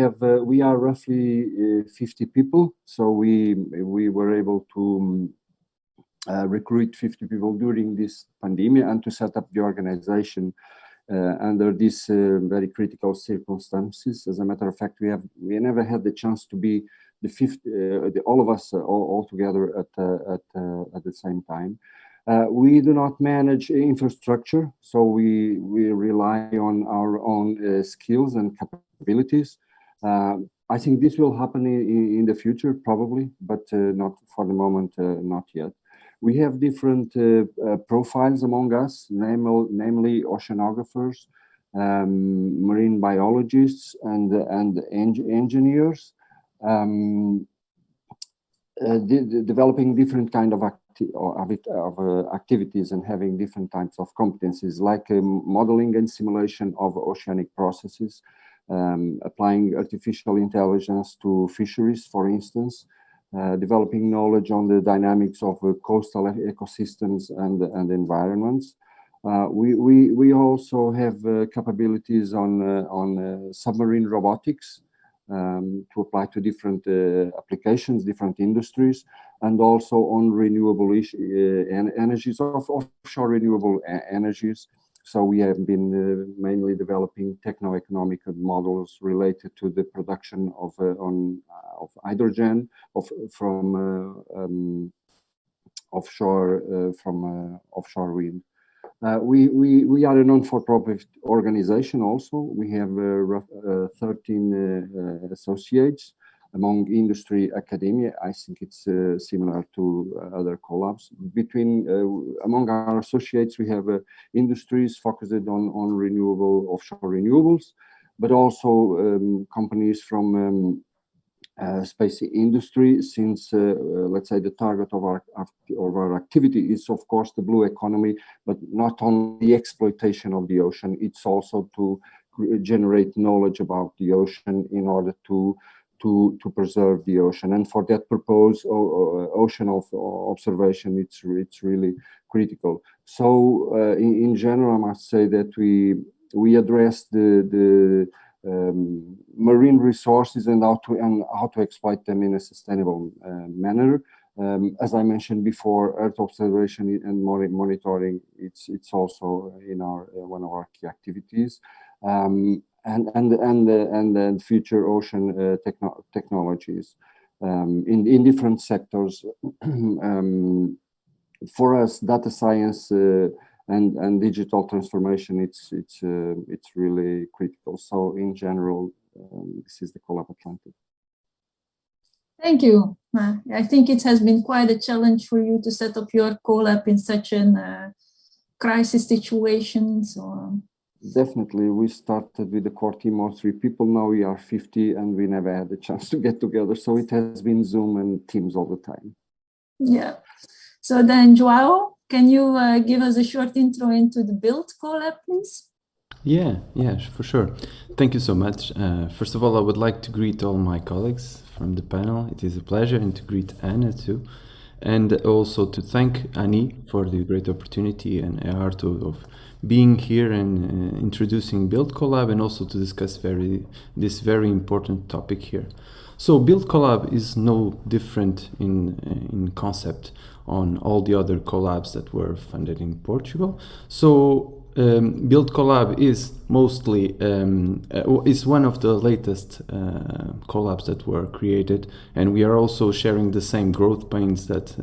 are roughly 50 people, so we were able to recruit 50 people during this pandemic and to set up the organization under these very critical circumstances. As a matter of fact, we never had the chance to be the 50, all of us all together at the same time. We do not manage infrastructure, so we rely on our own skills and capabilities. I think this will happen in the future, probably, but not for the moment, not yet. We have different profiles among us, namely oceanographers, marine biologists, and engineers, developing different kind of activities and having different types of competencies, like modeling and simulation of oceanic processes, applying artificial intelligence to fisheries, for instance, developing knowledge on the dynamics of coastal ecosystems and environments. We also have capabilities on submarine robotics to apply to different applications, different industries, and also on renewable energies, offshore renewable energies. So we have been mainly developing techno-economic models related to the production of hydrogen from offshore wind. We are a non-for-profit organization also. We have 13 associates among industry, academia. I think it's similar to other collabs. Among our associates, we have industries focused on renewable, offshore renewables, but also companies from space industry, since let's say the target of our activity is of course the blue economy, but not only the exploitation of the ocean, it's also to generate knowledge about the ocean in order to preserve the ocean. And for that purpose, ocean observation, it's really critical. So in general, I must say that we address the marine resources and how to exploit them in a sustainable manner. As I mentioned before, Earth observation and monitoring, it's also in one of our key activities, and future ocean technologies in different sectors. For us, data science and digital transformation, it's really critical. So in general, this is the Collab Atlantic. Thank you. I think it has been quite a challenge for you to set up your Collab in such a crisis situation. So definitely, we started with the core team of 3 people. Now we are 50, and we never had the chance to get together. So it has been Zoom and Teams all the time. Yeah. So then, João, can you give us a short intro into the Build Collab, please? Yeah, for sure. Thank you so much. First of all, I would like to greet all my colleagues from the panel. It is a pleasure, and to greet Anna too. And also to thank Annie for the great opportunity and EARTO of being here and introducing Build Collab, and also to discuss this very important topic here. So Build Collab is no different in concept on all the other collabs that were funded in Portugal. So Build Collab is mostly is one of the latest collabs that were created, and we are also sharing the same growth pains that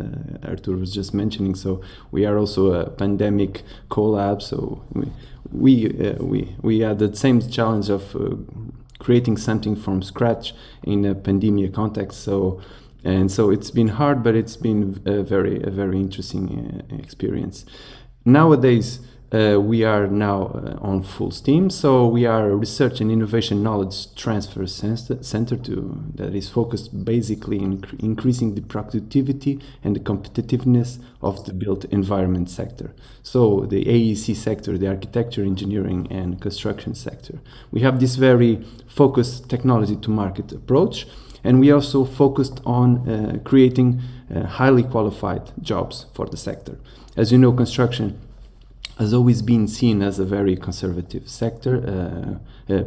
Arthur was just mentioning. So we are also a pandemic collab. So we had the same challenge of creating something from scratch in a pandemic context. So it's been hard, but it's been a very interesting experience. Nowadays, we are now on full steam. So we are a research and innovation knowledge transfer center that is focused basically in increasing the productivity and the competitiveness of the built environment sector. So the Aec sector, the architecture, engineering, and construction sector. We have this very focused technology to market approach, and we also focused on creating highly qualified jobs for the sector. As you know, construction has always been seen as a very conservative sector.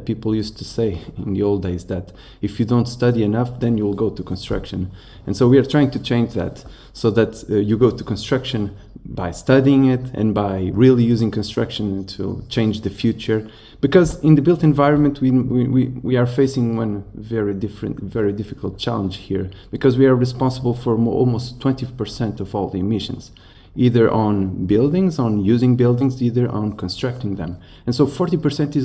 People used to say in the old days that if you don't study enough, then you'll go to construction. And so we are trying to change that so that you go to construction by studying it and by really using construction to change the future. Because in the built environment, we are facing one very difficult challenge here, because we are responsible for almost 20% of all the emissions, either on buildings, on using buildings, either on constructing them. And so 40%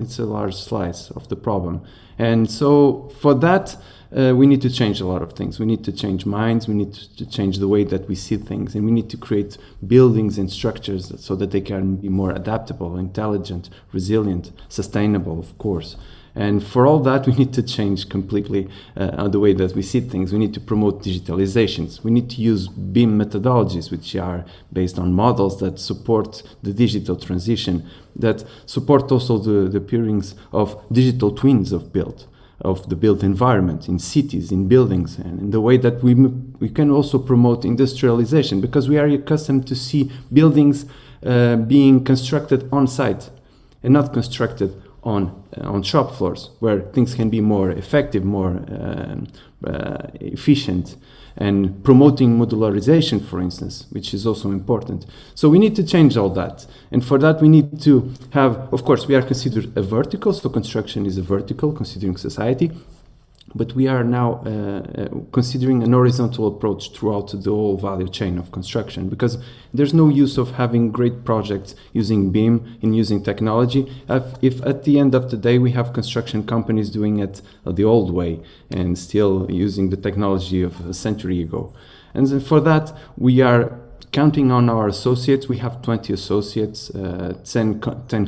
it's a large slice of the problem. And so for that, we need to change a lot of things. We need to change minds, we need to change the way that we see things, and we need to create buildings and structures so that they can be more adaptable, intelligent, resilient, sustainable, of course. And for all that, we need to change completely the way that we see things. We need to promote digitalizations. We need to use BIM methodologies, which are based on models that support the digital transition, that support also the appearance of digital twins of the built environment in cities, in buildings, and in the way that we can also promote industrialization, because we are accustomed to see buildings being constructed on site and not constructed on shop floors, where things can be more effective, more efficient, and promoting modularization, for instance, which is also important. So we need to change all that. And for that, we need to have, of course, we are considered a vertical, so construction is a vertical, considering society. But we are now considering an horizontal approach throughout the whole value chain of construction, because there's no use of having great projects using BIM and using technology if at the end of the day we have construction companies doing it the old way and still using the technology of a century ago. And then for that, we are counting on our associates. We have 20 associates, 10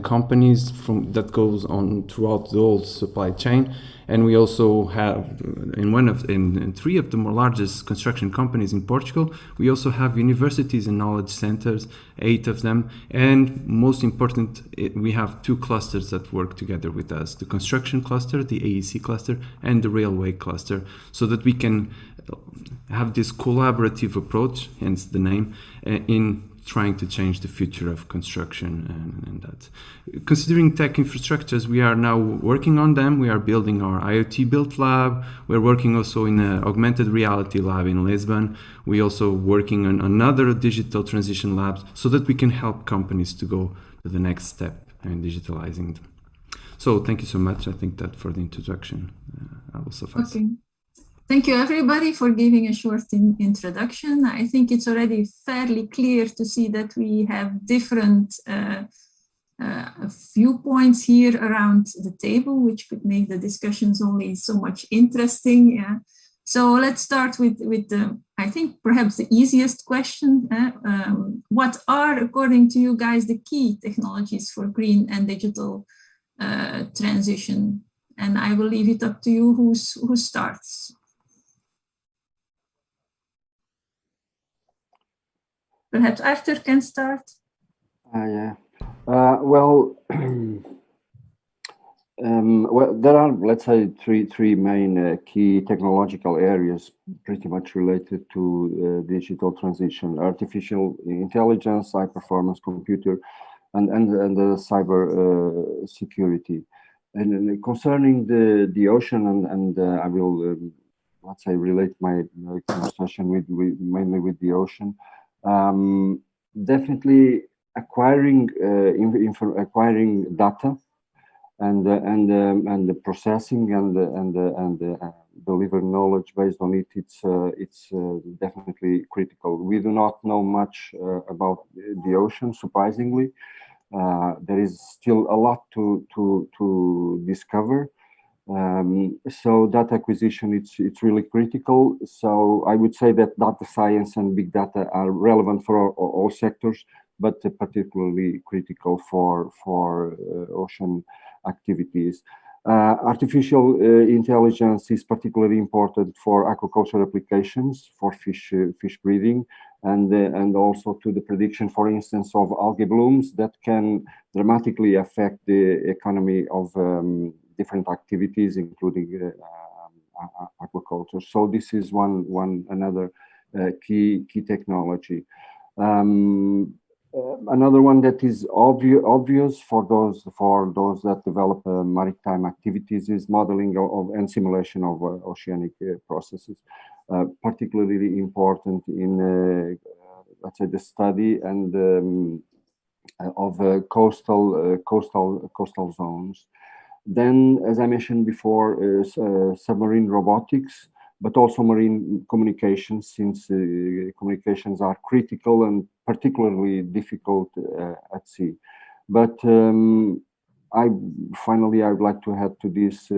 companies that goes on throughout the whole supply chain. And we also have, in three of the more largest construction companies in Portugal, we also have universities and knowledge centers, 8 of them. And most important, we have 2 clusters that work together with us, the construction cluster, the Aec cluster, and the railway cluster, so that we can have this collaborative approach, hence the name, in trying to change the future of construction and that. Considering tech infrastructures, we are now working on them. We are building our IoT built lab. We're working also in an augmented reality lab in Lisbon. We're also working on another digital transition labs so that we can help companies to go to the next step in digitalizing them. So thank you so much. I think that for the introduction, I will suffice. Okay. Thank you, everybody, for giving a short introduction. I think it's already fairly clear to see that we have different viewpoints here around the table, which could make the discussions only so much interesting. Yeah. So let's start with the, I think, perhaps the easiest question. What are, according to you guys, the key technologies for green and digital transition? And I will leave it up to you who starts. Perhaps Arthur can start. Yeah. Well, there are, let's say, three main key technological areas pretty much related to digital transition: artificial intelligence, high-performance computer, and cyber security. And concerning the ocean, and I will, let's say, relate my conversation mainly with the ocean. Definitely acquiring data and the processing and deliver knowledge based on it. It's definitely critical. We do not know much about the ocean, surprisingly. There is still a lot to discover. So data acquisition, it's really critical. So I would say that data science and big data are relevant for all sectors, but particularly critical for ocean activities. Artificial intelligence is particularly important for aquaculture applications, for fish breeding, and also to the prediction, for instance, of algae blooms that can dramatically affect the economy of different activities, including aquaculture. So this is another key technology. Another one that is obvious for those that develop maritime activities is modeling and simulation of oceanic processes, particularly important in let's say the study and of coastal zones. Then, as I mentioned before, submarine robotics, but also marine communications, since communications are critical and particularly difficult at sea. But finally, I would like to add to this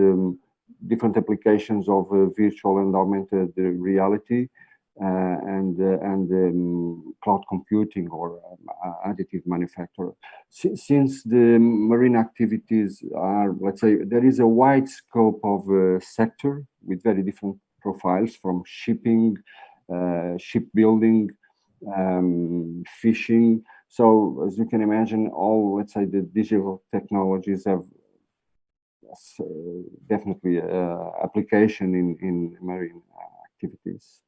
different applications of virtual and augmented reality and cloud computing or additive manufacture. Since the marine activities are, let's say, there is a wide scope of sector with very different profiles, from shipping, shipbuilding, fishing. So as you can imagine, all, let's say, the digital technologies have definitely application in marine activities.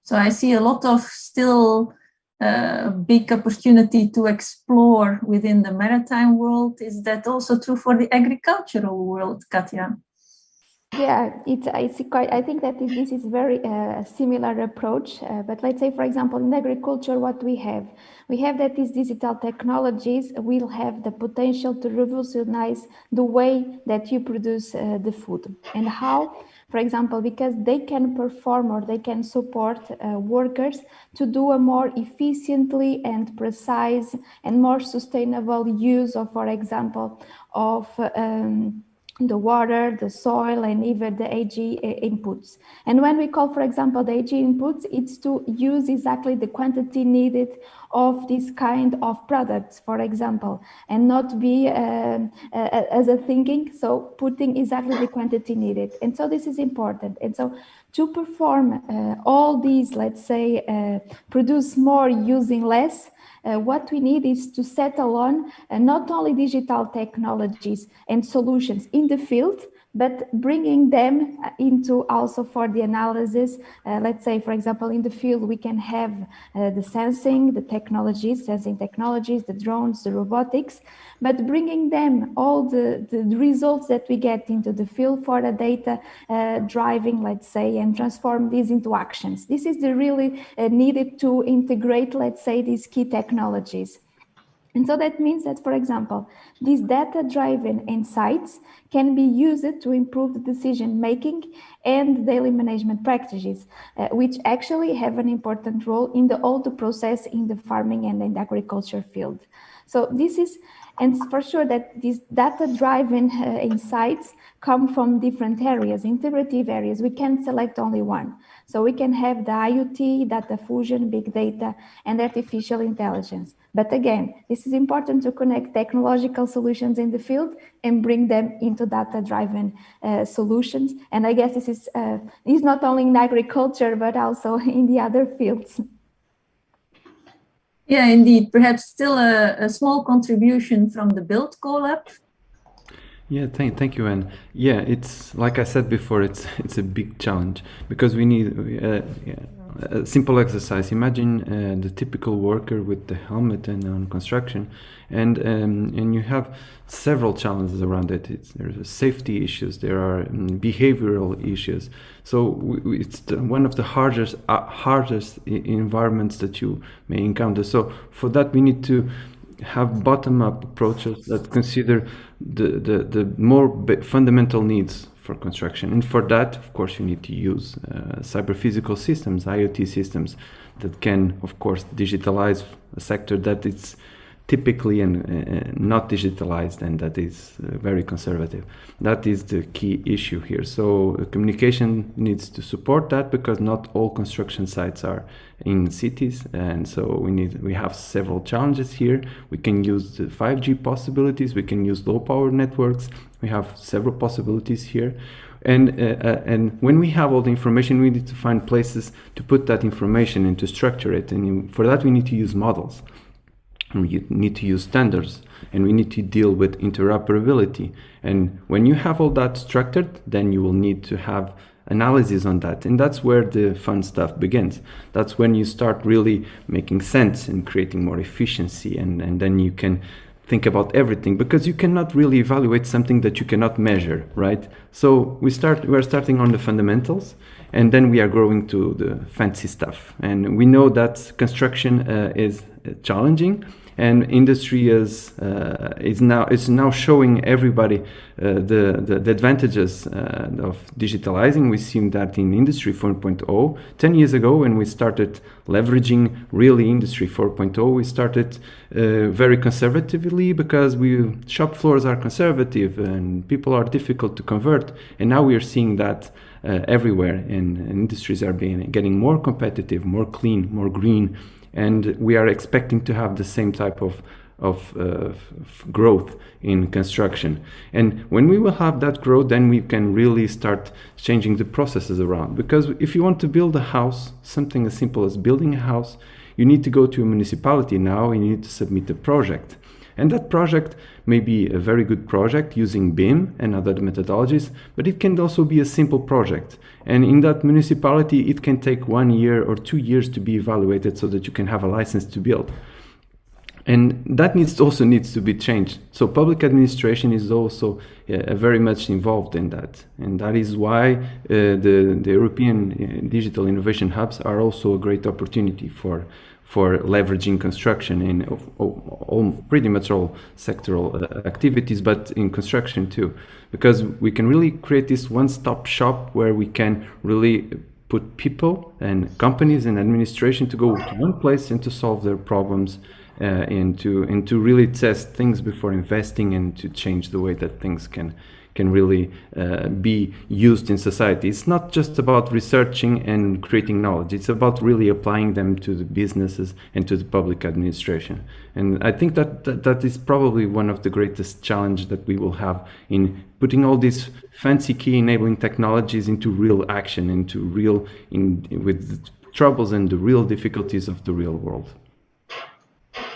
So I see a lot of still big opportunity to explore within the maritime world. Is that also true for the agricultural world, Katja? Yeah, I think that this is very similar approach. But let's say, for example, in agriculture, what we have that these digital technologies will have the potential to revolutionize the way that you produce the food. And how? For example, because they can perform or they can support workers to do a more efficiently and precise and more sustainable use of, for example, of the water, the soil, and even the AG inputs. And when we call, for example, the AG inputs, it's to use exactly the quantity needed of this kind of products, for example, and not be as a thinking, so putting exactly the quantity needed. And so this is important. And so to perform all these, let's say, produce more using less, what we need is to settle on not only digital technologies and solutions in the field, but bringing them into also for the analysis. Let's say, for example, in the field, we can have the sensing technologies, the drones, the robotics, but bringing them all the results that we get into the field for the data driving, let's say, and transform these into actions. This is the really needed to integrate, let's say, these key technologies. And so that means that, for example, these data-driven insights can be used to improve the decision-making and daily management practices, which actually have an important role in all the process in the farming and in the agriculture field. So this is, and for sure that these data-driven insights come from different areas, integrative areas. We can't select only one. So we can have the IoT, data fusion, big data, and artificial intelligence. But again, this is important to connect technological solutions in the field and bring them into data-driven solutions. And I guess this is not only in agriculture, but also in the other fields. Yeah, indeed. Perhaps still a small contribution from the Build Collab. Yeah, thank you, Anne. Yeah, it's like I said before, it's a big challenge because we need a simple exercise. Imagine the typical worker with the helmet and on construction, and you have several challenges around it. There's safety issues, there are behavioral issues. So it's one of the hardest environments that you may encounter. So for that, we need to have bottom-up approaches that consider the more fundamental needs for construction. And for that, of course, you need to use cyber-physical systems, IoT systems that can, of course, digitalize a sector that it's typically and not digitalized, and that is very conservative. That is the key issue here. So communication needs to support that, because not all construction sites are in cities, and so we have several challenges here. We can use the 5G possibilities, we can use low power networks, we have several possibilities here. And when we have all the information, we need to find places to put that information and to structure it. And for that, we need to use models. We need to use standards, and we need to deal with interoperability. And when you have all that structured, then you will need to have analysis on that. And that's where the fun stuff begins. That's when you start really making sense and creating more efficiency. And then you can think about everything, because you cannot really evaluate something that you cannot measure, right? So we're starting on the fundamentals, and then we are growing to the fancy stuff. And we know that construction is challenging, and industry is now showing everybody the advantages of digitalizing. We've seen that in Industry 4.0. 10 years ago, when we started leveraging really Industry 4.0, we started very conservatively, because shop floors are conservative and people are difficult to convert. And now we are seeing that everywhere, and industries are getting more competitive, more clean, more green. And we are expecting to have the same type of growth in construction. And when we will have that growth, then we can really start changing the processes around. Because if you want to build a house, something as simple as building a house, you need to go to a municipality now, and you need to submit a project. And that project may be a very good project using BIM and other methodologies, but it can also be a simple project. And in that municipality, it can take 1 year or 2 years to be evaluated so that you can have a license to build. And that also needs to be changed. So public administration is also very much involved in that. And that is why the European Digital Innovation Hubs are also a great opportunity for leveraging construction in pretty much all sectoral activities, but in construction too. Because we can really create this one-stop shop where we can really put people and companies and administration to go to one place and to solve their problems, and to really test things before investing, and to change the way that things can really be used in society. It's not just about researching and creating knowledge. It's about really applying them to the businesses and to the public administration. And I think that is probably one of the greatest challenges that we will have in putting all these fancy key enabling technologies into real action, with the troubles and the real difficulties of the real world.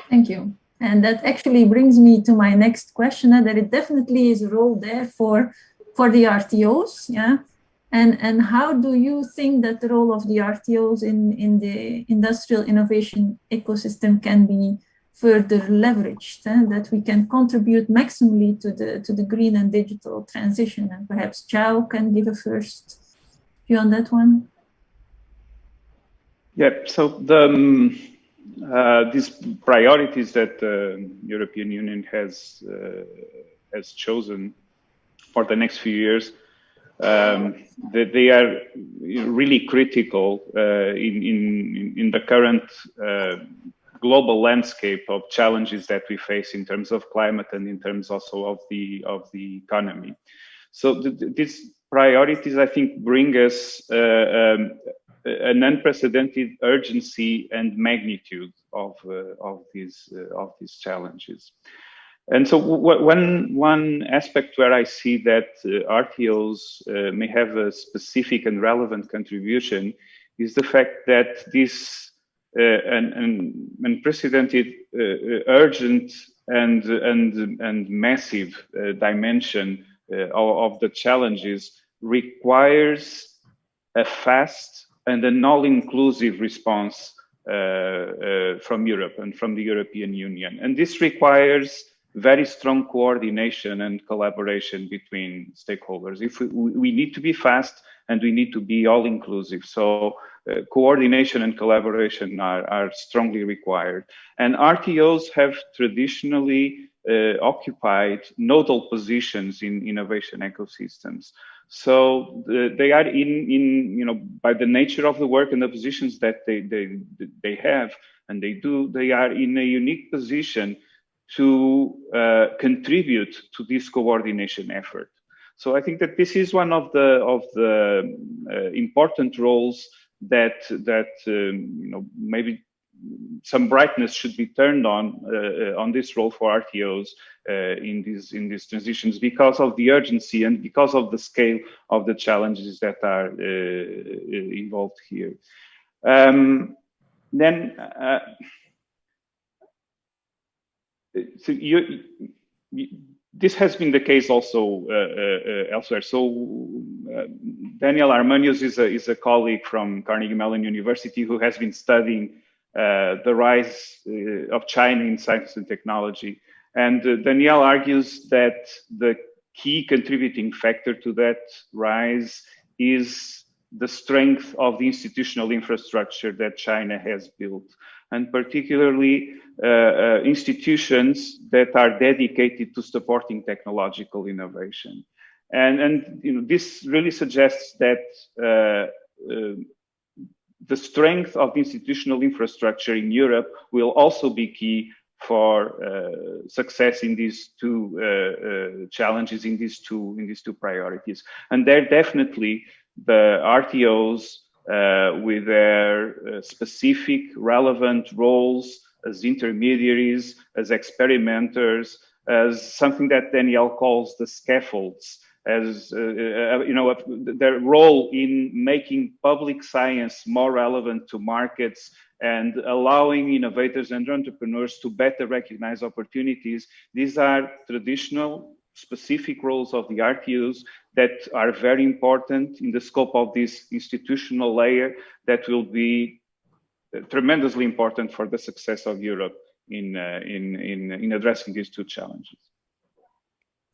Thank you. And that actually brings me to my next question, that it definitely is a role there for the RTOs, yeah? And how do you think that the role of the RTOs in the industrial innovation ecosystem can be further leveraged, that we can contribute maximally to the green and digital transition? And perhaps Chao can give a first view on that one. Yeah, so these priorities that the European Union has chosen for the next few years, that they are really critical in the current global landscape of challenges that we face in terms of climate and in terms also of the economy. So these priorities, I think, bring us an unprecedented urgency and magnitude of these challenges. And so one aspect where I see that RTOs may have a specific and relevant contribution is the fact that this an unprecedented, urgent and massive dimension of the challenges requires a fast and an all-inclusive response from Europe and from the European Union. And this requires very strong coordination and collaboration between stakeholders. If we need to be fast and we need to be all-inclusive. So coordination and collaboration are strongly required. And RTOs have traditionally occupied nodal positions in innovation ecosystems. So they are by the nature of the work and the positions that they have and they do, they are in a unique position to contribute to this coordination effort. So I think that this is one of the important roles that maybe some brightness should be turned on this role for RTOs in these transitions, because of the urgency and because of the scale of the challenges that are involved here. So this has been the case also elsewhere. So Daniel Armanius is a colleague from Carnegie Mellon University who has been studying the rise of China in science and technology. And Daniel argues that the key contributing factor to that rise is the strength of the institutional infrastructure that China has built, and particularly institutions that are dedicated to supporting technological innovation. And this really suggests that the strength of the institutional infrastructure in Europe will also be key for success in these two challenges, in these two priorities. And there definitely the RTOs with their specific relevant roles as intermediaries, as experimenters, as something that Daniel calls the scaffolds, as their role in making public science more relevant to markets and allowing innovators and entrepreneurs to better recognize opportunities. These are traditional specific roles of the RTOs that are very important in the scope of this institutional layer that will be tremendously important for the success of Europe in addressing these two challenges.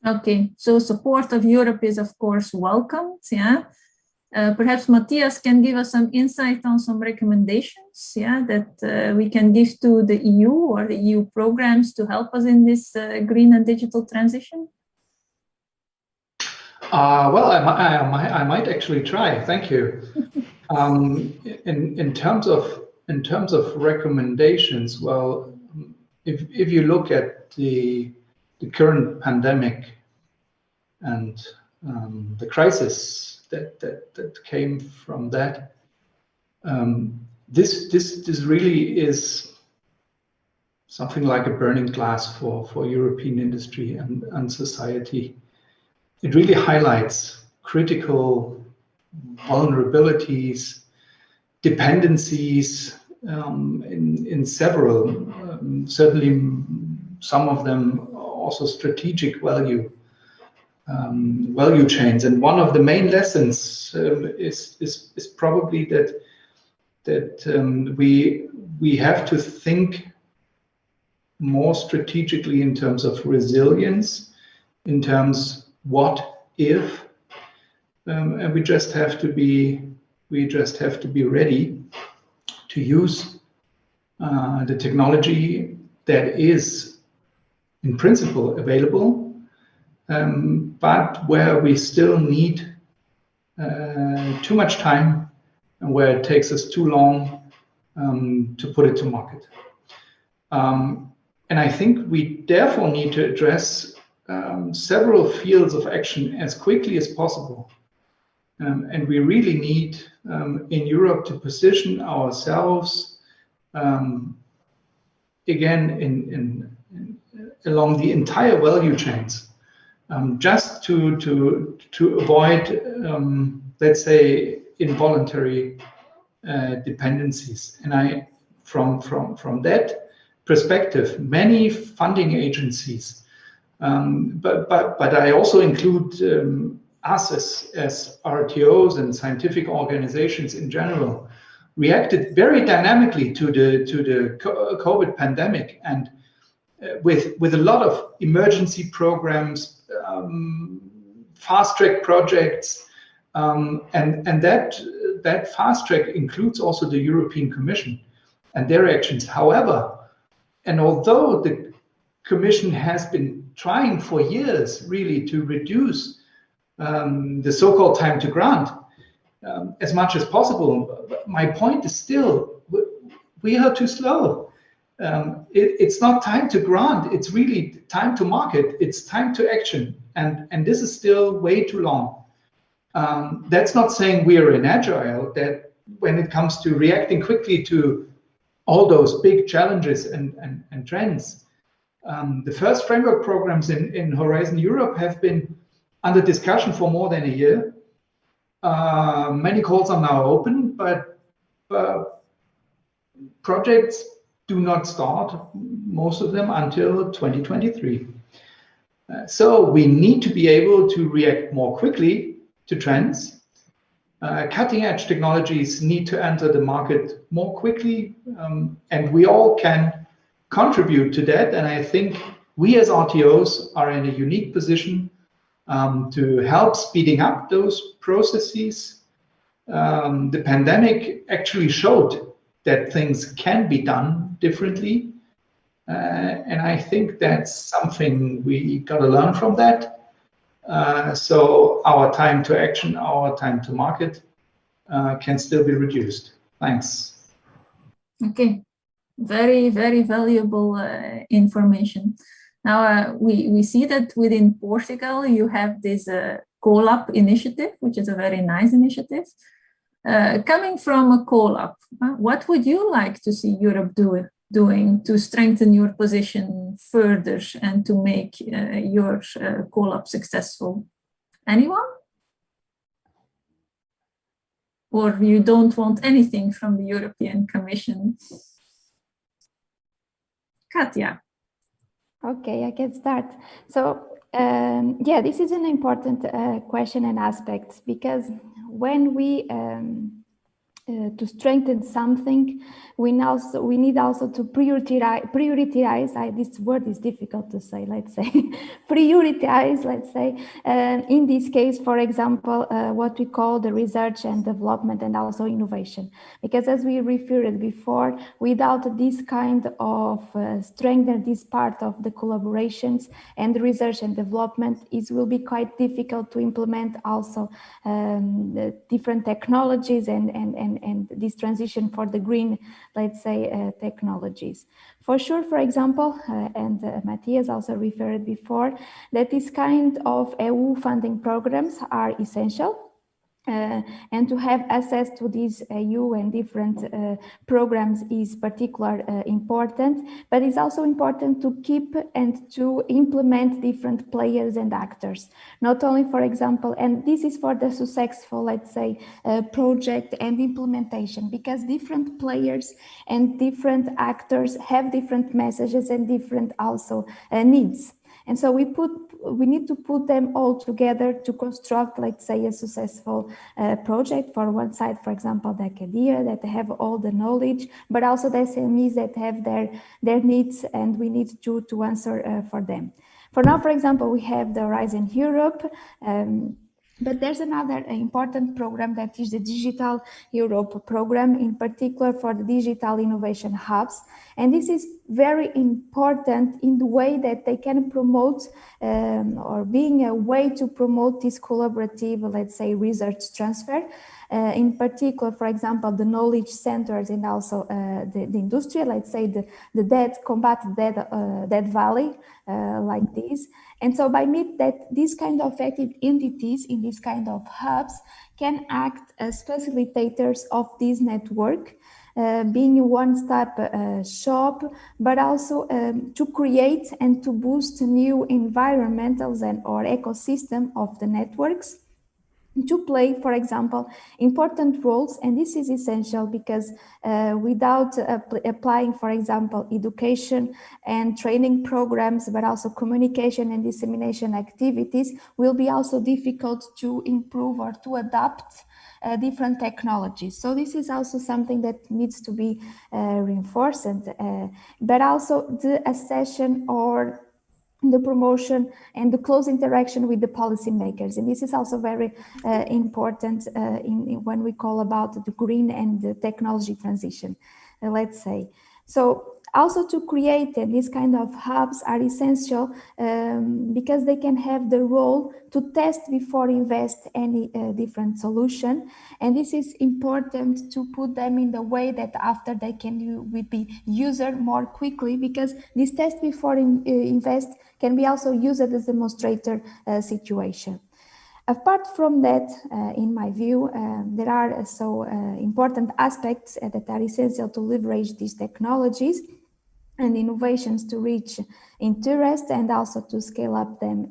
Okay, so support of Europe is of course welcomed, yeah. Perhaps Matthias can give us some insight on some recommendations, yeah, that we can give to the EU or the EU programs to help us in this green and digital transition. Well, I might actually try. Thank you. In terms of recommendations, well, if you look at the current pandemic and the crisis that came from that, this really is something like a burning glass for European industry and society. It really highlights critical vulnerabilities, dependencies in several, certainly some of them also strategic value chains. And one of the main lessons is probably that we have to think more strategically in terms of resilience, in terms what if, and we just have to be ready to use the technology that is in principle available, but where we still need too much time and where it takes us too long to put it to market. And I think we therefore need to address several fields of action as quickly as possible. And we really need in Europe to position ourselves again along the entire value chains, just to avoid, let's say, involuntary dependencies. And from that perspective, many funding agencies, but I also include us as RTOs and scientific organizations in general, reacted very dynamically to the COVID pandemic, and with a lot of emergency programs, fast track projects, and that fast track includes also the European Commission and their actions. However, and although the Commission has been trying for years really to reduce the so-called time to grant as much as possible, my point is still we are too slow. It's not time to grant, it's really time to market, it's time to action. And this is still way too long. That's not saying we are inagile, that when it comes to reacting quickly to all those big challenges and trends. The first framework programs in Horizon Europe have been under discussion for more than a year. Many calls are now open, but projects do not start, most of them, until 2023. So we need to be able to react more quickly to trends. Cutting-edge technologies need to enter the market more quickly, and we all can contribute to that. And I think we as RTOs are in a unique position to help speeding up those processes. The pandemic actually showed that things can be done differently. And I think that's something we got to learn from that. So our time to action, our time to market can still be reduced. Thanks. Okay, very, very valuable information. Now, we see that within Portugal, you have this CoLab initiative, which is a very nice initiative. Coming from a CoLab, what would you like to see Europe doing to strengthen your position further and to make your CoLab successful? Anyone? Or you don't want anything from the European Commission? Katja. Okay, I can start. So, yeah, this is an important question and aspect, because when we to strengthen something, we need also to prioritize. This word is difficult to say. Let's say prioritize. Let's say in this case, for example, what we call the research and development and also innovation. Because as we referred before, without this kind of strengthen this part of the collaborations and the research and development, it will be quite difficult to implement also the different technologies and this transition for the green, let's say, technologies. For sure, for example, and Matthias also referred before, that this kind of EU funding programs are essential. And to have access to these EU and different programs is particularly important, but it's also important to keep and to implement different players and actors. Not only, for example, and this is for the successful, let's say, project and implementation, because different players and different actors have different messages and different also needs. And so we need to put them all together to construct, let's say, a successful project. For one side, for example, the academia that have all the knowledge, but also the SMEs that have their needs, and we need to answer for them. For now, for example, we have the Horizon Europe, but there's another important program that is the Digital Europe program, in particular for the digital innovation hubs. And this is very important in the way that they can promote or being a way to promote this collaborative, let's say, research transfer. In particular, for example, the knowledge centers and also the industry, let's say the dead valley, like this. And so by means that these kind of active entities in these kind of hubs can act as facilitators of this network, being a one-stop shop, but also to create and to boost new environmentals and or ecosystem of the networks, to play, for example, important roles. And this is essential because without applying, for example, education and training programs, but also communication and dissemination activities, will be also difficult to improve or to adapt different technologies. So this is also something that needs to be reinforced, but also the accession or the promotion and the close interaction with the policymakers. And this is also very important when we call about the green and the technology transition, let's say. So Also, to create these kind of hubs are essential because they can have the role to test before invest any different solution. And this is important to put them in the way that after they can be used more quickly, because this test before invest can be also used as a demonstrator situation. Apart from that, in my view, there are important aspects that are essential to leverage these technologies and innovations to reach interest and also to scale up them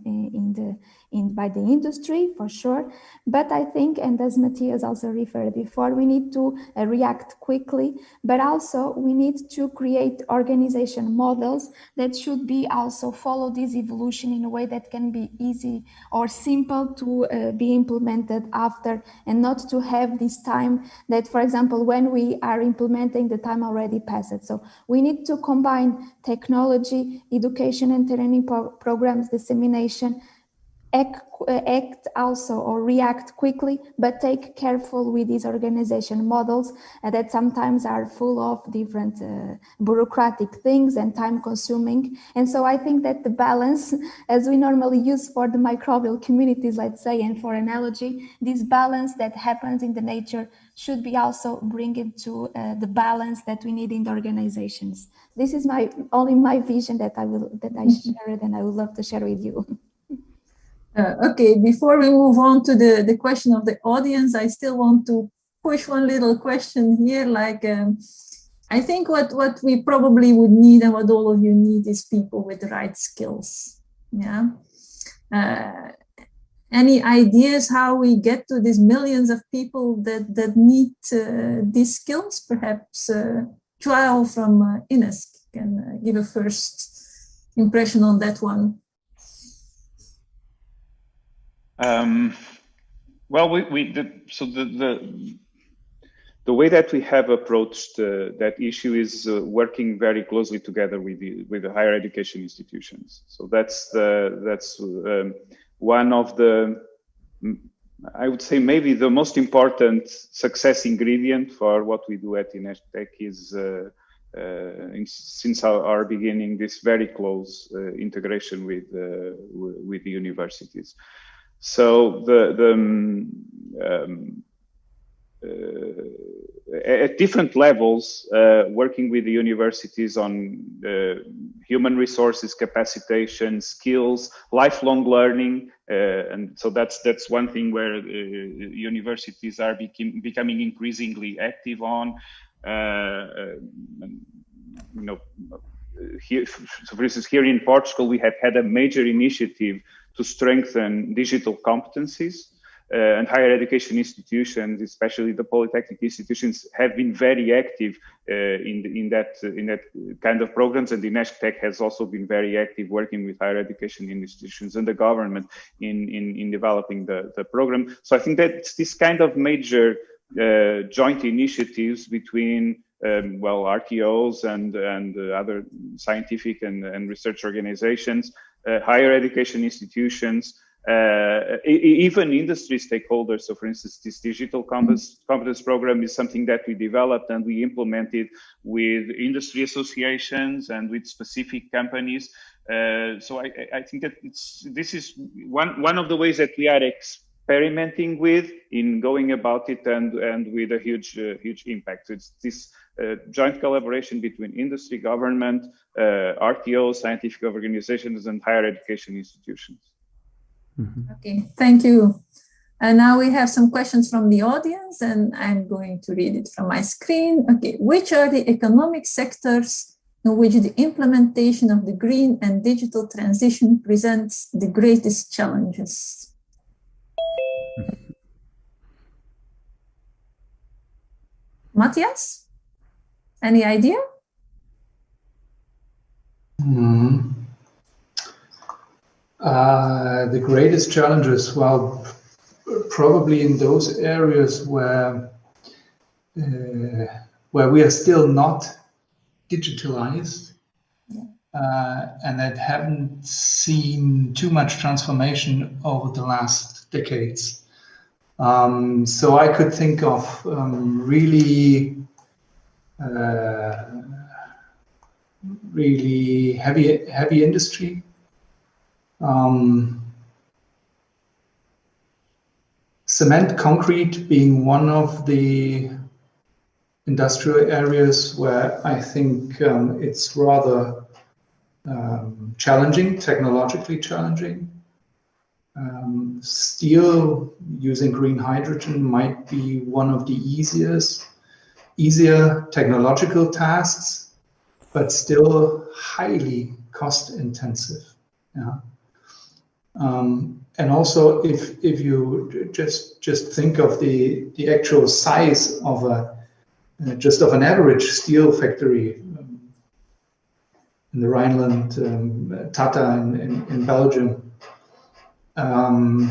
by the industry, for sure. But I think, and as Matthias also referred before, we need to react quickly, but also we need to create organization models that should be also follow this evolution in a way that can be easy or simple to be implemented after, and not to have this time that, for example, when we are implementing, the time already passed. So we need to combine technology, education and training programs, dissemination, act also or react quickly, but take careful with these organization models that sometimes are full of different bureaucratic things and time consuming. And so I think that the balance, as we normally use for the microbial communities, let's say, and for analogy, this balance that happens in the nature should be also bring into the balance that we need in the organizations. This is only my vision that I shared, and I would love to share with you. Okay, before we move on to the question of the audience, I still want to push one little question here. Like, I think what we probably would need, and what all of you need, is people with the right skills. Yeah. Any ideas how we get to these millions of people that need these skills? Perhaps Joao from Ines can give a first impression on that one. Well, the way that we have approached that issue is working very closely together with the higher education institutions. So that's one of the, I would say, maybe the most important success ingredient for what we do at EARTO is since our beginning, this very close integration with the universities. So at different levels, working with the universities on human resources, capacitation, skills, lifelong learning, and so that's one thing where universities are becoming increasingly active on. Here, so for instance, here in Portugal, we have had a major initiative to strengthen digital competencies, and higher education institutions, especially the polytechnic institutions, have been very active in that kind of programs, and EARTO has also been very active working with higher education institutions and the government in developing the program. So I think that it's this kind of major joint initiatives between RTOs and other scientific and research organizations, higher education institutions, even industry stakeholders. So for instance, this digital competence program is something that we developed and we implemented with industry associations and with specific companies. So I think that this is one of the ways that we are experimenting with in going about it, and with a huge impact. So it's this joint collaboration between industry, government, RTOs, scientific organizations, and higher education institutions. Mm-hmm. Okay, thank you. And now we have some questions from the audience, and I'm going to read it from my screen. Okay, which are the economic sectors in which the implementation of the green and digital transition presents the greatest challenges? Matthias, any idea? The greatest challenges, well, probably in those areas where we are still not digitalized, and that haven't seen too much transformation over the last decades. So I could think of really really heavy industry. Cement concrete being one of the industrial areas where I think it's rather challenging, technologically challenging. Steel using green hydrogen might be one of the easier technological tasks, but still highly cost intensive. Yeah. And also, if you just think of the actual size of just of an average steel factory in the Rhineland, Tata in Belgium, the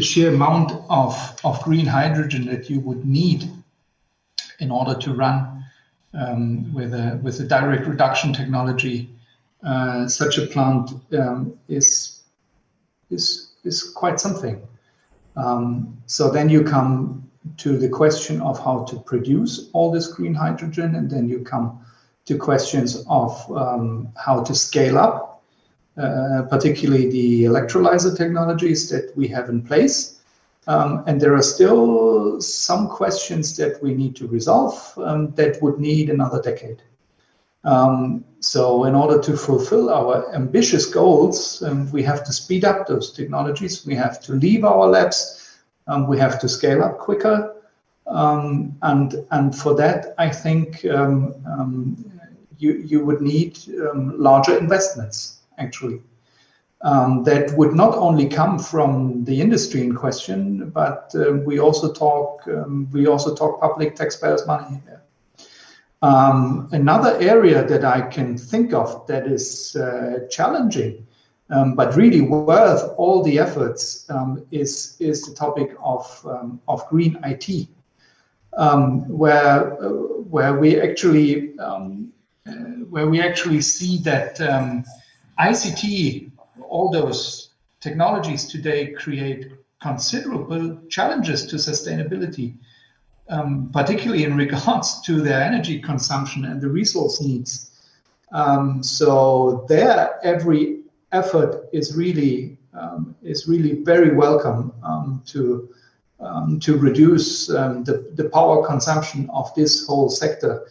sheer amount of green hydrogen that you would need in order to run with a direct reduction technology, such a plant is quite something. So then you come to the question of how to produce all this green hydrogen, and then you come to questions of how to scale up, particularly the electrolyzer technologies that we have in place. And there are still some questions that we need to resolve that would need another decade. So in order to fulfill our ambitious goals, we have to speed up those technologies. We have to leave our labs. We have to scale up quicker. And for that, I think you would need larger investments, actually. That would not only come from the industry in question, but we also talk public taxpayers' money here. Another area that I can think of that is challenging, but really worth all the efforts, is the topic of green IT, where we actually see that ICT, all those technologies today, create considerable challenges to sustainability. Particularly in regards to their energy consumption and the resource needs. So there, every effort is really very welcome to reduce the power consumption of this whole sector,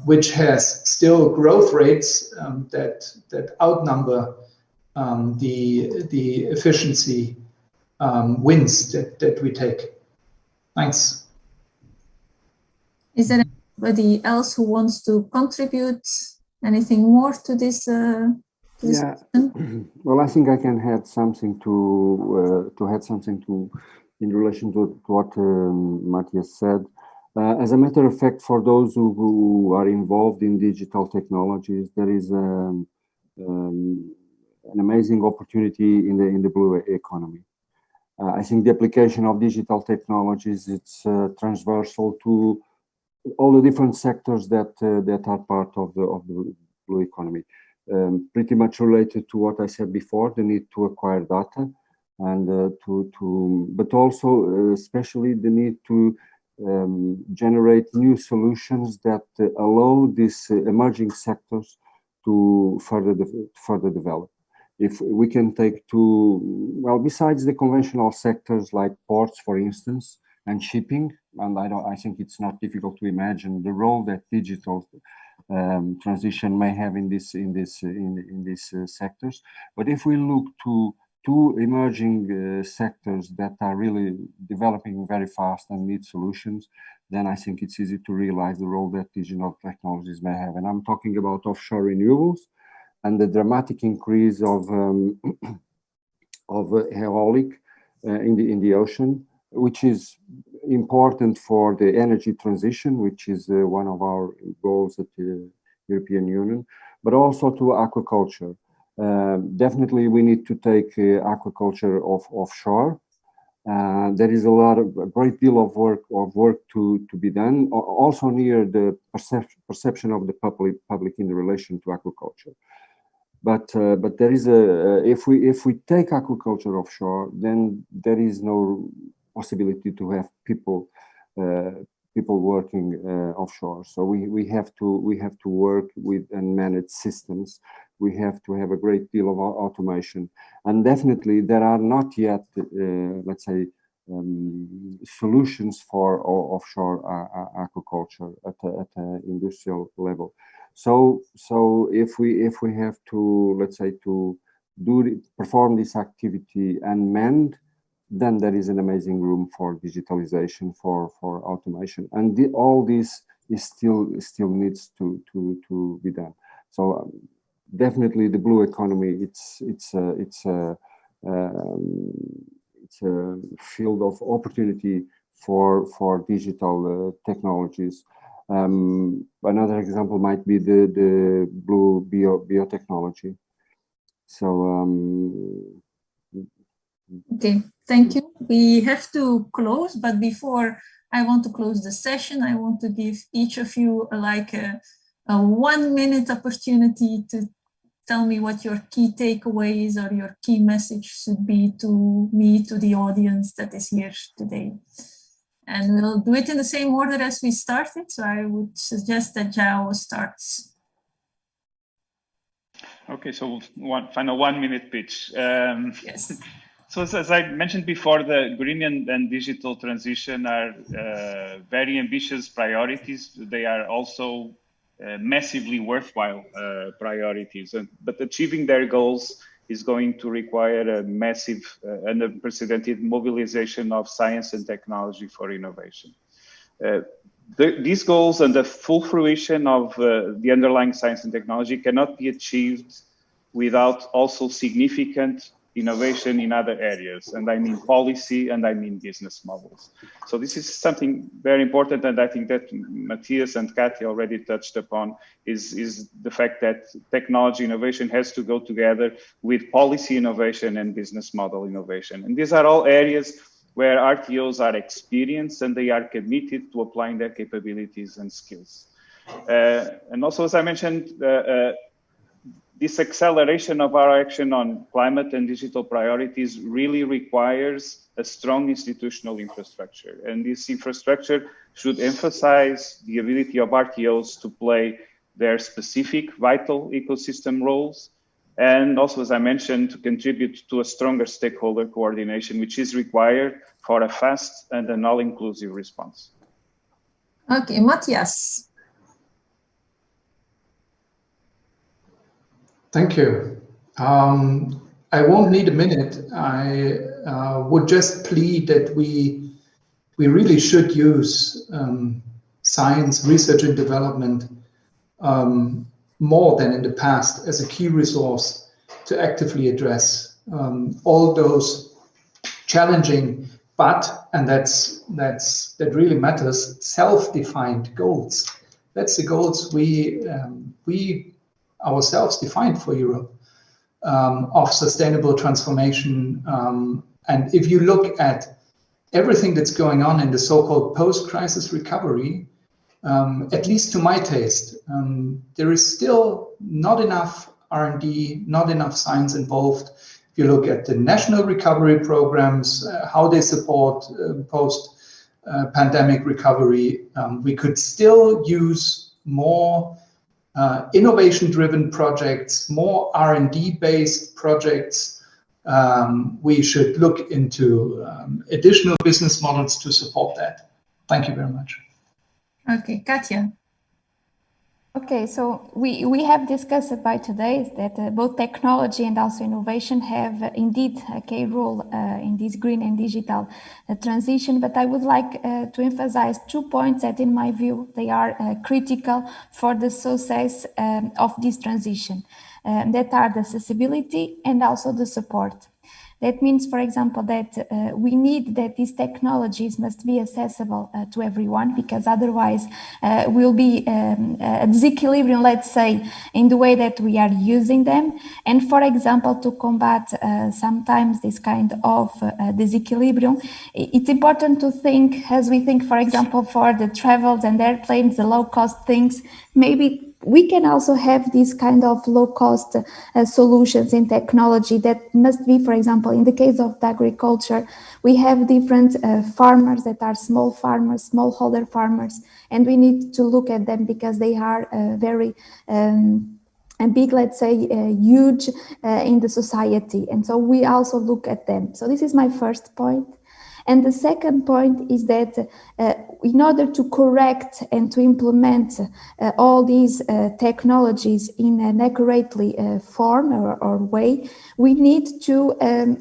which has still growth rates that outnumber the efficiency wins that we take. Thanks. Is there anybody else who wants to contribute anything more to this? Yeah. Well, I think I can add something to in relation to what Matthias said. As a matter of fact, for those who are involved in digital technologies, there is an amazing opportunity in the blue economy. I think the application of digital technologies, it's transversal to all the different sectors that are part of the blue economy. Pretty much related to what I said before, the need to acquire data, and but also especially the need to generate new solutions that allow these emerging sectors to further develop. If we can take well, besides the conventional sectors like ports, for instance, and shipping, and I think it's not difficult to imagine the role that digital transition may have in these sectors. But if we look to two emerging sectors that are really developing very fast and need solutions, then I think it's easy to realize the role that digital technologies may have. And I'm talking about offshore renewables and the dramatic increase of eolic in the ocean, which is important for the energy transition, which is one of our goals at the European Union, but also to aquaculture. Definitely, we need to take aquaculture offshore. There is a great deal of work to be done, also near the perception of the public in relation to aquaculture. But there is if we take aquaculture offshore, then there is no possibility to have people people working offshore. So we have to work with and manage systems. We have to have a great deal of automation, and definitely there are not yet, let's say, solutions for offshore aquaculture at an industrial level. So if we have to, let's say, to perform this activity unmanned, then there is an amazing room for digitalization, for automation, and all this is still needs to be done. So definitely the blue economy, it's a field of opportunity for digital technologies. Another example might be the blue biotechnology. So okay, thank you. We have to close, but before I want to close the session, I want to give each of you like a 1 minute opportunity to tell me what your key takeaways or your key message should be to me, to the audience that is here today. And we'll do it in the same order as we started. So I would suggest that João starts. Okay, so final 1 minute pitch. Yes. So as I mentioned before, the green and digital transition are very ambitious priorities. They are also massively worthwhile priorities, but achieving their goals is going to require a massive and unprecedented mobilization of science and technology for innovation. These goals and the full fruition of the underlying science and technology cannot be achieved without also significant innovation in other areas, and I mean policy and I mean business models. So this is something very important, and I think that Matthias and Katja already touched upon is the fact that technology innovation has to go together with policy innovation and business model innovation. And these are all areas where RTOs are experienced and they are committed to applying their capabilities and skills. And also, as I mentioned, this acceleration of our action on climate and digital priorities really requires a strong institutional infrastructure. And this infrastructure should emphasize the ability of RTOs to play their specific vital ecosystem roles. And also, as I mentioned, to contribute to a stronger stakeholder coordination, which is required for a fast and an all-inclusive response. Okay, Matthias. Thank you. I won't need a minute. I would just plead that we really should use science, research and development more than in the past as a key resource to actively address all those challenging, and that really matters, self-defined goals. That's the goals we ourselves defined for Europe of sustainable transformation. And if you look at everything that's going on in the so-called post-crisis recovery, at least to my taste, there is still not enough R&D, not enough science involved. If you look at the national recovery programs, how they support post-pandemic recovery, we could still use more innovation-driven projects, more R&D-based projects. We should look into additional business models to support that. Thank you very much. Okay, Katja. Okay, so we have discussed about today that both technology and also innovation have indeed a key role in this green and digital transition, but I would like to emphasize 2 points that in my view they are critical for the success of this transition, that are the accessibility and also the support. That means, for example, that we need that these technologies must be accessible to everyone, because otherwise will be a disequilibrium, let's say, in the way that we are using them. And for example, to combat sometimes this kind of disequilibrium, it's important to think, as we think, for example, for the travels and airplanes, the low-cost things, maybe we can also have these kind of low-cost solutions in technology that must be, for example, in the case of the agriculture, we have different farmers that are small farmers, smallholder farmers, and we need to look at them because they are very and big, let's say, huge in the society. And so we also look at them. So this is my first point. And the second point is that in order to correct and to implement all these technologies in an accurately form or way, we need to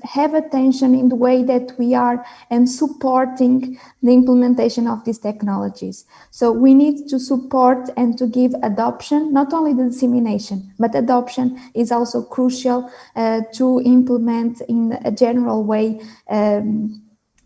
have attention in the way that we are supporting the implementation of these technologies. So we need to support and to give adoption, not only the dissemination, but adoption is also crucial to implement in a general way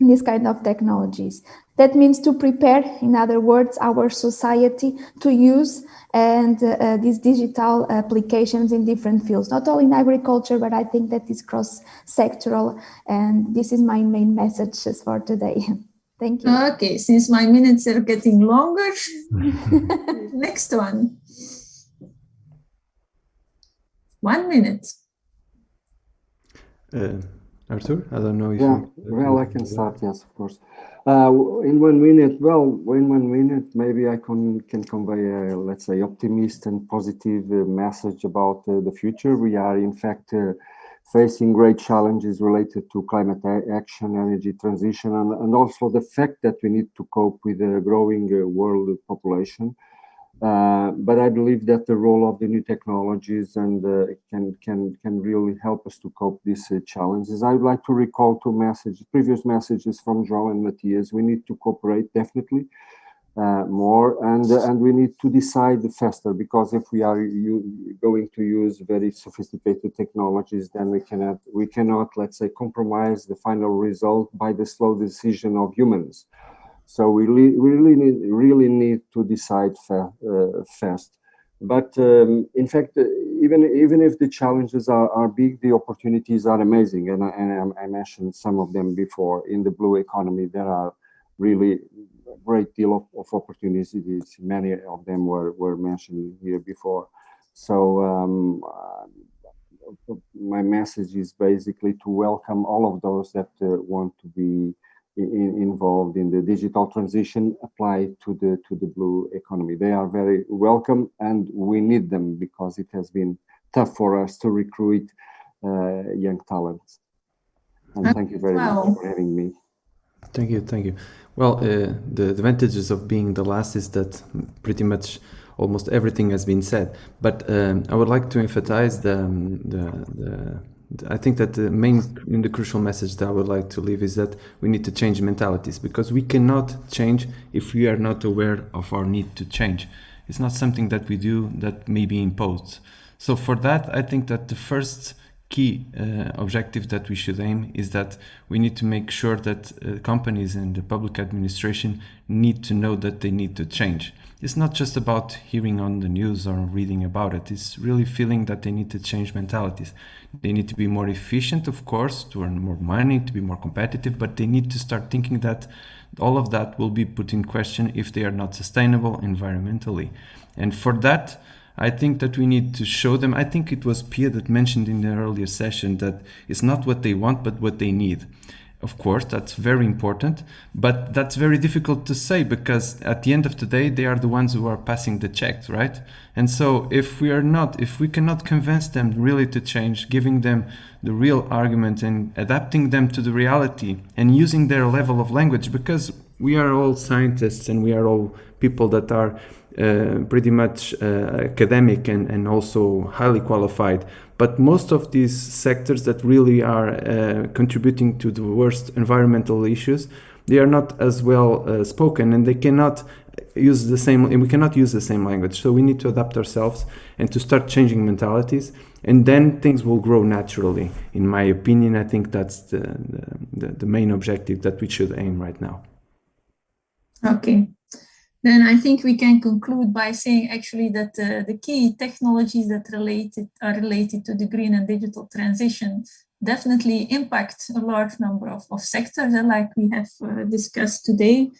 these kind of technologies. That means to prepare, in other words, our society to use and these digital applications in different fields, not only in agriculture, but I think that is cross-sectoral, and this is my main messages for today. Thank you. Okay, since my minutes are getting longer, next one. 1 minute. Arthur, I don't know if well, I can start, yes, of course. In 1 minute, maybe I can convey a, let's say, optimist and positive message about the future. We are, in fact, facing great challenges related to climate action, energy transition, and also the fact that we need to cope with the growing world population. But I believe that the role of the new technologies and can really help us to cope with these challenges. I would like to recall previous messages from João and Matthias. We need to cooperate definitely more, and we need to decide faster, because if we are going to use very sophisticated technologies, then we cannot, let's say, compromise the final result by the slow decision of humans. So we really need to decide fast. But in fact, even if the challenges are big, the opportunities are amazing. And I mentioned some of them before. In the blue economy, there are really a great deal of opportunities. Many of them were mentioned here before. So my message is basically to welcome all of those that want to be involved in the digital transition applied to the blue economy. They are very welcome, and we need them because it has been tough for us to recruit young talents. And thank you very much for having me. Thank you. Well, the advantages of being the last is that pretty much almost everything has been said. But I would like to emphasize I think that the crucial message that I would like to leave is that we need to change mentalities, because we cannot change if we are not aware of our need to change. It's not something that we do that may be imposed. So for that, I think that the first key objective that we should aim is that we need to make sure that companies and the public administration need to know that they need to change. It's not just about hearing on the news or reading about it. It's really feeling that they need to change mentalities. They need to be more efficient, of course, to earn more money, to be more competitive, but they need to start thinking that all of that will be put in question if they are not sustainable environmentally. And for that, I think that we need to show them. I think it was Pia that mentioned in the earlier session that it's not what they want, but what they need. Of course, that's very important, but that's very difficult to say, because at the end of the day, they are the ones who are passing the checks, right? And so if we cannot convince them really to change, giving them the real argument and adapting them to the reality and using their level of language, because we are all scientists and we are all people that are pretty much academic and also highly qualified. But most of these sectors that really are contributing to the worst environmental issues, they are not as well spoken, and they cannot use the same. And we cannot use the same language. So we need to adapt ourselves and to start changing mentalities, and then things will grow naturally. In my opinion, I think that's the main objective that we should aim right now. Okay. Then I think we can conclude by saying actually that the key technologies that are related to the green and digital transition definitely impact a large number of sectors, like we have discussed today.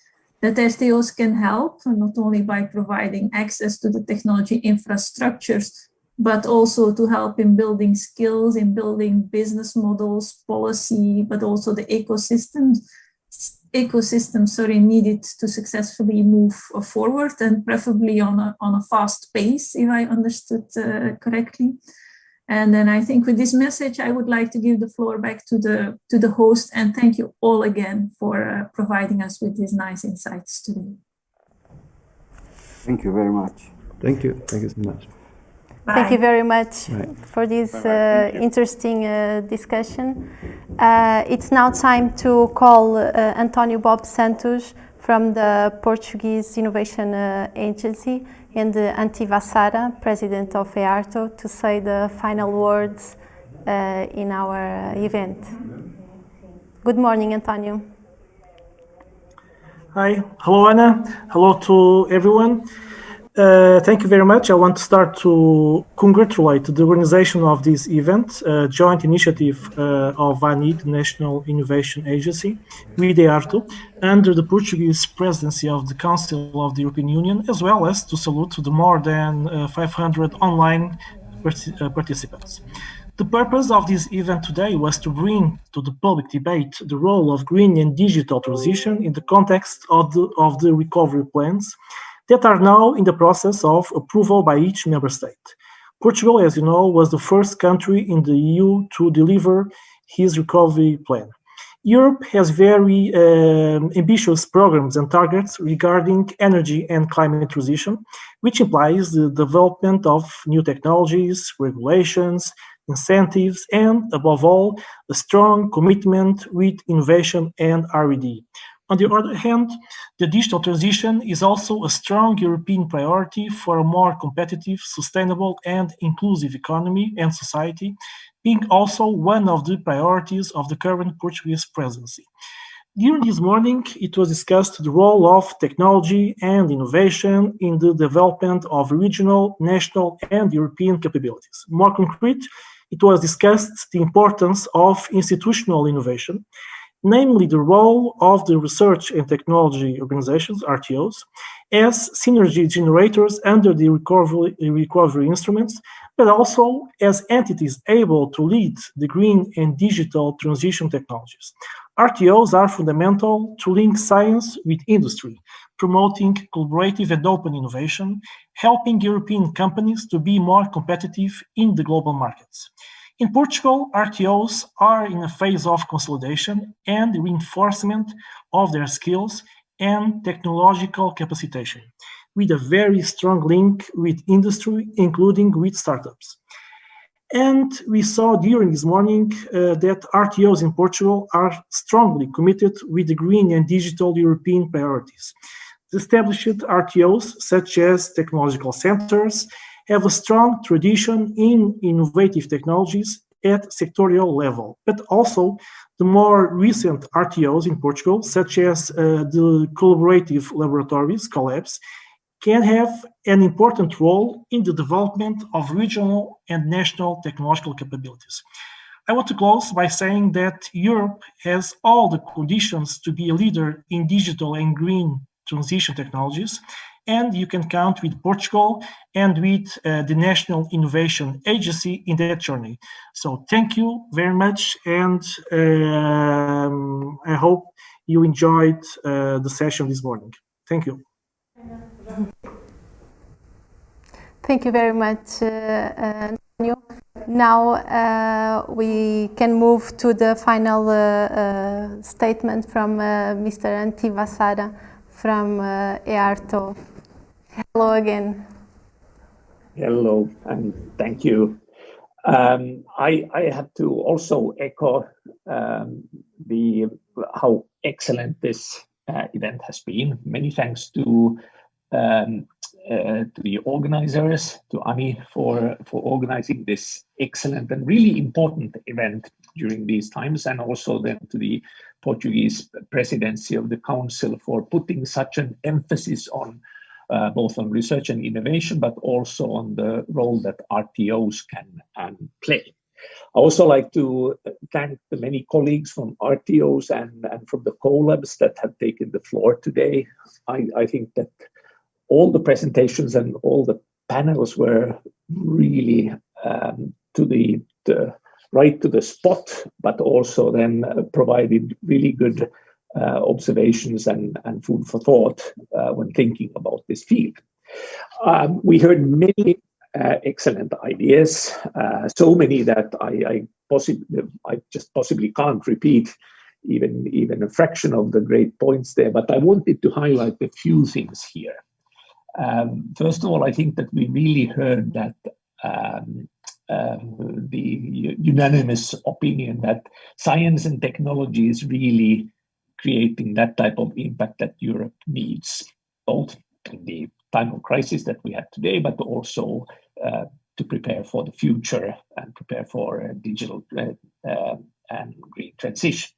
that RTOs can help, not only by providing access to the technology infrastructures, but also to help in building skills, in building business models, policy, but also the ecosystem needed to successfully move forward, and preferably on a fast pace, if I understood correctly. And then I think with this message, I would like to give the floor back to the host, and thank you all again for providing us with these nice insights today. Thank you very much. Thank you. Thank you so much. Bye. Thank you very much for this interesting discussion. It's now time to call António Bob Santos from the Portuguese Innovation Agency and Antiva Sara, President of EARTO, to say the final words in our event. Good morning, António. Hi. Hello, Anna. Hello to everyone. Thank you very much. I want to start to congratulate the organization of this event, a joint initiative of ANI, the National Innovation Agency, with EARTO, under the Portuguese presidency of the Council of the European Union, as well as to salute the more than 500 online participants. The purpose of this event today was to bring to the public debate the role of green and digital transition in the context of the recovery plans that are now in the process of approval by each member state. Portugal, as you know, was the first country in the EU to deliver his recovery plan. Europe has very ambitious programs and targets regarding energy and climate transition, which implies the development of new technologies, regulations, incentives, and, above all, a strong commitment with innovation and R&D. On the other hand, the digital transition is also a strong European priority for a more competitive, sustainable, and inclusive economy and society, being also one of the priorities of the current Portuguese presidency. During this morning, it was discussed the role of technology and innovation in the development of regional, national, and European capabilities. More concrete, it was discussed the importance of institutional innovation, namely the role of the research and technology organizations, RTOs, as synergy generators under the recovery instruments, but also as entities able to lead the green and digital transition technologies. RTOs are fundamental to link science with industry, promoting collaborative and open innovation, helping European companies to be more competitive in the global markets. In Portugal, RTOs are in a phase of consolidation and reinforcement of their skills and technological capacitation, with a very strong link with industry, including with startups. And we saw during this morning that RTOs in Portugal are strongly committed with the green and digital European priorities. The established RTOs, such as technological centers, have a strong tradition in innovative technologies at sectorial level, but also the more recent RTOs in Portugal, such as the collaborative laboratories, collabs, can have an important role in the development of regional and national technological capabilities. I want to close by saying that Europe has all the conditions to be a leader in digital and green transition technologies, and you can count with Portugal and with the National Innovation Agency in that journey. So thank you very much, and I hope you enjoyed the session this morning. Thank you. Thank you very much, António. Now we can move to the final statement from Mr. Antiva Sara from EARTO. Hello again. Hello, and thank you. I have to also echo how excellent this event has been. Many thanks to the organizers, to Ani for organizing this excellent and really important event during these times, and also then to the Portuguese presidency of the Council for putting such an emphasis on both on research and innovation, but also on the role that RTOs can play. I also like to thank the many colleagues from Rtos and from the collabs that have taken the floor today. I think that all the presentations and all the panels were really right to the spot, but also then provided really good observations and food for thought when thinking about this field. We heard many excellent ideas, so many that I just possibly can't repeat even a fraction of the great points there, but I wanted to highlight a few things here. First of all, I think that we really heard that the unanimous opinion that science and technology is really creating that type of impact that Europe needs, both in the time of crisis that we have today, but also to prepare for the future and prepare for digital and green transition.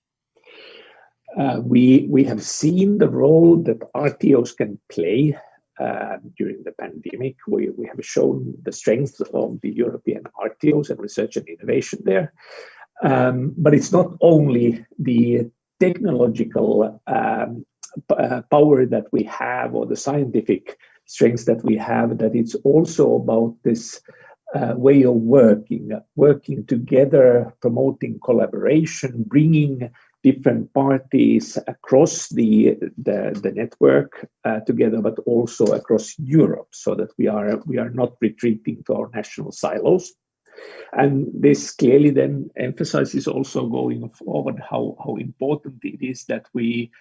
We have seen the role that Rtos can play during the pandemic. We have shown the strength of the European Rtos and research and innovation there. But it's not only the technological power that we have or the scientific strengths that we have, that it's also about this way of working together, promoting collaboration, bringing different parties across the network together, but also across Europe, so that we are not retreating to our national silos. And this clearly then emphasizes also going forward how important it is that we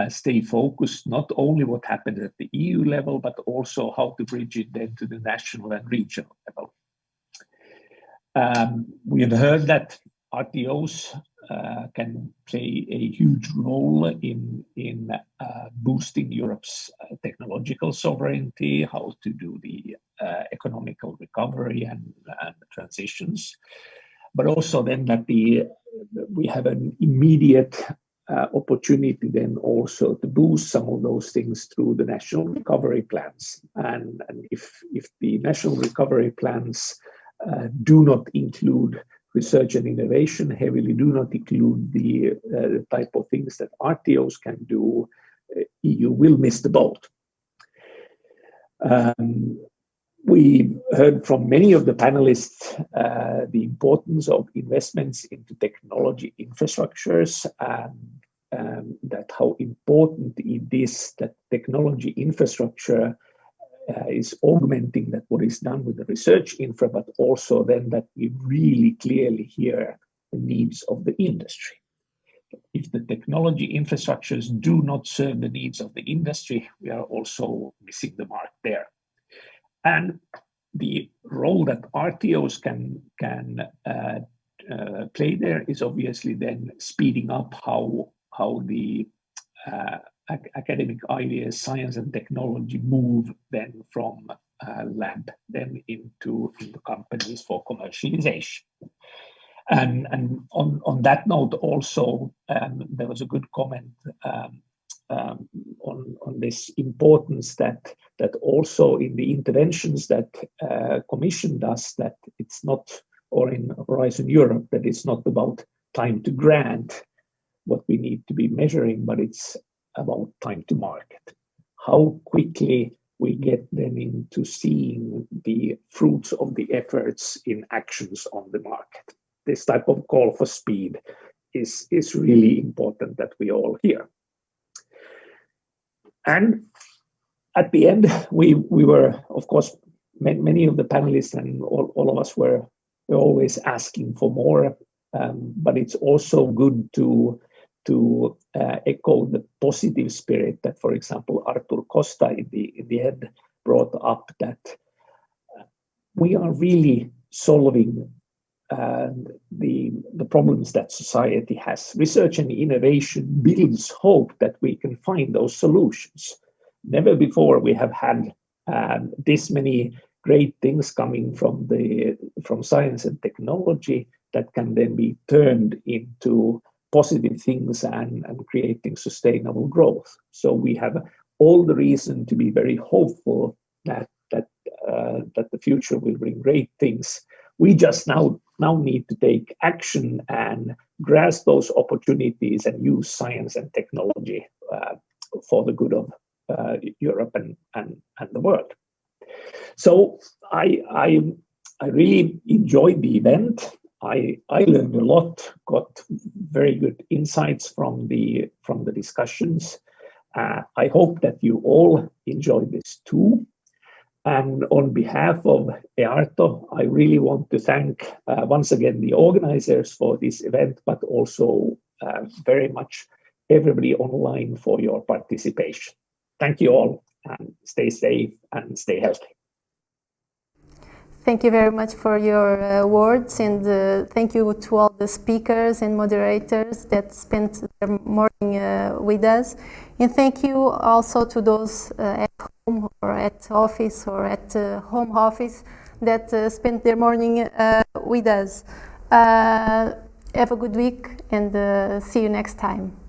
stay focused, not only what happened at the EU level, but also how to bridge it then to the national and regional level. We have heard that Rtos can play a huge role in boosting Europe's technological sovereignty, how to do the economical recovery and transitions, but also then that we have an immediate opportunity then also to boost some of those things through the national recovery plans. And if the national recovery plans do not include research and innovation heavily, do not include the type of things that Rtos can do, EU will miss the boat. We heard from many of the panelists the importance of investments into technology infrastructures, and that how important it is that technology infrastructure is augmenting that what is done with the research infra, but also then that we really clearly hear the needs of the industry. If the technology infrastructures do not serve the needs of the industry, we are also missing the mark there. And the role that Rtos can play there is obviously then speeding up how the academic ideas, science and technology move then from lab then into companies for commercialization. And on that note also, there was a good comment on this importance that also in the interventions that Commission does, that it's not, or in Horizon Europe, that it's not about time to grant what we need to be measuring, but it's about time to market. How quickly we get then into seeing the fruits of the efforts in actions on the market. This type of call for speed is really important that we all hear. And at the end, we were, of course, many of the panelists and all of us were always asking for more, but it's also good to echo the positive spirit that, for example, Artur Costa in the end brought up, that we are really solving the problems that society has. Research and innovation builds hope that we can find those solutions. Never before we have had this many great things coming from science and technology that can then be turned into positive things and creating sustainable growth. So we have all the reason to be very hopeful that the future will bring great things. We just now now need to take action and grasp those opportunities and use science and technology for the good of Europe and the world. So I really enjoyed the event. I learned a lot, got very good insights from the discussions. I hope that you all enjoyed this too. And on behalf of EARTO, I really want to thank once again the organizers for this event, but also very much everybody online for your participation. Thank you all, and stay safe and stay healthy. Thank you very much for your words, and thank you to all the speakers and moderators that spent their morning with us. And thank you also to those at home or at office or at home office that spent their morning with us. Have a good week and see you next time.